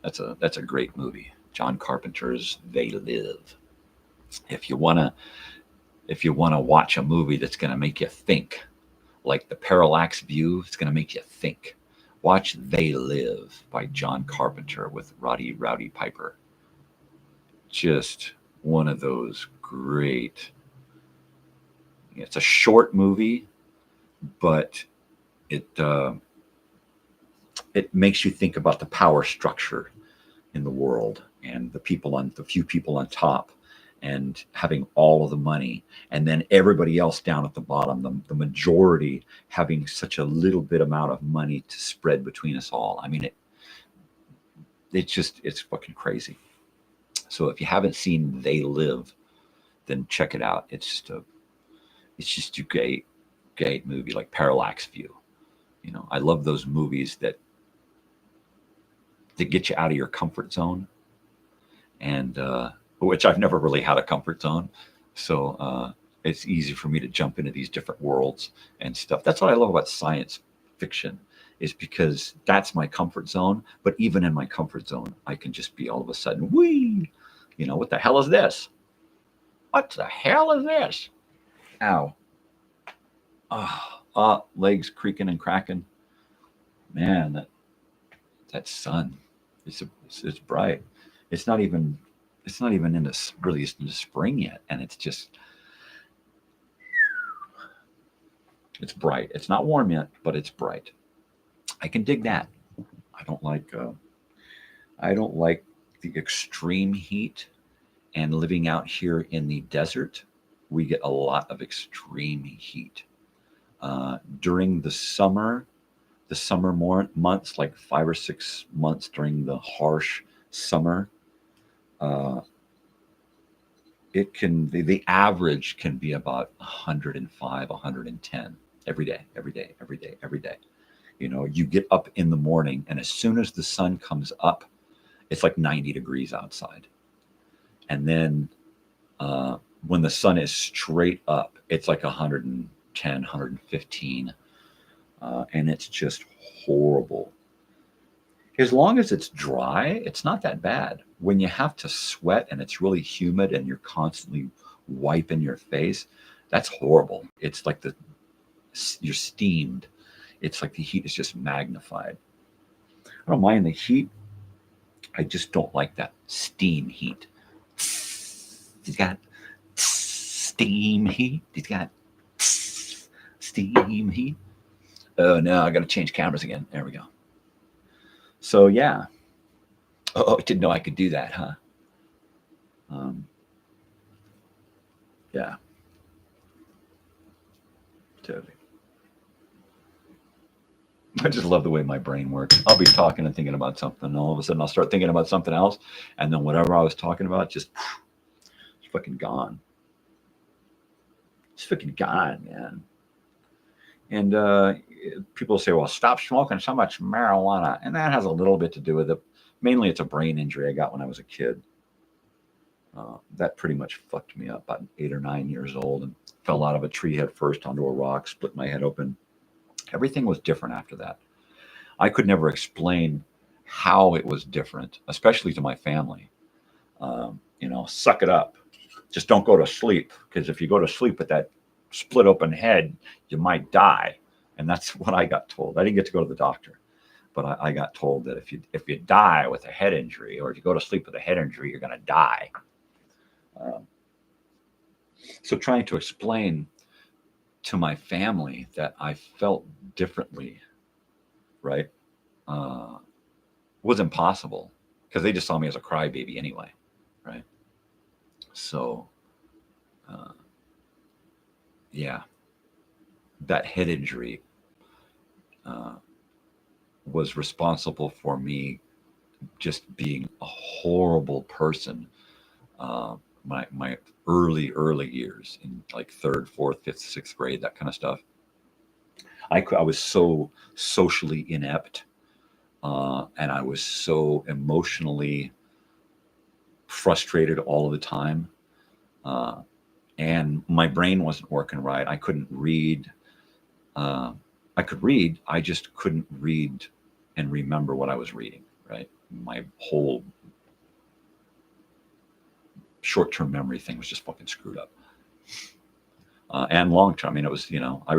That's a great movie. John Carpenter's They Live. If you wanna watch a movie that's gonna make you think, like The Parallax View, it's gonna make you think. Watch They Live by John Carpenter with Rowdy Piper. Just one of those great. It's a short movie, but it makes you think about the power structure in the world and the few people on top and having all of the money, and then everybody else down at the bottom, the majority having such a little bit amount of money to spread between us all. I mean, it's fucking crazy. So if you haven't seen They Live, then check it out. It's just a great movie, like Parallax View. I love those movies that get you out of your comfort zone, and which I've never really had a comfort zone. So it's easy for me to jump into these different worlds and stuff. That's what I love about science fiction, is because that's my comfort zone. But even in my comfort zone, I can just be all of a sudden, whee, what the hell is this? What the hell is this? Ow. Legs creaking and cracking. Man, that sun, it's bright. It's not even into spring yet, and it's bright. It's not warm yet, but it's bright. I can dig that. I don't like the extreme heat, and living out here in the desert, we get a lot of extreme heat. During the summer months, like 5 or 6 months during the harsh summer, the average can be about 105, 110 every day. You get up in the morning, and as soon as the sun comes up, it's like 90 degrees outside. And then when the sun is straight up, it's like 110, 115. And it's just horrible. As long as it's dry, it's not that bad. When you have to sweat and it's really humid and you're constantly wiping your face, that's horrible. It's like you're steamed. It's like the heat is just magnified. I don't mind the heat. I just don't like that steam heat. He's got steam heat. He's got steam heat. Oh no, I got to change cameras again. There we go. So yeah. Oh, didn't know I could do that, huh? Yeah. Totally. I just love the way my brain works. I'll be talking and thinking about something, and all of a sudden I'll start thinking about something else, and then whatever I was talking about just it's fucking gone. It's fucking gone, man. And people say, well, stop smoking so much marijuana. And that has a little bit to do with it. Mainly it's a brain injury I got when I was a kid. That pretty much fucked me up about 8 or 9 years old, and fell out of a tree head first onto a rock, split my head open. Everything was different after that. I could never explain how it was different, especially to my family. Suck it up. Just don't go to sleep, because if you go to sleep with that split open head, you might die. And that's what I got told. I didn't get to go to the doctor, but I got told that if you die with a head injury, or if you go to sleep with a head injury, you're going to die. So trying to explain to my family that I felt differently, right, was impossible, because they just saw me as a crybaby anyway, right? So, yeah, that head injury was responsible for me just being a horrible person. My early years, in like third, fourth, fifth, sixth grade, that kind of stuff. I was so socially inept, and I was so emotionally frustrated all the time, and my brain wasn't working right. I couldn't read. I could read. I just couldn't read and remember what I was reading. Right, my whole short-term memory thing was just fucking screwed up. And long-term, I mean, it was, I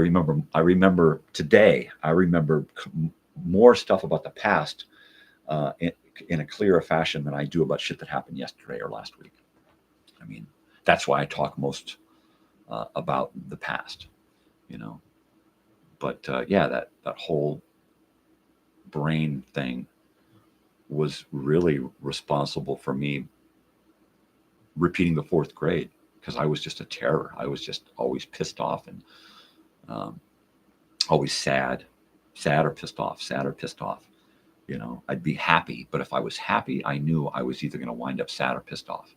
remember today, I remember more stuff about the past in a clearer fashion than I do about shit that happened yesterday or last week. I mean, that's why I talk most about the past, But yeah, that whole brain thing was really responsible for me repeating the fourth grade, because I was just a terror. I was just always pissed off, and always sad or pissed off, sad or pissed off. I'd be happy, but if I was happy, I knew I was either going to wind up sad or pissed off.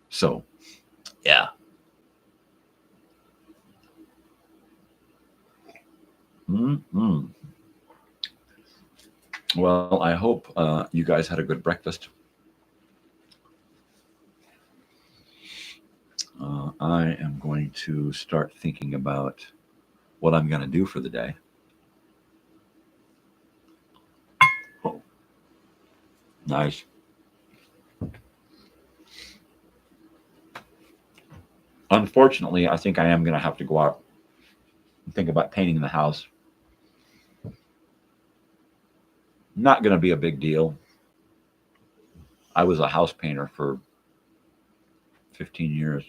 So, yeah. Mm-hmm. Well, I hope you guys had a good breakfast. I am going to start thinking about what I'm going to do for the day. Oh, nice. Unfortunately, I think I am going to have to go out and think about painting the house. Not going to be a big deal. I was a house painter for 15 years.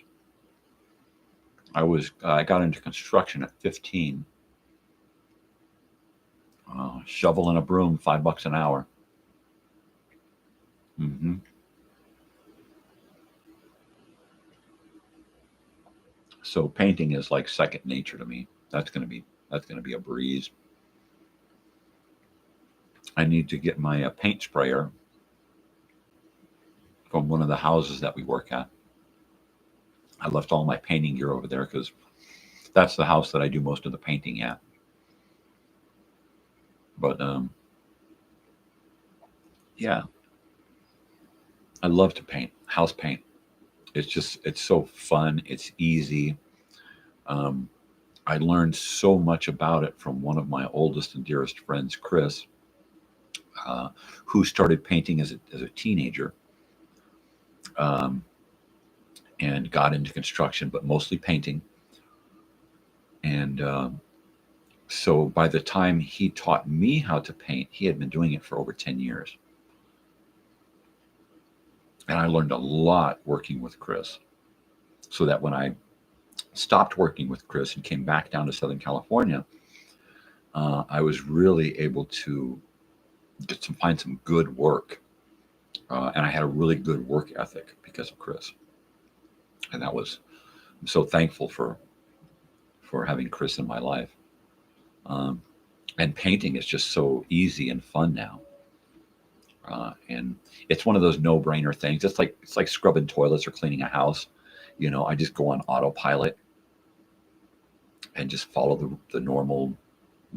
I got into construction at 15. Shovel and a broom, $5 an hour. Mm-hmm. So painting is like second nature to me. That's gonna be a breeze. I need to get my paint sprayer from one of the houses that we work at. I left all my painting gear over there because that's the house that I do most of the painting at. But yeah, I love to paint, house paint. It's so fun. It's easy. I learned so much about it from one of my oldest and dearest friends, Chris, who started painting as a teenager, and got into construction, but mostly painting. And So by the time he taught me how to paint, he had been doing it for over 10 years. And I learned a lot working with Chris, so that when I stopped working with Chris and came back down to Southern California, I was really able to find some good work. And I had a really good work ethic because of Chris. And I'm so thankful for having Chris in my life. And painting is just so easy and fun now. And it's one of those no-brainer things. It's like scrubbing toilets or cleaning a house. You know, I just go on autopilot and just follow the normal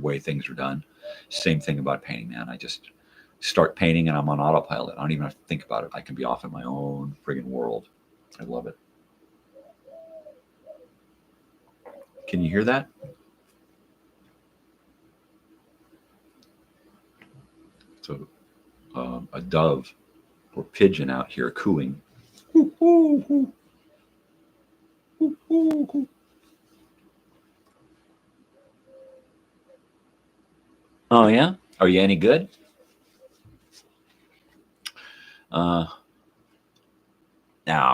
way things are done. Same thing about painting, man. I just start painting and I'm on autopilot. I don't even have to think about it. I can be off in my own friggin' world. I love it. Can you hear that? So a dove or pigeon out here cooing. Oh yeah? Are you any good? Now,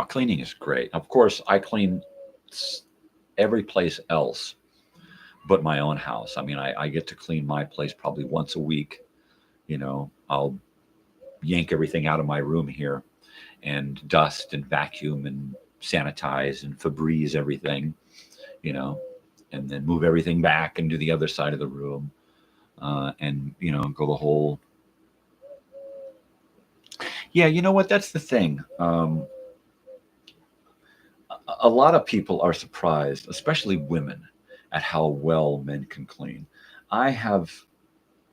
cleaning is great. Of course, I clean every place else but my own house. I mean, I get to clean my place probably once a week. You know, I'll yank everything out of my room here and dust and vacuum and sanitize and Febreze everything, you know, and then move everything back and do the other side of the room. And, you know, go the whole. Yeah, you know what? That's the thing. A lot of people are surprised, especially women, at how well men can clean. I have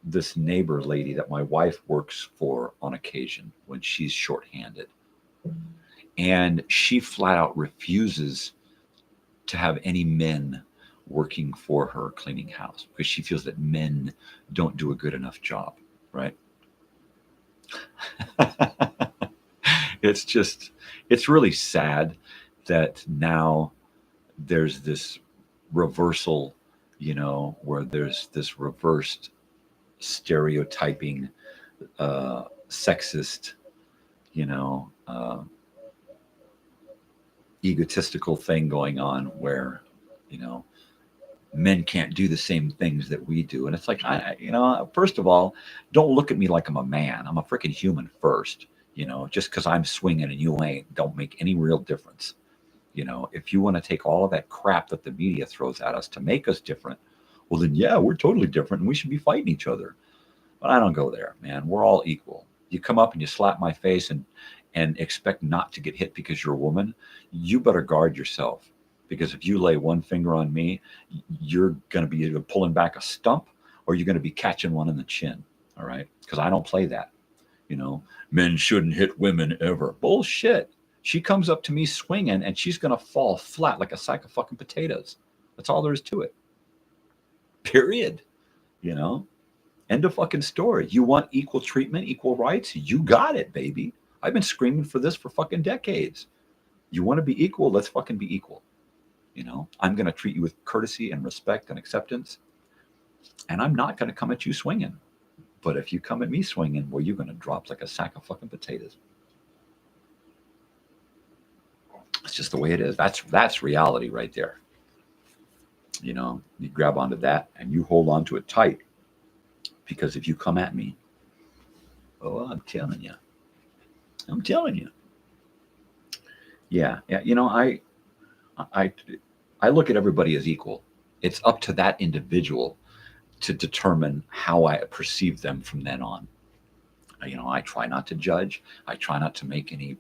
this neighbor lady that my wife works for on occasion when she's shorthanded. And she flat out refuses to have any men working for her cleaning house because she feels that men don't do a good enough job, right? It's really sad that now there's this reversal, you know, where there's this reversed stereotyping, sexist, you know, egotistical thing going on where, you know, men can't do the same things that we do. And it's like, you know, first of all, don't look at me like I'm a man. I'm a freaking human first. You know, just because I'm swinging and you ain't, don't make any real difference. You know, if you want to take all of that crap that the media throws at us to make us different, well, then, yeah, we're totally different and we should be fighting each other. But I don't go there, man. We're all equal. You come up and you slap my face and expect not to get hit because you're a woman, you better guard yourself. Because if you lay one finger on me, you're going to be either pulling back a stump or you're going to be catching one in the chin. All right? Because I don't play that. You know, men shouldn't hit women ever. Bullshit. She comes up to me swinging and she's going to fall flat like a sack of fucking potatoes. That's all there is to it. Period. You know, end of fucking story. You want equal treatment, equal rights? You got it, baby. I've been screaming for this for fucking decades. You want to be equal? Let's fucking be equal. You know, I'm going to treat you with courtesy and respect and acceptance. And I'm not going to come at you swinging. But if you come at me swinging, well, you're going to drop like a sack of fucking potatoes. It's just the way it is. That's reality right there. You know, you grab onto that and you hold on to it tight. Because if you come at me, oh, I'm telling you. Yeah. You know, I look at everybody as equal. It's up to that individual to determine how I perceive them from then on. You know, I try not to judge. I try not to make any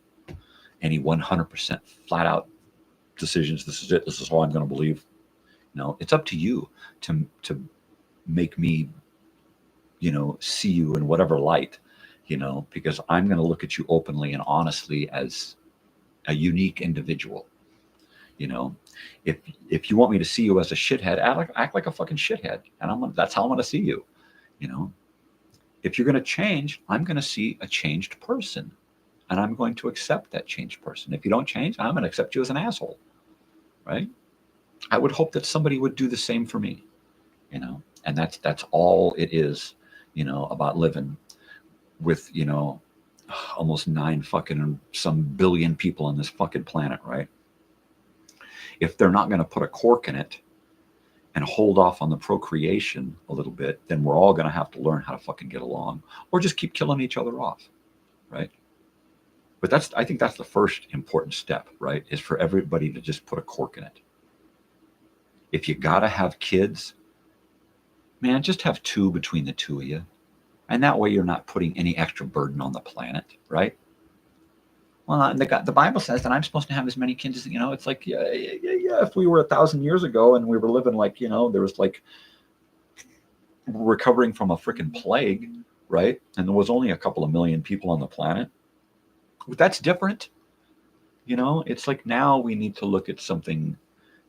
100% flat out decisions. This is it. This is all I'm going to believe. No, it's up to you to make me, you know, see you in whatever light, you know, because I'm going to look at you openly and honestly as a unique individual. You know, if you want me to see you as a shithead, act like a fucking shithead, and that's how I'm going to see you. You know, if you're going to change, I'm going to see a changed person, and I'm going to accept that changed person. If you don't change, I'm going to accept you as an asshole, right? I would hope that somebody would do the same for me, you know, And that's all it is, about living with, almost 9 fucking some billion people on this fucking planet, right? If they're not going to put a cork in it and hold off on the procreation a little bit, then we're all going to have to learn how to fucking get along, or just keep killing each other off, right? But I think that's the first important step, right? Is for everybody to just put a cork in it. If you got to have kids, man, just have 2 between the 2 of you. And that way you're not putting any extra burden on the planet, right? Well, the Bible says that I'm supposed to have as many kids as, it's like, yeah. If we were 1,000 years ago and we were living like, there was like recovering from a freaking plague, right? And there was only a couple of million people on the planet. But that's different. It's like now we need to look at something,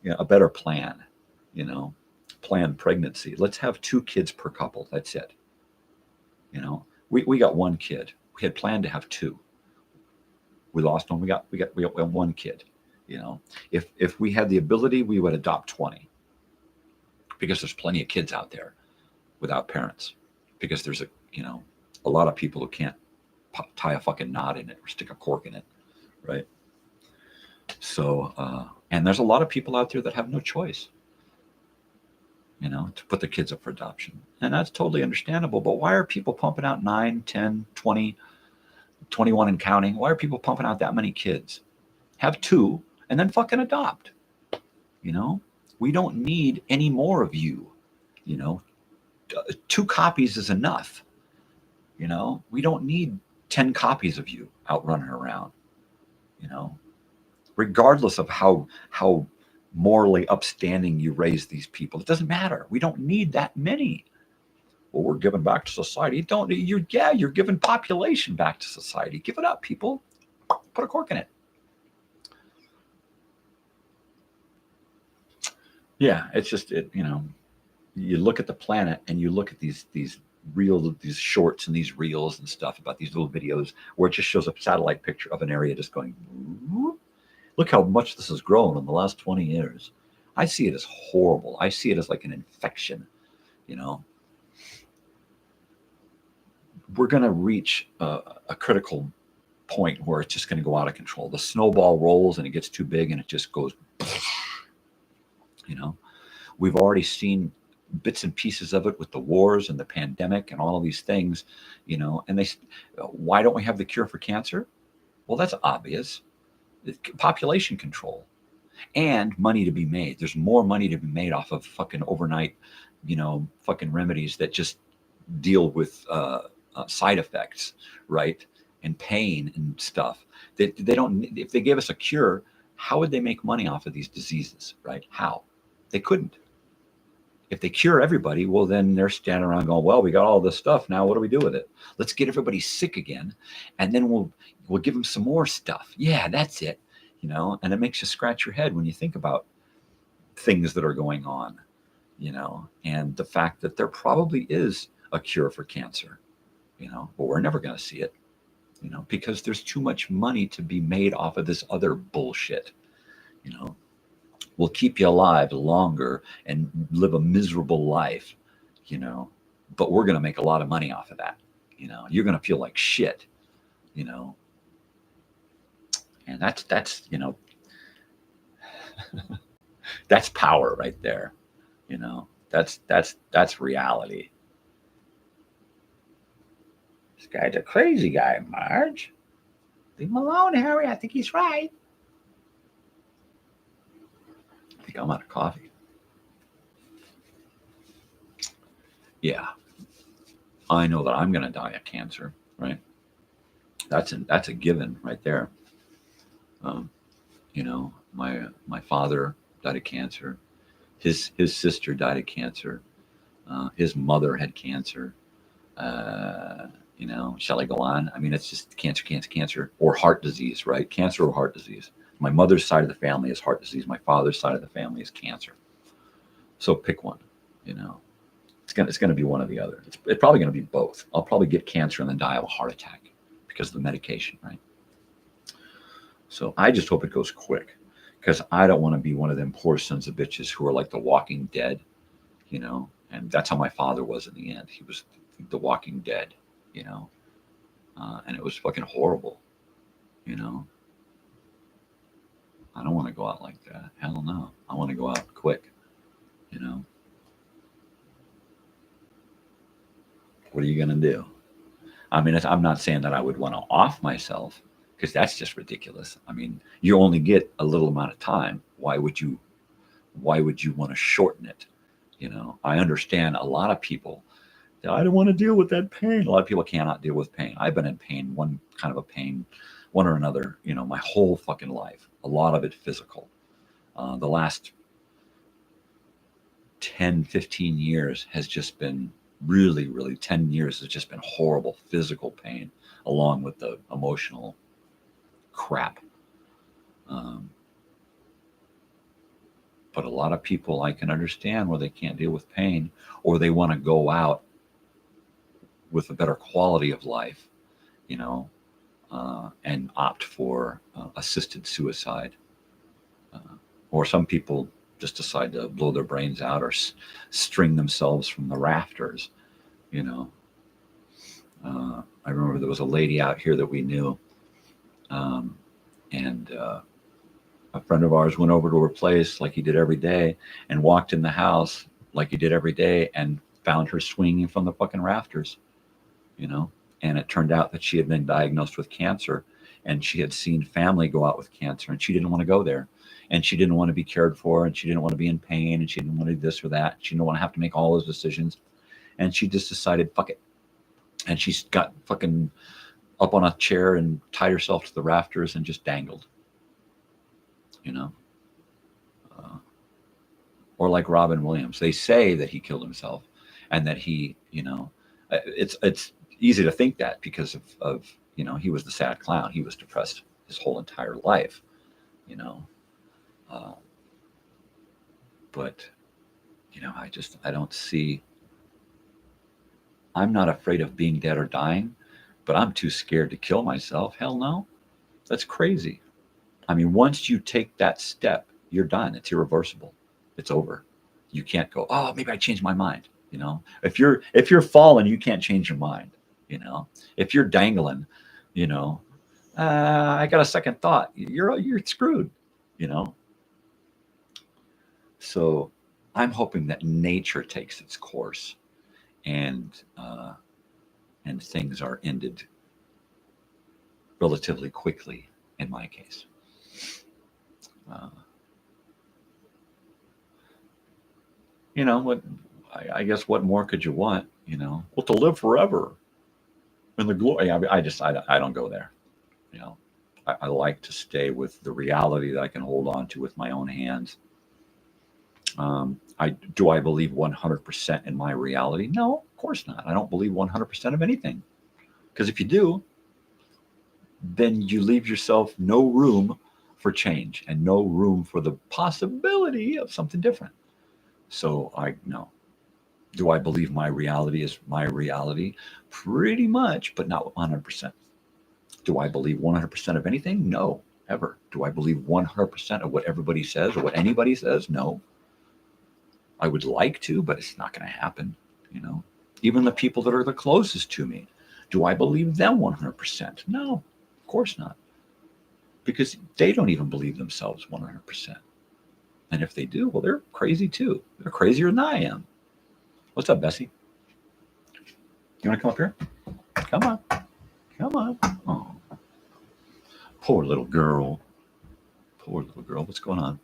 a better plan, planned pregnancy. Let's have 2 kids per couple. That's it. We got 1 kid. We had planned to have 2. We lost one. We got 1 kid. If we had the ability, we would adopt 20, because there's plenty of kids out there without parents, because there's a lot of people who can't tie a fucking knot in it or stick a cork in it, right? So and there's a lot of people out there that have no choice, to put their kids up for adoption, and that's totally understandable. But why are people pumping out 9, 10, 20, 21 and counting? Why are people pumping out that many kids? Have 2 and then fucking adopt. We don't need any more of you. 2 copies is enough. We don't need 10 copies of you out running around. Regardless of how morally upstanding you raise these people, it doesn't matter. We don't need that many. Well, we're giving back to society. You're giving population back to society. Give it up, people. Put a cork in it. Yeah, it's just you look at the planet and you look at these shorts and these reels and stuff about these little videos where it just shows a satellite picture of an area just going, look how much this has grown in the last 20 years. I see it as horrible. I see it as like an infection. We're going to reach a critical point where it's just going to go out of control. The snowball rolls and it gets too big and it just goes, We've already seen bits and pieces of it with the wars and the pandemic and all of these things, and why don't we have the cure for cancer? Well, that's obvious. Population control and money to be made. There's more money to be made off of fucking overnight, fucking remedies that just deal with side effects, right? And pain and stuff. They don't, if they gave us a cure, how would they make money off of these diseases, right? How? They couldn't. If they cure everybody, well, then they're standing around going, well, we got all this stuff. Now what do we do with it? Let's get everybody sick again. And then we'll give them some more stuff. Yeah, that's it. And it makes you scratch your head when you think about things that are going on, and the fact that there probably is a cure for cancer, but we're never going to see it, because there's too much money to be made off of this other bullshit. We'll keep you alive longer and live a miserable life, but we're going to make a lot of money off of that. You're going to feel like shit, and that's that's power right there. That's reality. This guy's a crazy guy, Marge. Leave him alone, Harry. I think he's right. I think I'm out of coffee. Yeah. I know that I'm going to die of cancer, right? That's a given right there. My father died of cancer. His sister died of cancer. His mother had cancer. Shall I go on? I mean, it's just cancer, or heart disease, right? Cancer or heart disease. My mother's side of the family is heart disease. My father's side of the family is cancer. So pick one. It's gonna be one or the other. It's probably gonna be both. I'll probably get cancer and then die of a heart attack because of the medication, right? So I just hope it goes quick, because I don't want to be one of them poor sons of bitches who are like the Walking Dead, And that's how my father was in the end. He was the Walking Dead, you know, and it was fucking horrible, you know. I don't want to go out like that. Hell no. I want to go out quick, you know. What are you going to do? I mean, I'm not saying that I would want to off myself, because that's just ridiculous. I mean, you only get a little amount of time. Why would you want to shorten it? You know, I understand a lot of people that I don't want to deal with that pain. A lot of people cannot deal with pain. I've been in pain, one kind of a pain, one or another, you know, my whole fucking life. A lot of it physical. The last 10, 15 years has just been really 10 years has just been horrible physical pain, along with the emotional crap. But a lot of people, I can understand where they can't deal with pain, or they want to go out with a better quality of life, you know, and opt for assisted suicide. Or some people just decide to blow their brains out, or string themselves from the rafters, you know. I remember there was a lady out here that we knew, and a friend of ours went over to her place like he did every day, and walked in the house like he did every day, and found her swinging from the fucking rafters, you know. And it turned out that she had been diagnosed with cancer, and she had seen family go out with cancer, and she didn't want to go there. And she didn't want to be cared for, and she didn't want to be in pain, and she didn't want to do this or that. She didn't want to have to make all those decisions. And she just decided, fuck it. And she got fucking up on a chair and tied herself to the rafters and just dangled, you know. Or like Robin Williams, they say that he killed himself, and that he, you know, it's easy to think that because of you know, he was the sad clown. He was depressed his whole entire life, you know. But, you know, I don't see, I'm not afraid of being dead or dying, but I'm too scared to kill myself. Hell no. That's crazy. I mean, once you take that step, you're done. It's irreversible. It's over. You can't go, oh, maybe I changed my mind. You know, if you're falling, you can't change your mind. You know, if you're dangling, you know, I got a second thought. You're screwed, you know. So I'm hoping that nature takes its course, and things are ended relatively quickly in my case. You know what? I guess what more could you want? You know, well, to live forever in the glory. I don't go there. You know, I like to stay with the reality that I can hold on to with my own hands. I believe 100% in my reality? No, of course not. I don't believe 100% of anything, because if you do, then you leave yourself no room for change and no room for the possibility of something different. So no. Do I believe my reality is my reality? Pretty much, but not 100%. Do I believe 100% of anything? No, ever. Do I believe 100% of what everybody says or what anybody says? No. I would like to, but it's not going to happen. You know, even the people that are the closest to me, do I believe them 100%? No, of course not. Because they don't even believe themselves 100%. And if they do, well, they're crazy too. They're crazier than I am. What's up, Bessie? You want to come up here? Come on. Come on. Oh, poor little girl. Poor little girl. What's going on?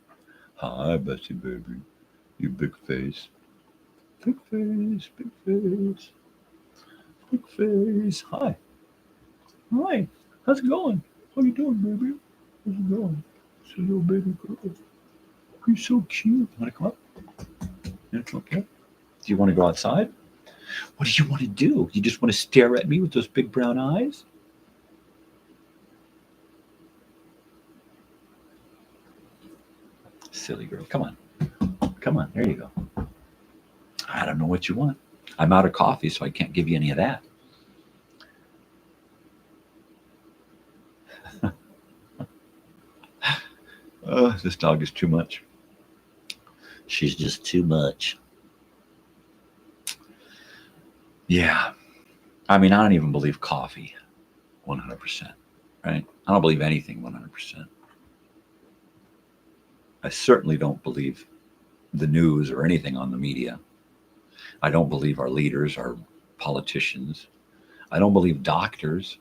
Hi, Bessie, baby. You big face. Big face. Big face. Big face. Hi. Hi. How's it going? How you doing, baby? How's it going? It's a little baby girl. You're so cute. You want to come up? You want to come up here? Do you want to go outside? What do you want to do? You just want to stare at me with those big brown eyes? Silly girl. Come on. Come on. There you go. I don't know what you want. I'm out of coffee, so I can't give you any of that. This dog is too much. She's just too much. Yeah. I mean, I don't even believe coffee 100%, right? I don't believe anything 100%. I certainly don't believe the news or anything on the media. I don't believe our leaders, our politicians. I don't believe doctors.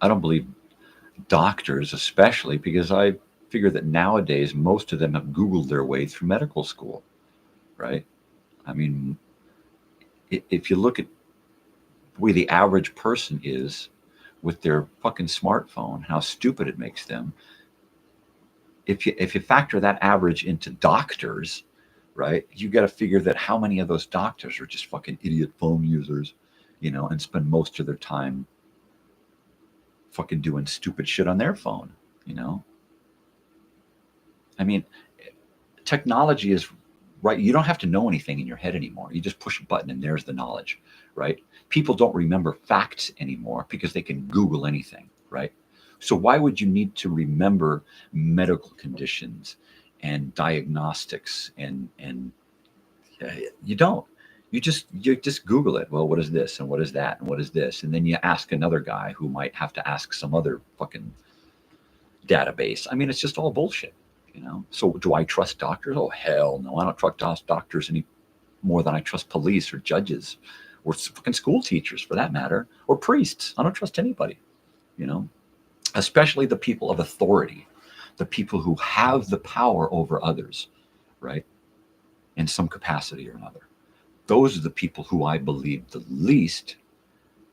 I don't believe doctors, especially because I figure that nowadays most of them have Googled their way through medical school, right? I mean, if you look at the way the average person is with their fucking smartphone, how stupid it makes them. If you factor that average into doctors, right, you got to figure that how many of those doctors are just fucking idiot phone users, and spend most of their time fucking doing stupid shit on their phone, you know? I mean, technology is right. You don't have to know anything in your head anymore. You just push a button and there's the knowledge, right? People don't remember facts anymore because they can Google anything, right? So why would you need to remember medical conditions and diagnostics and you don't. You just Google it. Well, what is this and what is that and what is this? And then you ask another guy who might have to ask some other fucking database. I mean, it's just all bullshit. So do I trust doctors? Oh hell no, I don't trust doctors any more than I trust police or judges or fucking school teachers for that matter, or priests. I don't trust anybody, you know, especially the people of authority, the people who have the power over others, right? In some capacity or another. Those are the people who I believe the least,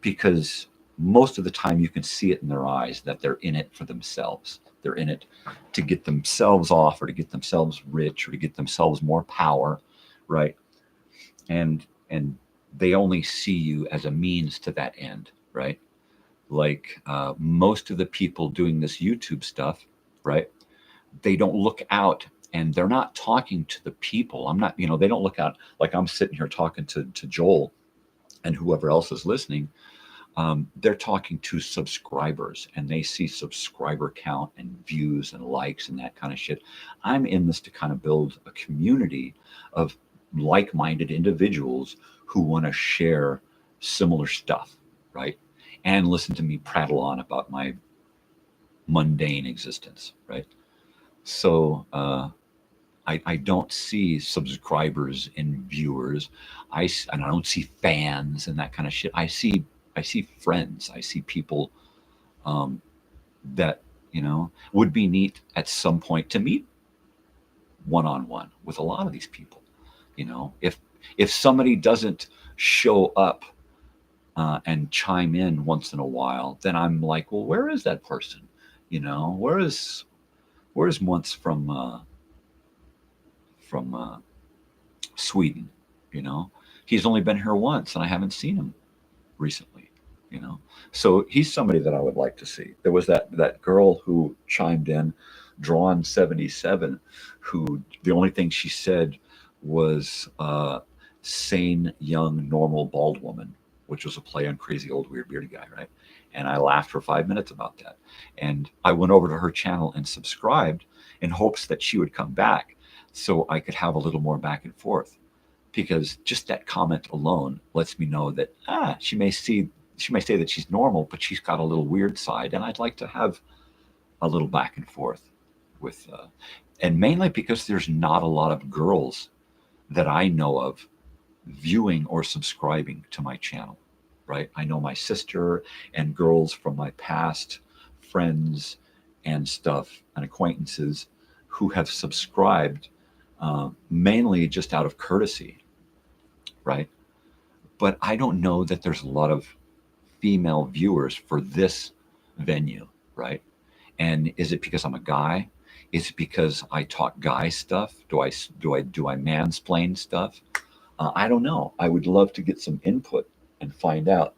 because most of the time you can see it in their eyes that they're in it for themselves. They're in it to get themselves off or to get themselves rich or to get themselves more power, right? And they only see you as a means to that end, right? Like most of the people doing this YouTube stuff, right? They don't look out and they're not talking to the people. I'm not, they don't look out like I'm sitting here talking to Joel and whoever else is listening. They're talking to subscribers and they see subscriber count and views and likes and that kind of shit. I'm in this to kind of build a community of like-minded individuals who want to share similar stuff, right? And listen to me prattle on about my mundane existence, right? So I don't see subscribers and viewers. And I don't see fans and that kind of shit. I see friends. I see people that would be neat at some point to meet one on one with a lot of these people. If somebody doesn't show up and chime in once in a while, then I'm like, well, where is that person? Where's once from Sweden? He's only been here once, and I haven't seen him recently. So he's somebody that I would like to see. There was that girl who chimed in, Drawn 77, who the only thing she said was sane, young, normal, bald woman, which was a play on Crazy Old Weird Bearded Guy, right? And I laughed for 5 minutes about that. And I went over to her channel and subscribed in hopes that she would come back so I could have a little more back and forth. Because just that comment alone lets me know that she may say that she's normal, but she's got a little weird side, and I'd like to have a little back and forth with, and mainly because there's not a lot of girls that I know of viewing or subscribing to my channel, right? I know my sister and girls from my past, friends and stuff and acquaintances who have subscribed mainly just out of courtesy, right? But I don't know that there's a lot of female viewers for this venue, right? And is it because I'm a guy? Is it because I talk guy stuff? Do I mansplain stuff? I don't know. I would love to get some input and find out,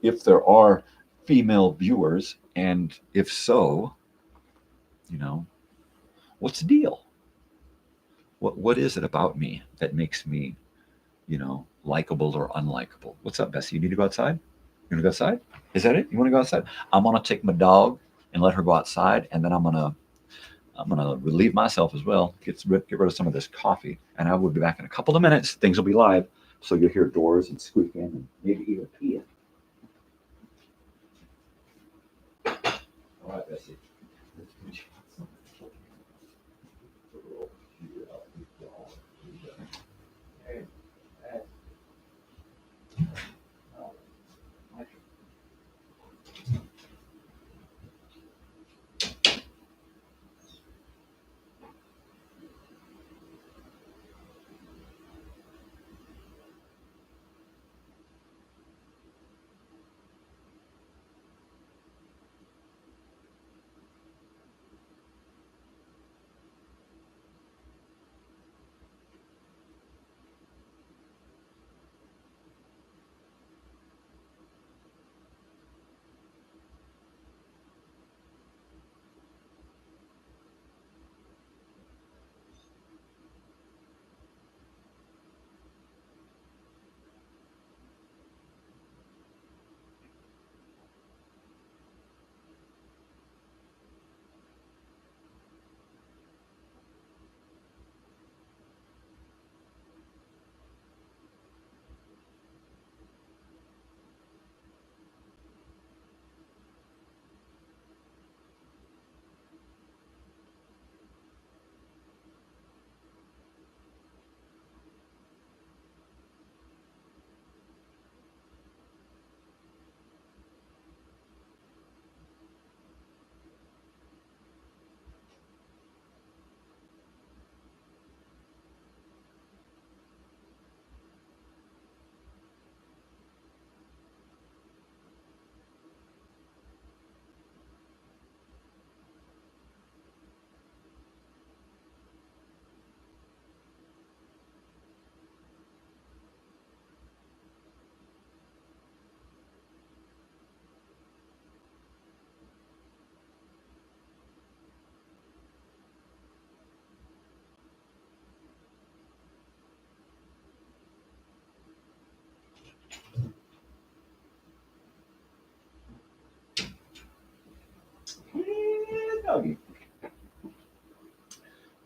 if there are female viewers, and if so, what's the deal? What is it about me that makes me, likable or unlikable? What's up, Bessie? You need to go outside? You want to go outside? Is that it? You want to go outside? I'm gonna take my dog and let her go outside, and then I'm gonna I'm going to relieve myself as well, get rid of some of this coffee, and I will be back in a couple of minutes. Things will be live, so you'll hear doors and squeaking and maybe even peeing. All right, Bessie.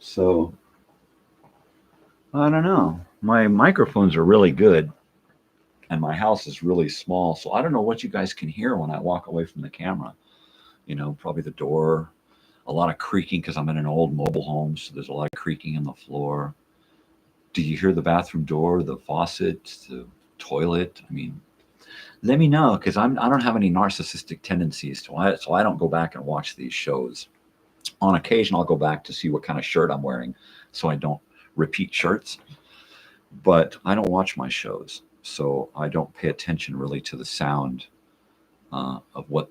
So, I don't know. My microphones are really good, and my house is really small. So, I don't know what you guys can hear when I walk away from the camera. Probably the door, a lot of creaking because I'm in an old mobile home. So, there's a lot of creaking in the floor. Do you hear the bathroom door, the faucet, the toilet? I mean, let me know, because I don't have any narcissistic tendencies, so I don't go back and watch these shows. On occasion, I'll go back to see what kind of shirt I'm wearing, so I don't repeat shirts. But I don't watch my shows, so I don't pay attention really to the sound of what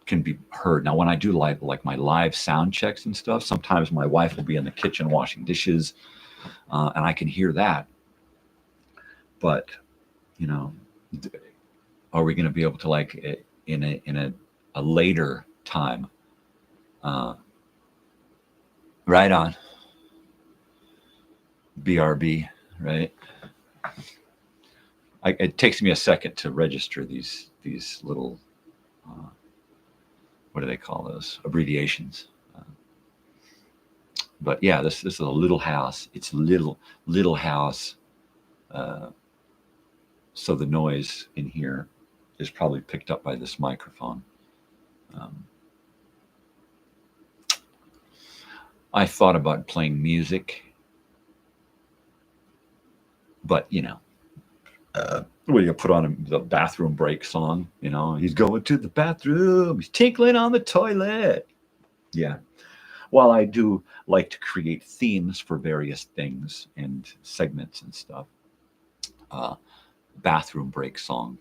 can be heard. Now, when I do like my live sound checks and stuff, sometimes my wife will be in the kitchen washing dishes, and I can hear that. But are we going to be able to, like, in a later time? Right on. BRB, right? It takes me a second to register these little, what do they call those? Abbreviations. But yeah, this is a little house. It's a little house. So the noise in here is probably picked up by this microphone. I thought about playing music, but what do you put on the bathroom break song? He's going to the bathroom, he's tinkling on the toilet. Yeah. While I do like to create themes for various things and segments and stuff, bathroom break song.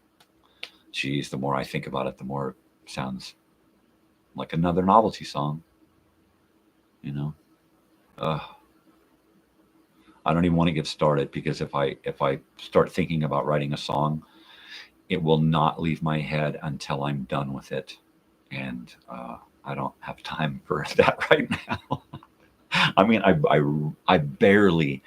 Geez, the more I think about it, the more it sounds like another novelty song. I don't even want to get started, because if I start thinking about writing a song, it will not leave my head until I'm done with it, and I don't have time for that right now. I mean, I barely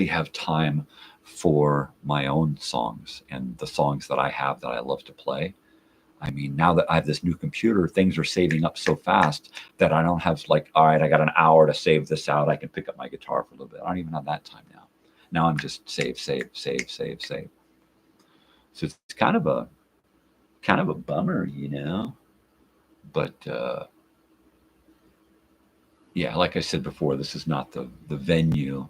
have time for my own songs and the songs that I have that I love to play. I mean, now that I have this new computer, things are saving up so fast that I don't have like, all right, I got an hour to save this out. I can pick up my guitar for a little bit. I don't even have that time now. Now I'm just save. So it's kind of a bummer, you know. But yeah, like I said before, this is not the venue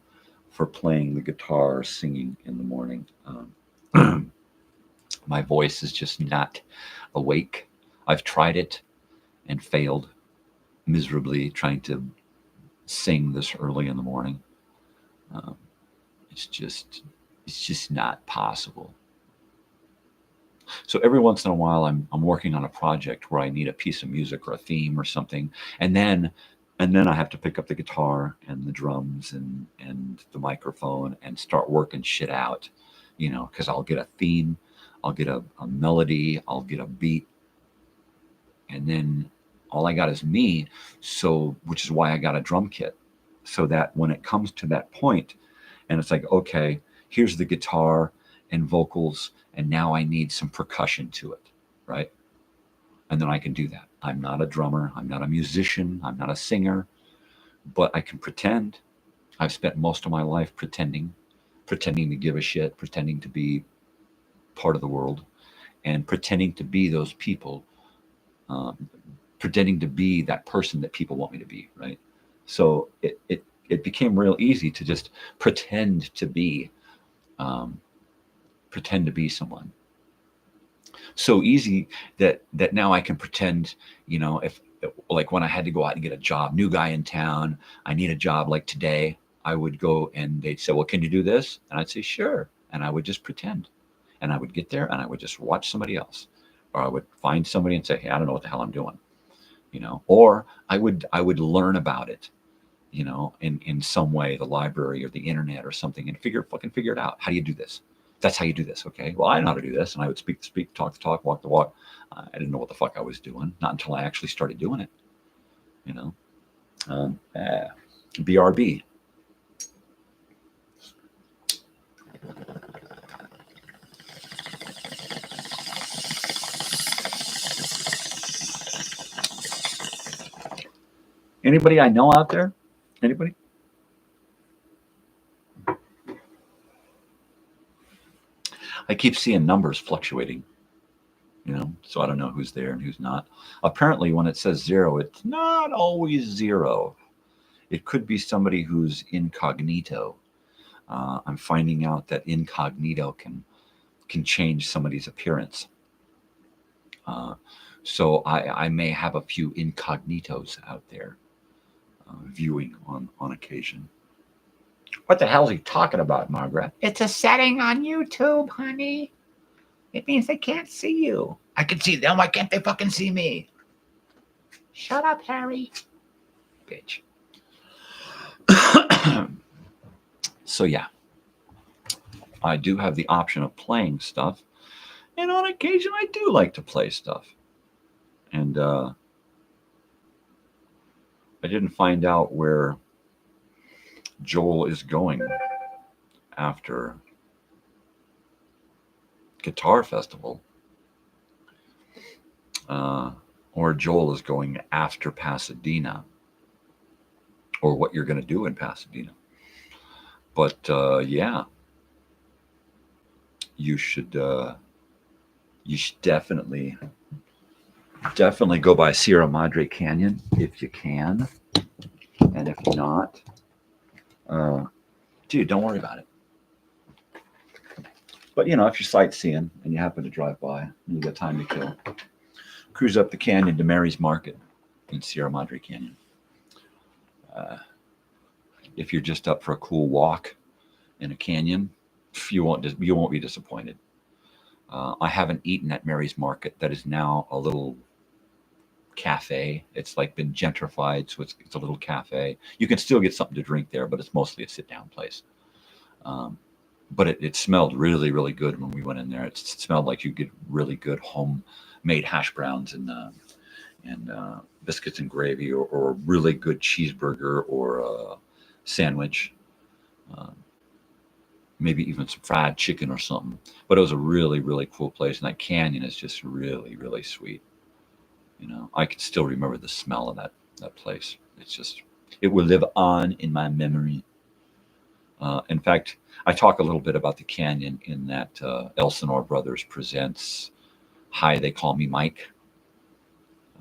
for playing the guitar or singing in the morning. My voice is just not awake. I've tried it and failed miserably trying to sing this early in the morning. It's just not possible. So every once in a while, I'm working on a project where I need a piece of music or a theme or something, and then I have to pick up the guitar and the drums and the microphone and start working shit out, you know, because I'll get a theme, I'll get a melody, I'll get a beat, and then all I got is me. So, which is why I got a drum kit, so that when it comes to that point, and it's like, okay, here's the guitar and vocals, and now I need some percussion to it, right? And then I can do that. I'm not a drummer, I'm not a musician, I'm not a singer, but I can pretend. I've spent most of my life pretending to give a shit, pretending to be part of the world, and pretending to be those people, pretending to be that person that people want me to be, right? So it became real easy to just pretend to be someone. So easy that now I can pretend, you know, if like when I had to go out and get a job, new guy in town, I need a job like today, I would go and they'd say, well, can you do this? And I'd say, sure. And I would just pretend. And I would get there and I would just watch somebody else. Or I would find somebody and say, hey, I don't know what the hell I'm doing, you know, or I would learn about it, you know, in some way, the library or the internet or something, and figure it out. How do you do this? That's how you do this. Okay. Well, I know how to do this. And I would speak the speak, talk the talk, walk the walk. I didn't know what the fuck I was doing. Not until I actually started doing it, you know. BRB. Anybody I know out there? Anybody? I keep seeing numbers fluctuating, you know, so I don't know who's there and who's not. Apparently, when it says 0, it's not always 0. It could be somebody who's incognito. I'm finding out that incognito can change somebody's appearance. So I may have a few incognitos out there viewing on occasion. What the hell is he talking about, Margaret? It's a setting on YouTube, honey. It means they can't see you. I can see them. Why can't they fucking see me? Shut up, Harry. Bitch. So yeah, I do have the option of playing stuff, and on occasion I do like to play stuff. And I didn't find out where Joel is going after Guitar Festival, or Joel is going after Pasadena, or what you're going to do in Pasadena. But yeah, you should definitely go by Sierra Madre Canyon if you can, and if not, dude, don't worry about it. But you know, if you're sightseeing and you happen to drive by and you got time to kill, cruise up the canyon to Mary's Market in Sierra Madre Canyon. If you're just up for a cool walk in a canyon, you won't be disappointed. I haven't eaten at Mary's Market. That is now a little cafe. It's like been gentrified, so it's a little cafe. You can still get something to drink there, but it's mostly a sit-down place. But it smelled really, really good when we went in there. It smelled like you get really good homemade hash browns and biscuits and gravy, or a really good cheeseburger or a sandwich. maybe even some fried chicken or something. But it was a really, really cool place. And that canyon is just really, really sweet. You know, I can still remember the smell of that place. It's just, it will live on in my memory. In fact, I talk a little bit about the canyon in that Elsinore Brothers presents Hi, They Call Me Mike.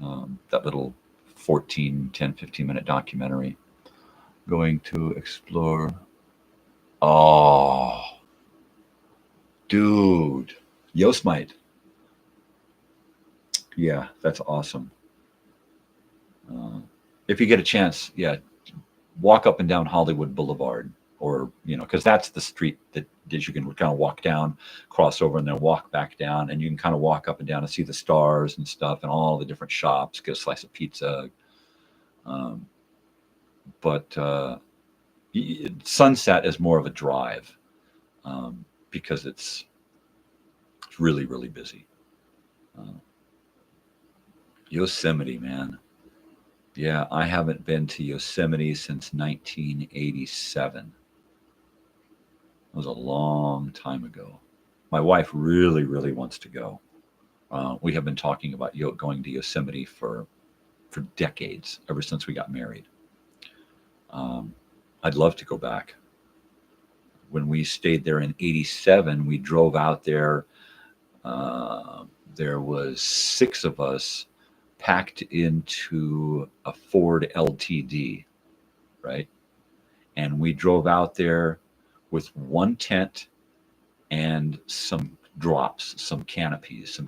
That little 15-minute documentary going to explore. Oh, dude, Yosemite. Yeah, that's awesome. If you get a chance, yeah, walk up and down Hollywood Boulevard, or, you know, because that's the street that you can kind of walk down, cross over, and then walk back down, and you can kind of walk up and down and see the stars and stuff and all the different shops, get a slice of pizza. But Sunset is more of a drive, because it's really, really busy. Yosemite, man. Yeah, I haven't been to Yosemite since 1987. It was a long time ago. My wife really, really wants to go. We have been talking about going to Yosemite for decades, ever since we got married. I'd love to go back. When we stayed there in 87, we drove out there. There was 6 of us packed into a Ford LTD, right? And we drove out there with one tent and some drops, some canopies,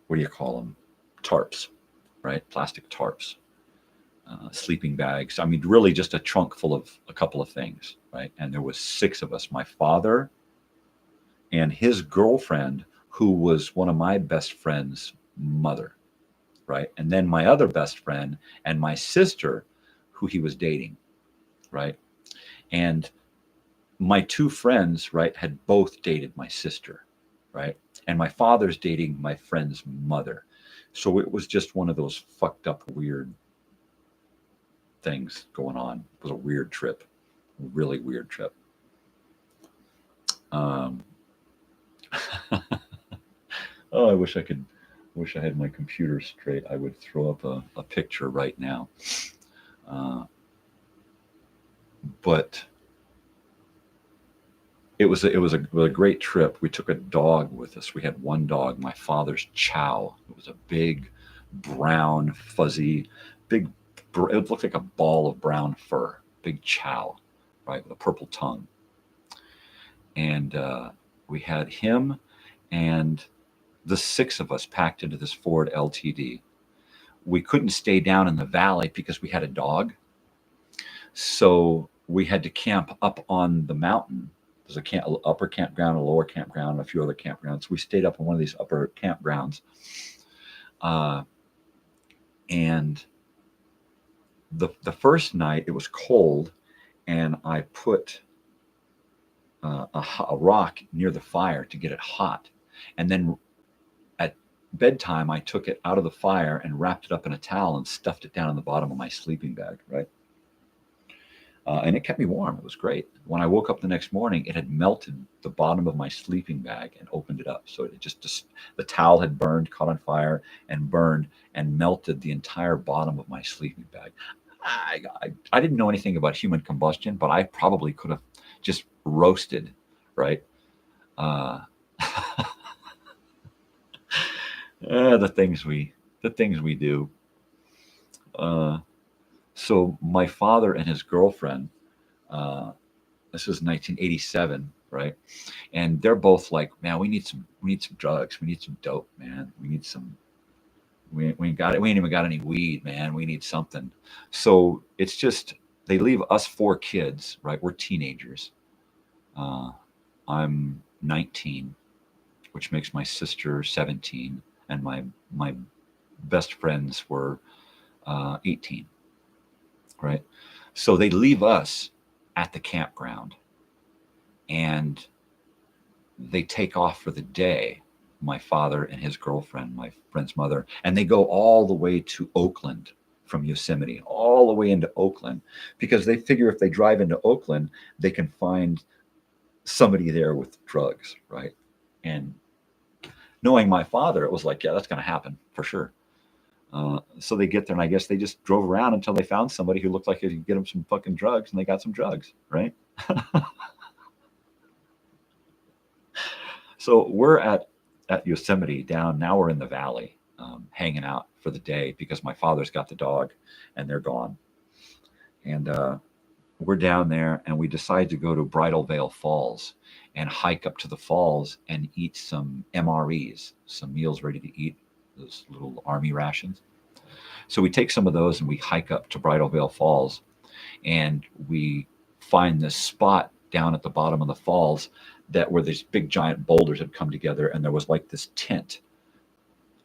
what do you call them? Tarps, right? Plastic tarps, sleeping bags. I mean, really just a trunk full of a couple of things, right? And there was 6 of us, my father and his girlfriend, who was one of my best friend's mother, right? And then my other best friend and my sister, who he was dating, right? And my 2 friends, right, had both dated my sister, right? And my father's dating my friend's mother. So it was just one of those fucked up, weird things going on. It was a weird trip, a really weird trip. Oh, I wish I had my computer straight. I would throw up a picture right now. But it was a great trip. We took a dog with us. We had one dog, my father's Chow. It was a big, brown, fuzzy, big. It looked like a ball of brown fur. Big Chow, right, with a purple tongue. And we had him and the 6 of us packed into this Ford LTD. We couldn't stay down in the valley because we had a dog. So we had to camp up on the mountain. There's a upper campground, a lower campground, and a few other campgrounds. We stayed up on one of these upper campgrounds. And the first night it was cold, and I put a rock near the fire to get it hot. And then at bedtime, I took it out of the fire and wrapped it up in a towel and stuffed it down in the bottom of my sleeping bag, right? And it kept me warm. It was great. When I woke up the next morning, it had melted the bottom of my sleeping bag and opened it up. So it just the towel had burned, caught on fire, and burned and melted the entire bottom of my sleeping bag. I didn't know anything about human combustion, but I probably could have just roasted, right? The things we do. So my father and his girlfriend, this was 1987, right? And they're both like, man, we need some drugs. We need some dope, man. We need some. We ain't even got any weed, man. We need something. So it's just they leave us 4 kids, right? We're teenagers. I'm 19, which makes my sister 17, and my best friends were 18, right? So they leave us at the campground, and they take off for the day, my father and his girlfriend, my friend's mother, and they go all the way to Oakland, from Yosemite all the way into Oakland, because they figure if they drive into Oakland, they can find somebody there with drugs, right? And knowing my father, it was like, yeah, that's going to happen for sure. So they get there, and I guess they just drove around until they found somebody who looked like he could get them some fucking drugs, and they got some drugs, right? So we're at Yosemite down. Now we're in the valley, hanging out for the day because my father's got the dog, and they're gone. And we're down there, and we decide to go to Bridal Veil Falls and hike up to the falls and eat some MREs, some meals ready to eat, those little army rations. So we take some of those and we hike up to Bridal Veil Falls, and we find this spot down at the bottom of the falls that where these big giant boulders had come together, and there was like this tent,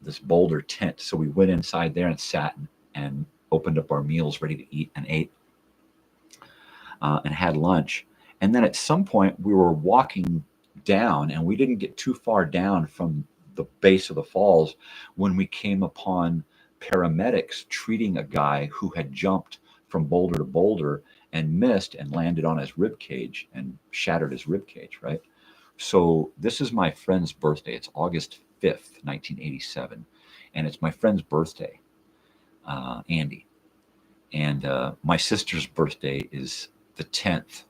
this boulder tent. So we went inside there and sat and opened up our meals ready to eat and ate and had lunch. And then at some point we were walking down, and we didn't get too far down from the base of the falls when we came upon paramedics treating a guy who had jumped from boulder to boulder and missed and landed on his rib cage and shattered his rib cage, right? So this is my friend's birthday. It's August 5th, 1987. And it's my friend's birthday, Andy. And my sister's birthday is the 10th,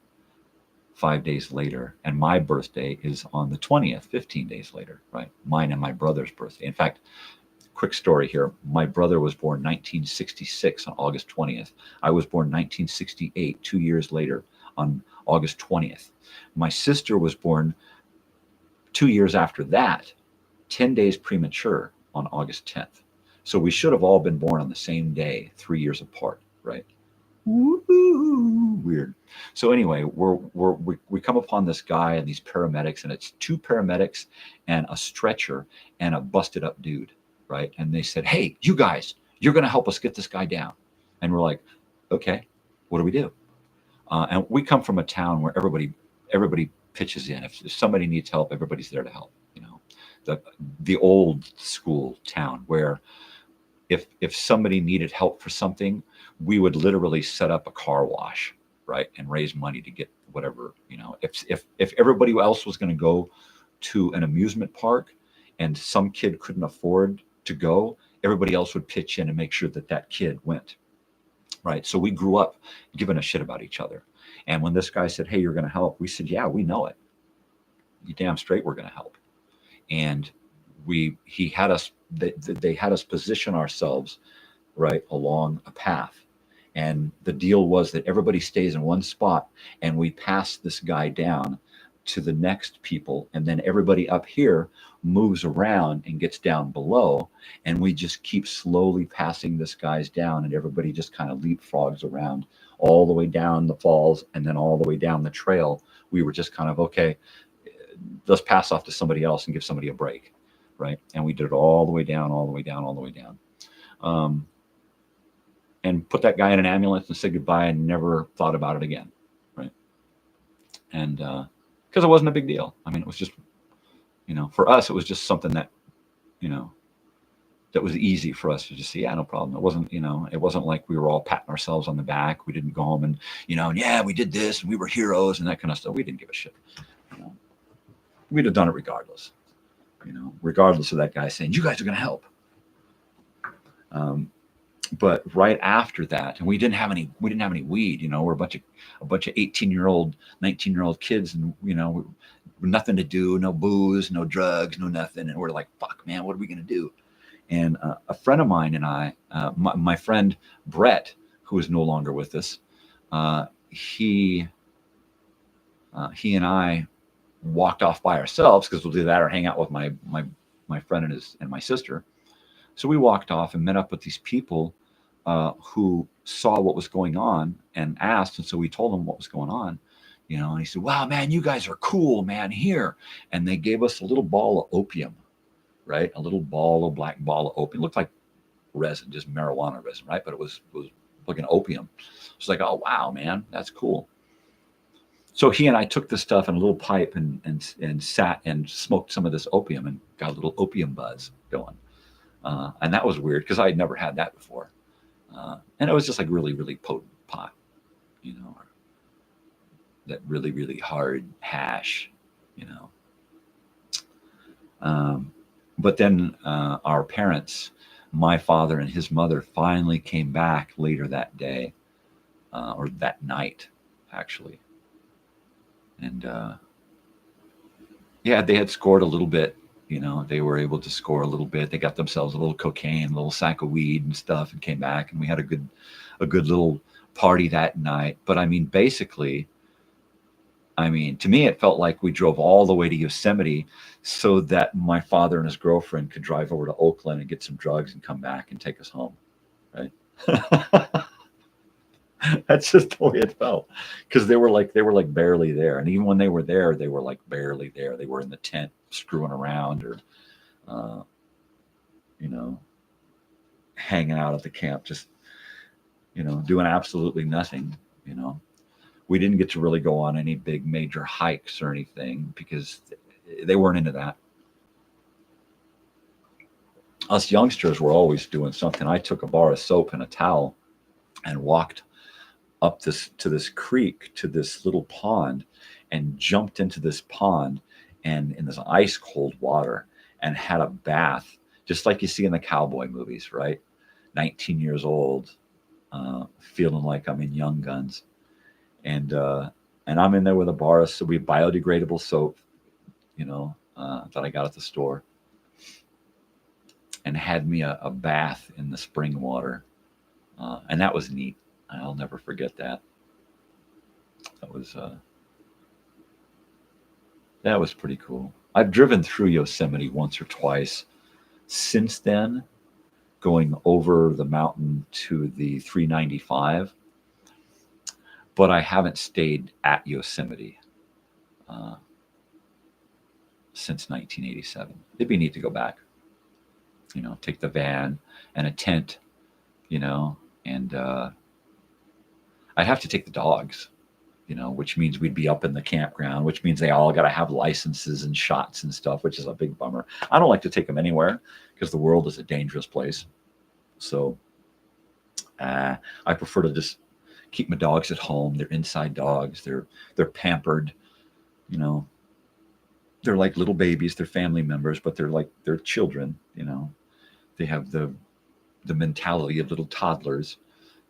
5 days later. And my birthday is on the 20th, 15 days later, right? Mine and my brother's birthday. In fact, quick story here. My brother was born 1966 on August 20th. I was born 1968, 2 years later on August 20th. My sister was born 2 years after that, 10 days premature on August 10th. So we should have all been born on the same day, 3 years apart, right? Woo-hoo, weird. So anyway, we come upon this guy and these paramedics, and it's two paramedics and a stretcher and a busted up dude, right? And they said, hey, you guys, you're going to help us get this guy down. And we're like, okay, what do we do? And we come from a town where everybody pitches in. If somebody needs help, everybody's there to help. You know, the old school town where if somebody needed help for something, we would literally set up a car wash, right, and raise money to get whatever. You know, if everybody else was going to go to an amusement park and some kid couldn't afford to go, everybody else would pitch in and make sure that that kid went, right? So we grew up giving a shit about each other. And when this guy said, hey, you're going to help, we said, yeah, we know it. You damn straight we're going to help. And he had us, they had us position ourselves right along a path. And the deal was that everybody stays in one spot, and we pass this guy down to the next people, and then everybody up here moves around and gets down below, and we just keep slowly passing this guys down, and everybody just kind of leapfrogs around all the way down the falls and then all the way down the trail. We were just kind of, okay, let's pass off to somebody else and give somebody a break, right? And we did it all the way down, all the way down, all the way down. And put that guy in an ambulance and said goodbye and never thought about it again, right? And because it wasn't a big deal. I mean, it was just, you know, for us, it was just something that, you know, that was easy for us to just say, yeah, no problem. It wasn't, you know, it wasn't like we were all patting ourselves on the back. We didn't go home and, you know, and yeah, we did this and we were heroes and that kind of stuff. We didn't give a shit. You know, we'd have done it regardless, you know, regardless of that guy saying, you guys are going to help. But right after that, and we didn't have any weed, you know, we're a bunch of 18-year-old, 19-year-old kids, and, you know, nothing to do, no booze, no drugs, no nothing. And we're like, fuck, man, what are we going to do? And a friend of mine and I, my friend Brett, who is no longer with us, he and I walked off by ourselves, because we'll do that or hang out with my friend and my sister. So we walked off and met up with these people who saw what was going on and asked. And so we told them what was going on, you know, and he said, wow, man, you guys are cool, man, here. And they gave us a little ball of opium, right? A little black ball of opium. It looked like resin, just marijuana resin, right? But it was like an opium. It's like, oh, wow, man, that's cool. So he and I took this stuff in a little pipe and sat and smoked some of this opium and got a little opium buzz going. And that was weird because I had never had that before. And it was just like really, really potent pot, or that really, really hard hash, you know. But then our parents, my father and his mother, finally came back later that day, or that night, actually. And yeah, they had scored a little bit. They were able to score a little bit. They got themselves a little cocaine, a little sack of weed and stuff, and came back, and we had a good little party that night. But I mean, basically, to me, it felt like we drove all the way to Yosemite so that my father and his girlfriend could drive over to Oakland and get some drugs and come back and take us home, right? That's just the way it felt, because they were like barely there, and even when they were there, they were like barely there. They were in the tent screwing around, or hanging out at the camp, just doing absolutely nothing. We didn't get to really go on any big major hikes or anything because they weren't into that. Us youngsters were always doing something. I took a bar of soap and a towel and walked up to this creek, to this little pond, and jumped into this pond and in this ice cold water, and had a bath, just like you see in the cowboy movies, right? 19 years old, feeling like I'm in Young Guns. And I'm in there with a bar of biodegradable soap, that I got at the store, and had me a bath in the spring water. And that was neat. I'll never forget that. That was pretty cool. I've driven through Yosemite once or twice since then, going over the mountain to the 395, but I haven't stayed at Yosemite since 1987. It'd be neat to go back, take the van and a tent, and I'd have to take the dogs, which means we'd be up in the campground, which means they all got to have licenses and shots and stuff, which is a big bummer. I don't like to take them anywhere because the world is a dangerous place. So I prefer to just keep my dogs at home. They're inside dogs. They're pampered, they're like little babies. They're family members, but they're children, they have the mentality of little toddlers.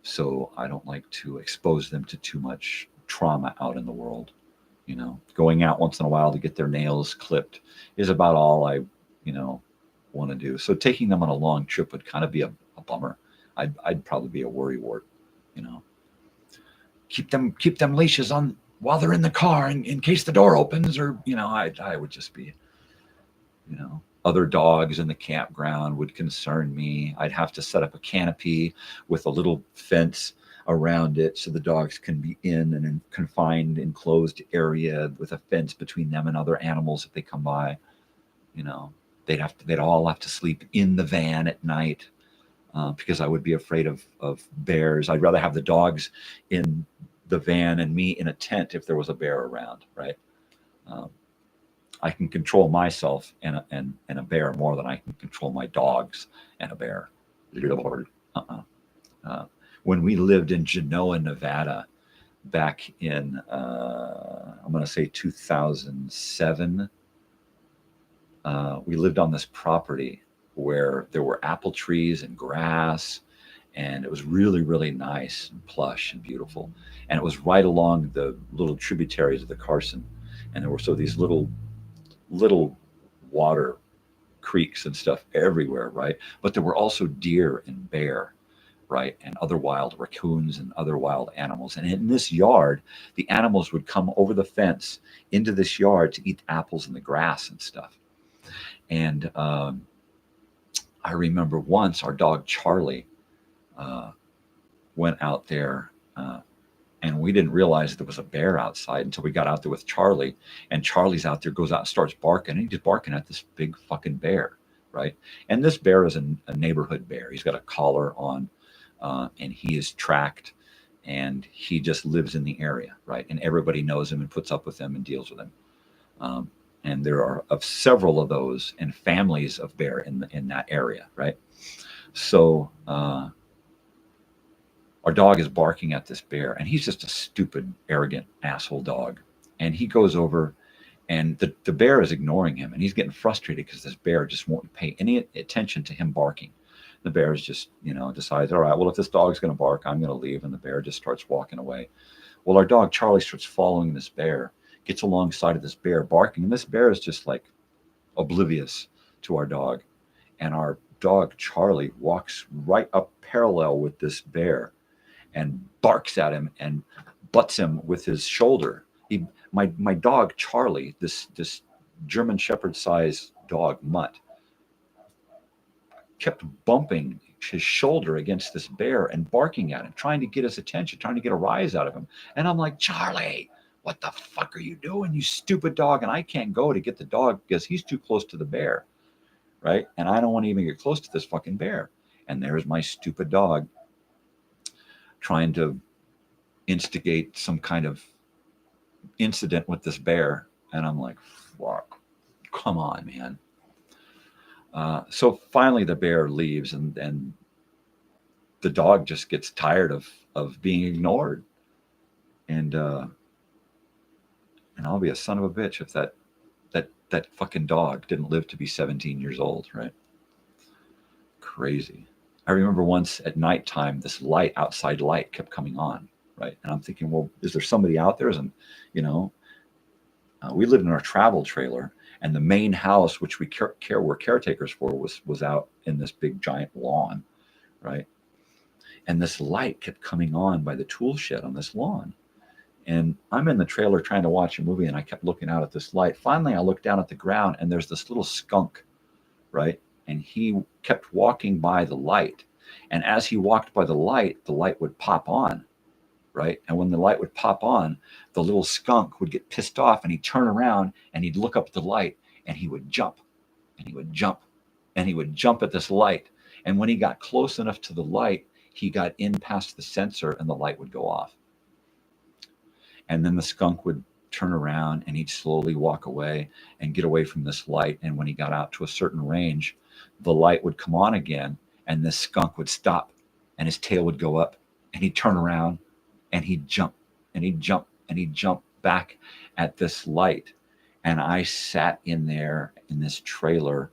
So I don't like to expose them to too much trauma out in the world. Going out once in a while to get their nails clipped is about all I, want to do. So taking them on a long trip would kind of be a bummer. I'd probably be a worrywart, Keep them leashes on while they're in the car in case the door opens, or I would just be, other dogs in the campground would concern me. I'd have to set up a canopy with a little fence around it so the dogs can be in an confined, enclosed area with a fence between them and other animals if they come by. They'd all have to sleep in the van at night because I would be afraid of bears. I'd rather have the dogs in the van and me in a tent if there was a bear around, right? I can control myself and a bear more than I can control my dogs and a bear. Lord. When we lived in Genoa, Nevada, back in, I'm going to say 2007, we lived on this property where there were apple trees and grass, and it was really, really nice and plush and beautiful. And it was right along the little tributaries of the Carson. And there were these little water creeks and stuff everywhere, right? But there were also deer and bear, right? And other wild raccoons and other wild animals. And in this yard, the animals would come over the fence into this yard to eat apples in the grass and stuff. And I remember once our dog Charlie went out there, and we didn't realize there was a bear outside until we got out there with Charlie. And Charlie's out there, goes out and starts barking, and he's barking at this big fucking bear, right? And this bear is a neighborhood bear. He's got a collar on, and he is tracked, and he just lives in the area, right? And everybody knows him and puts up with him and deals with him. And there are several of those and families of bear in that area, right? So our dog is barking at this bear, and he's just a stupid, arrogant asshole dog. And he goes over, and the bear is ignoring him, and he's getting frustrated because this bear just won't pay any attention to him barking. The bear is just, decides, all right, well, if this dog's going to bark, I'm going to leave. And the bear just starts walking away. Well, our dog, Charlie, starts following this bear, gets alongside of this bear barking. And this bear is just like oblivious to our dog. And our dog, Charlie, walks right up parallel with this bear and barks at him and butts him with his shoulder. My dog, Charlie, this German Shepherd size dog, Mutt, kept bumping his shoulder against this bear and barking at him, trying to get his attention, trying to get a rise out of him. And I'm like, Charlie, what the fuck are you doing, you stupid dog? And I can't go to get the dog because he's too close to the bear, right? And I don't want to even get close to this fucking bear. And there's my stupid dog trying to instigate some kind of incident with this bear. And I'm like, fuck, come on, man. So finally the bear leaves, and the dog just gets tired of being ignored. And I'll be a son of a bitch if that fucking dog didn't live to be 17 years old, right? Crazy. I remember once at nighttime, this outside light kept coming on, right? And I'm thinking, well, is there somebody out there? And, we lived in our travel trailer, and the main house, which we were caretakers for, was out in this big giant lawn, right? And this light kept coming on by the tool shed on this lawn. And I'm in the trailer trying to watch a movie, and I kept looking out at this light. Finally, I looked down at the ground, and there's this little skunk, right? And he kept walking by the light. And as he walked by the light would pop on, right? And when the light would pop on, the little skunk would get pissed off, and he'd turn around and he'd look up at the light, and he would jump, and he would jump, and he would jump at this light. And when he got close enough to the light, he got in past the sensor, and the light would go off. And then the skunk would turn around, and he'd slowly walk away and get away from this light. And when he got out to a certain range, the light would come on again, and this skunk would stop, and his tail would go up, and he'd turn around, and he'd jump, and he'd jump, and he'd jump back at this light. And I sat in there in this trailer,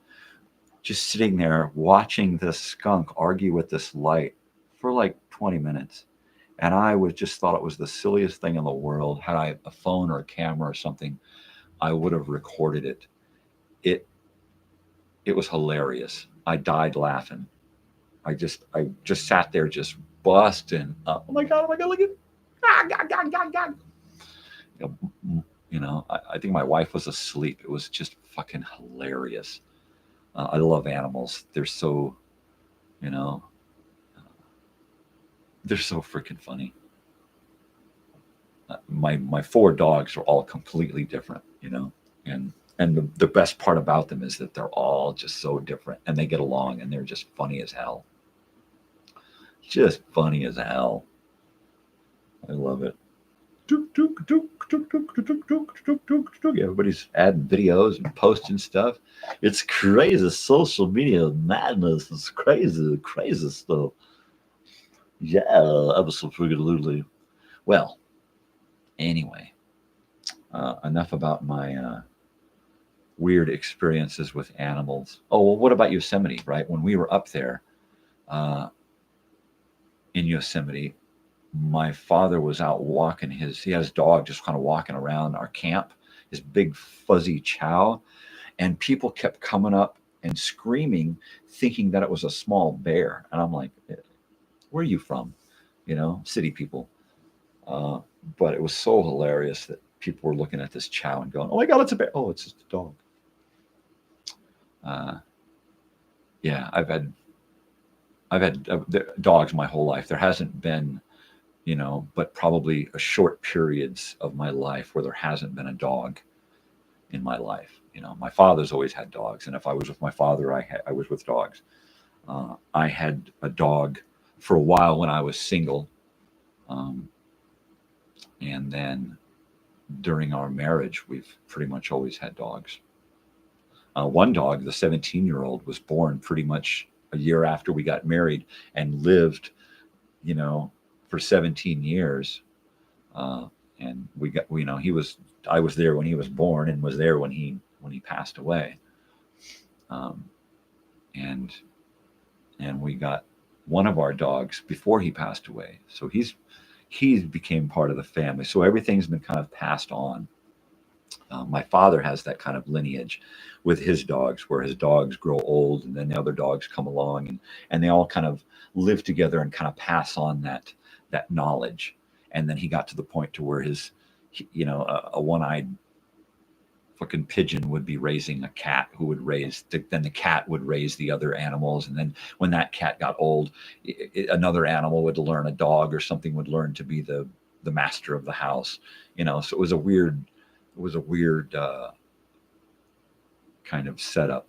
just sitting there watching this skunk argue with this light for like 20 minutes. And I just thought it was the silliest thing in the world. Had I a phone or a camera or something, I would have recorded it. It was hilarious. I died laughing. I just sat there just busting up. Oh my God, look at I think my wife was asleep. It was just fucking hilarious. I love animals. They're so, they're so freaking funny. My 4 dogs are all completely different, and the best part about them is that they're all just so different, and they get along, and they're just funny as hell. Just funny as hell. I love it. Everybody's adding videos and posting stuff. It's crazy. Social media madness. It's crazy stuff. Yeah, absolutely. Well, anyway, enough about my weird experiences with animals. Oh, well, what about Yosemite, right? When we were up there in Yosemite, my father was out walking he had his dog just kind of walking around our camp, his big fuzzy chow, and people kept coming up and screaming, thinking that it was a small bear. And I'm like, where are you from? City people. But it was so hilarious that people were looking at this chow and going, oh my God, it's a bear. Oh, it's just a dog. Yeah, I've had dogs my whole life. There hasn't been, but probably a short periods of my life where there hasn't been a dog in my life. My father's always had dogs, and if I was with my father, I was with dogs. I had a dog for a while when I was single, and then during our marriage, we've pretty much always had dogs. One dog, the 17-year-old, was born pretty much a year after we got married and lived, for 17 years. And we got, you know, I was there when he was born and was there when he passed away. And we got one of our dogs before he passed away. So he became part of the family. So everything's been kind of passed on. My father has that kind of lineage with his dogs, where his dogs grow old and then the other dogs come along, and they all kind of live together and kind of pass on that knowledge. And then he got to the point to where you know, a one-eyed fucking pigeon would be raising a cat who would then the cat would raise the other animals. And then when that cat got old, another animal would learn, a dog or something would learn to be the master of the house, you know. So it was a weird kind of setup.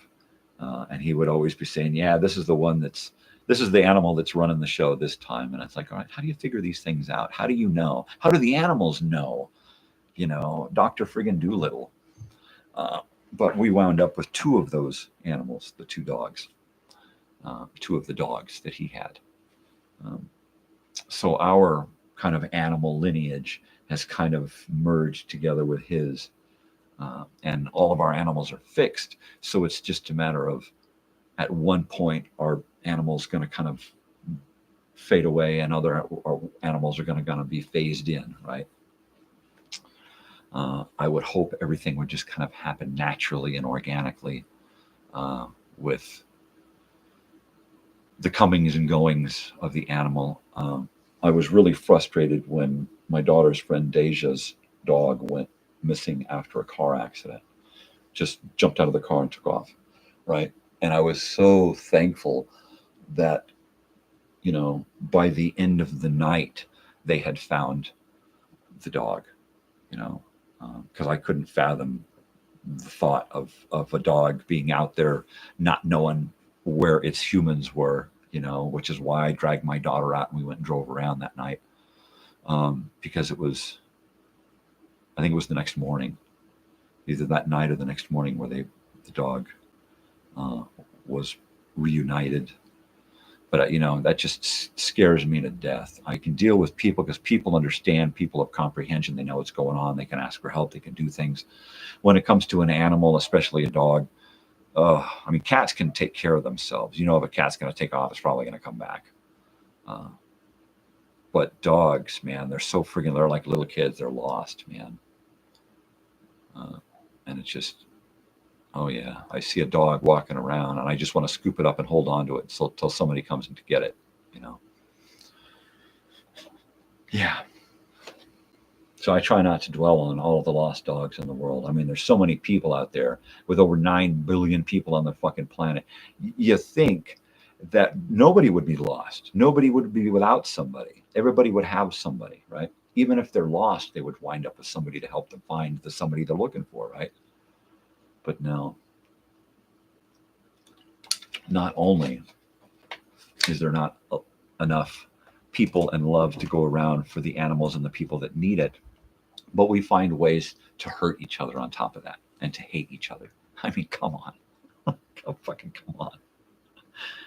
And he would always be saying, yeah, this is the animal that's running the show this time. And it's like, all right, how do you figure these things out? How do you know? How do the animals know? You know, Dr. friggin' Doolittle. But we wound up with two of those animals, the two dogs, two of the dogs that he had. So our kind of animal lineage has kind of merged together with his, and all of our animals are fixed. So it's just a matter of, at one point, our animals going to kind of fade away and other animals are going to be phased in, right? I would hope everything would just kind of happen naturally and organically, with the comings and goings of the animal. I was really frustrated when my daughter's friend Deja's dog went missing after a car accident. Just jumped out of the car and took off, right? And I was so thankful that, you know, by the end of the night, they had found the dog, you know, because I couldn't fathom the thought of a dog being out there not knowing where its humans were, you know, which is why I dragged my daughter out and we went and drove around that night, because I think it was the next morning, either that night or the next morning, where the dog was reunited. But, you know, that just scares me to death. I can deal with people because people understand, people have comprehension. They know what's going on. They can ask for help. They can do things. When it comes to an animal, especially a dog, I mean, cats can take care of themselves. You know, if a cat's going to take off, it's probably going to come back. But dogs, man, they're like little kids. They're lost, man. And it's just, oh yeah, I see a dog walking around and I just want to scoop it up and hold on to it till somebody comes in to get it, you know? Yeah. So I try not to dwell on all of the lost dogs in the world. I mean, there's so many people out there, with over 9 billion people on the fucking planet. You think that nobody would be lost. Nobody would be without somebody. Everybody would have somebody, right? Even if they're lost, they would wind up with somebody to help them find the somebody they're looking for, right? But no. Not only is there not enough people and love to go around for the animals and the people that need it, but we find ways to hurt each other on top of that and to hate each other. I mean, come on. Oh, fucking come on.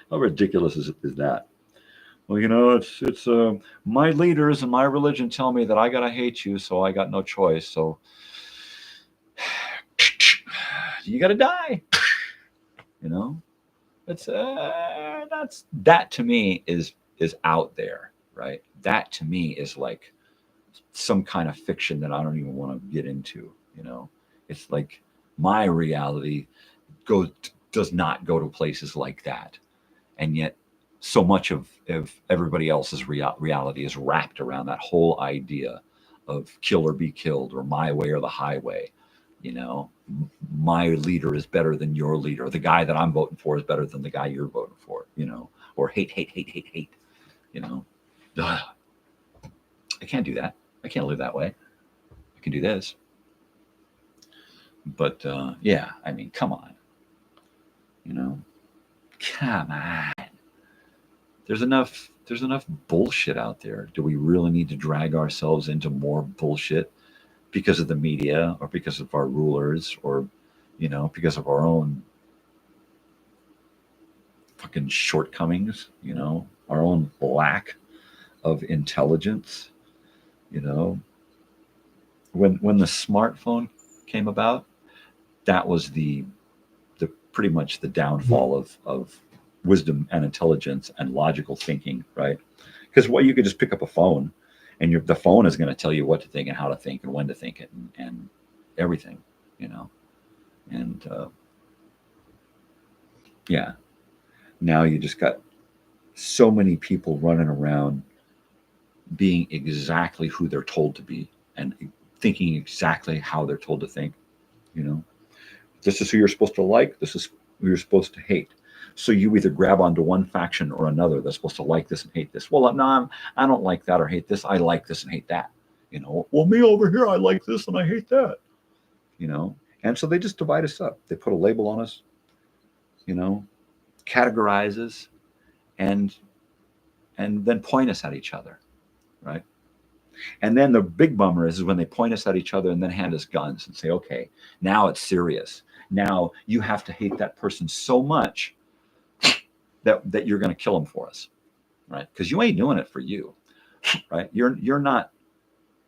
How ridiculous is that? Well, you know, it's my leaders and my religion tell me that I gotta hate you, so I got no choice. So you gotta die. You know, it's that to me is out there, right? That to me is like some kind of fiction that I don't even want to get into. You know, it's like my reality does not go to places like that, and yet so much of everybody else's reality is wrapped around that whole idea of kill or be killed, or my way or the highway. You know, my leader is better than your leader. The guy that I'm voting for is better than the guy you're voting for, you know, or hate, you know. Ugh. I can't do that. I can't live that way. I can do this. But yeah, I mean, come on. You know, come on. There's enough bullshit out there. Do we really need to drag ourselves into more bullshit because of the media, or because of our rulers, or, you know, because of our own fucking shortcomings, you know, our own lack of intelligence. You know, when the smartphone came about, that was the pretty much the downfall of wisdom and intelligence and logical thinking, right? Because you could just pick up a phone, and the phone is going to tell you what to think and how to think and when to think it and everything, you know. And yeah, now you just got so many people running around being exactly who they're told to be and thinking exactly how they're told to think. You know, this is who you're supposed to like. This is who you're supposed to hate. So you either grab onto one faction or another that's supposed to like this and hate this. Well, no, I don't like that or hate this. I like this and hate that. You know, well, me over here, I like this and I hate that. You know, and so they just divide us up. They put a label on us, you know, categorize us, and then point us at each other, right? And then the big bummer is when they point us at each other and then hand us guns and say, okay, now it's serious. Now you have to hate that person so much that you're going to kill them for us, right? Because you ain't doing it for you, right? You're not.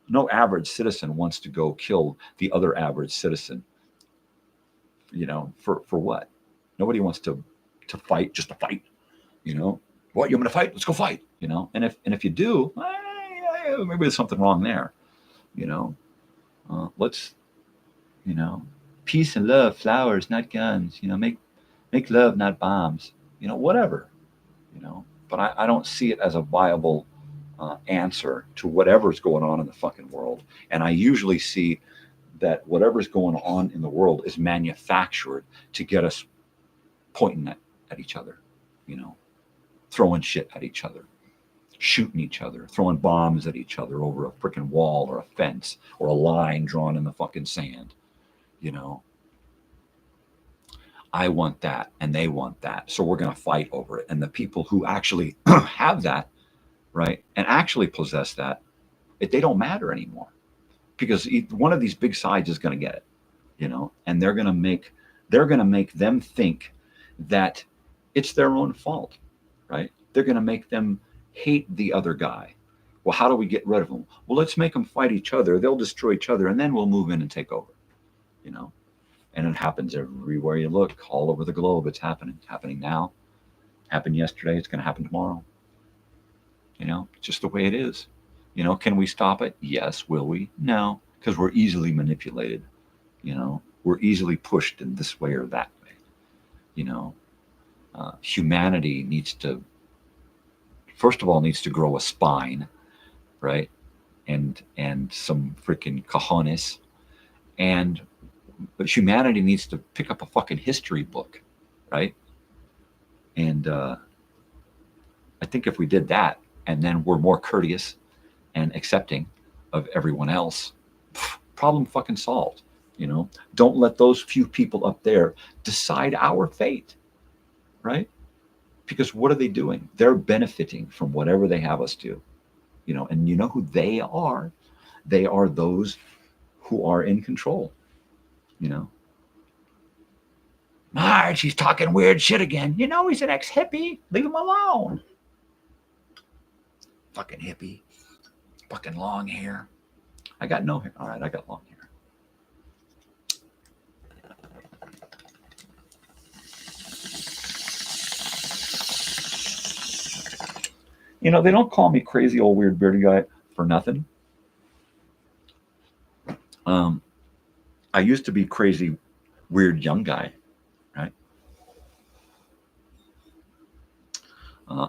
No average citizen wants to go kill the other average citizen. You know, for what? Nobody wants to fight just to fight. You know, what, you want to fight? Let's go fight. You know, and if you do, maybe there's something wrong there. You know, let's, you know, peace and love, flowers, not guns. You know, make love, not bombs. You know, whatever. You know, but I don't see it as a viable answer to whatever's going on in the fucking world. And I usually see that whatever's going on in the world is manufactured to get us pointing at each other, you know, throwing shit at each other, shooting each other, throwing bombs at each other over a freaking wall or a fence or a line drawn in the fucking sand, you know. I want that and they want that. So we're going to fight over it. And the people who actually have that, right, and actually possess that, they don't matter anymore, because one of these big sides is going to get it, you know, and they're going to make them think that it's their own fault, right? They're going to make them hate the other guy. Well, how do we get rid of them? Well, let's make them fight each other. They'll destroy each other, and then we'll move in and take over, you know. And it happens everywhere you look, all over the globe. It's happening now. Happened yesterday. It's going to happen tomorrow. You know, just the way it is. You know, can we stop it? Yes. Will we? No, because we're easily manipulated. You know, we're easily pushed in this way or that way. You know, humanity needs to, first of all, needs to grow a spine, right? And some freaking cojones. But humanity needs to pick up a fucking history book, right? And I think if we did that, and then we're more courteous and accepting of everyone else, problem fucking solved. You know, don't let those few people up there decide our fate, right? Because what are they doing? They're benefiting from whatever they have us do, you know. And you know who they are? They are those who are in control, you know. Marge, he's talking weird shit again. You know, he's an ex-hippie. Leave him alone. Fucking hippie. Fucking long hair. I got no hair. All right, I got long hair. You know, they don't call me crazy old weird bearded guy for nothing. I used to be crazy weird young guy, right?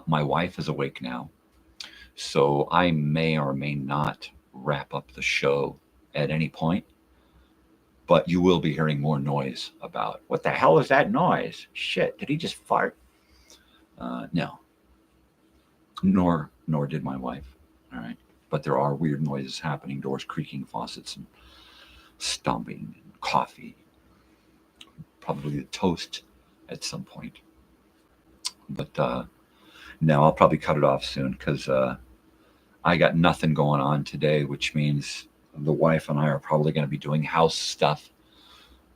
My wife is awake now, so I may or may not wrap up the show at any point, but you will be hearing more noise about, what the hell is that noise? Shit, did he just fart? No. Nor did my wife. All right. But there are weird noises happening, doors creaking, faucets and stomping, and coffee, probably the toast at some point. But no, I'll probably cut it off soon, because I got nothing going on today, which means the wife and I are probably going to be doing house stuff,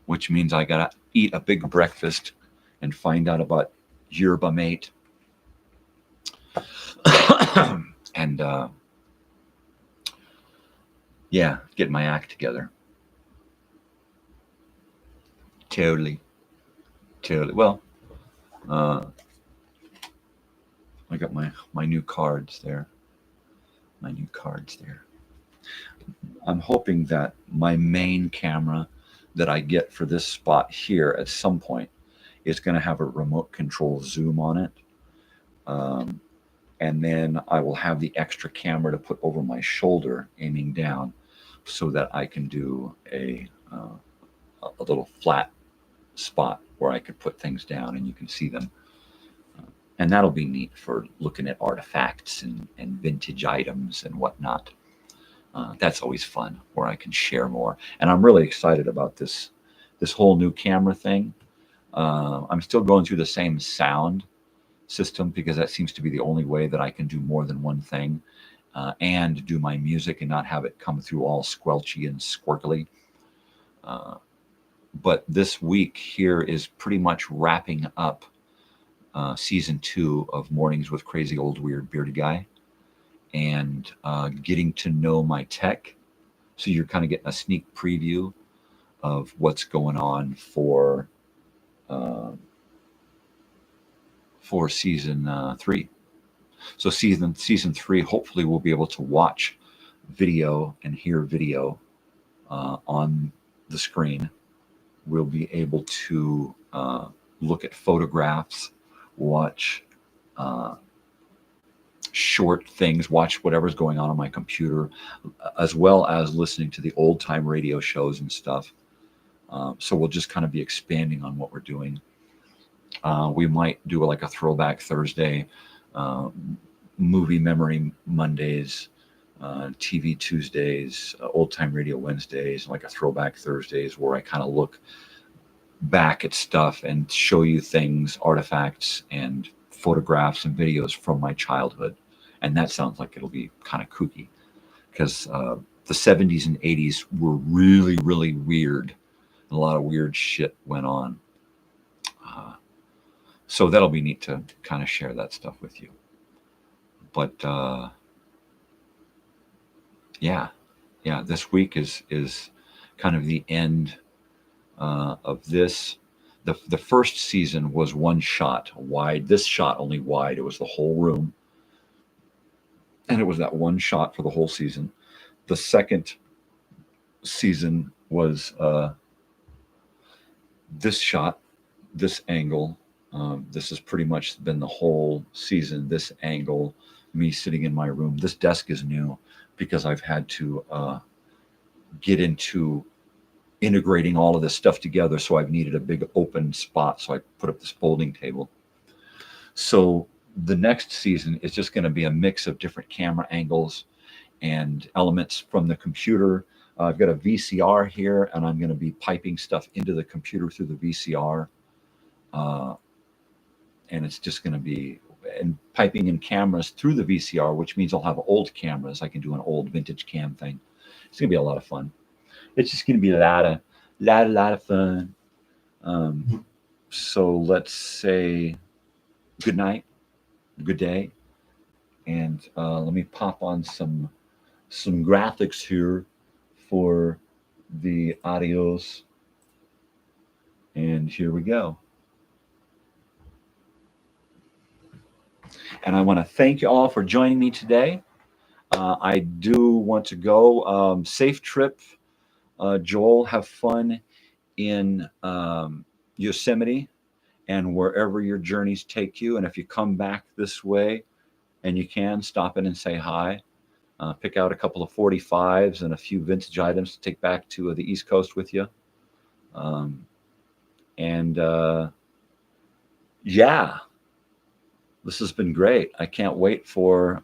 which means I got to eat a big breakfast and find out about yerba mate. and yeah, get my act together. Totally. Well, I got my new cards there. I'm hoping that my main camera that I get for this spot here at some point is going to have a remote control zoom on it. And then I will have the extra camera to put over my shoulder aiming down so that I can do a little flat spot where I could put things down and you can see them. And that'll be neat for looking at artifacts and vintage items and whatnot. That's always fun where I can share more. And I'm really excited about this whole new camera thing. I'm still going through the same sound system because that seems to be the only way that I can do more than one thing and do my music and not have it come through all squelchy and squirkly. But this week here is pretty much wrapping up season 2 of Mornings with Crazy Old Weird Bearded Guy, and getting to know my tech. So you're kind of getting a sneak preview of what's going on for season 3. So season 3, hopefully we'll be able to watch video and hear video on the screen. We'll be able to look at photographs, watch short things, watch whatever's going on my computer, as well as listening to the old time radio shows and stuff. So we'll just kind of be expanding on what we're doing. We might do like a throwback Thursday, movie memory Mondays, TV Tuesdays, old time radio Wednesdays, like a throwback Thursdays where I kind of look back at stuff and show you things, artifacts and photographs and videos from my childhood. And that sounds like it'll be kind of kooky because the 70s and 80s were really, really weird. A lot of weird shit went on. So that'll be neat to kind of share that stuff with you. But yeah, this week is kind of the end of this. The first season was one shot wide. This shot only wide. It was the whole room. And it was that one shot for the whole season. The second season was this shot, this angle. This has pretty much been the whole season. This angle, me sitting in my room. This desk is new because I've had to get into integrating all of this stuff together. So I've needed a big open spot. So I put up this folding table. So the next season is just going to be a mix of different camera angles and elements from the computer. I've got a VCR here and I'm going to be piping stuff into the computer through the VCR. And it's just going to be and piping in cameras through the VCR, which means I'll have old cameras. I can do an old vintage cam thing. It's going to be a lot of fun. It's just going to be a lot of fun. So let's say good night, good day, and let me pop on some graphics here for the audios. And here we go. And I want to thank you all for joining me today. I do want to go. Safe trip, Joel. Have fun in Yosemite and wherever your journeys take you. And if you come back this way and you can, stop in and say hi. Pick out a couple of 45s and a few vintage items to take back to the East Coast with you. Yeah. This has been great. I can't wait for,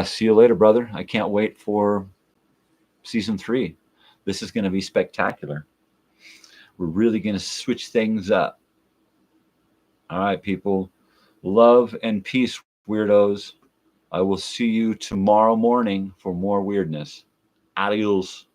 see you later, brother. I can't wait for season 3. This is going to be spectacular. We're really going to switch things up. All right, people. Love and peace, weirdos. I will see you tomorrow morning for more weirdness. Adios.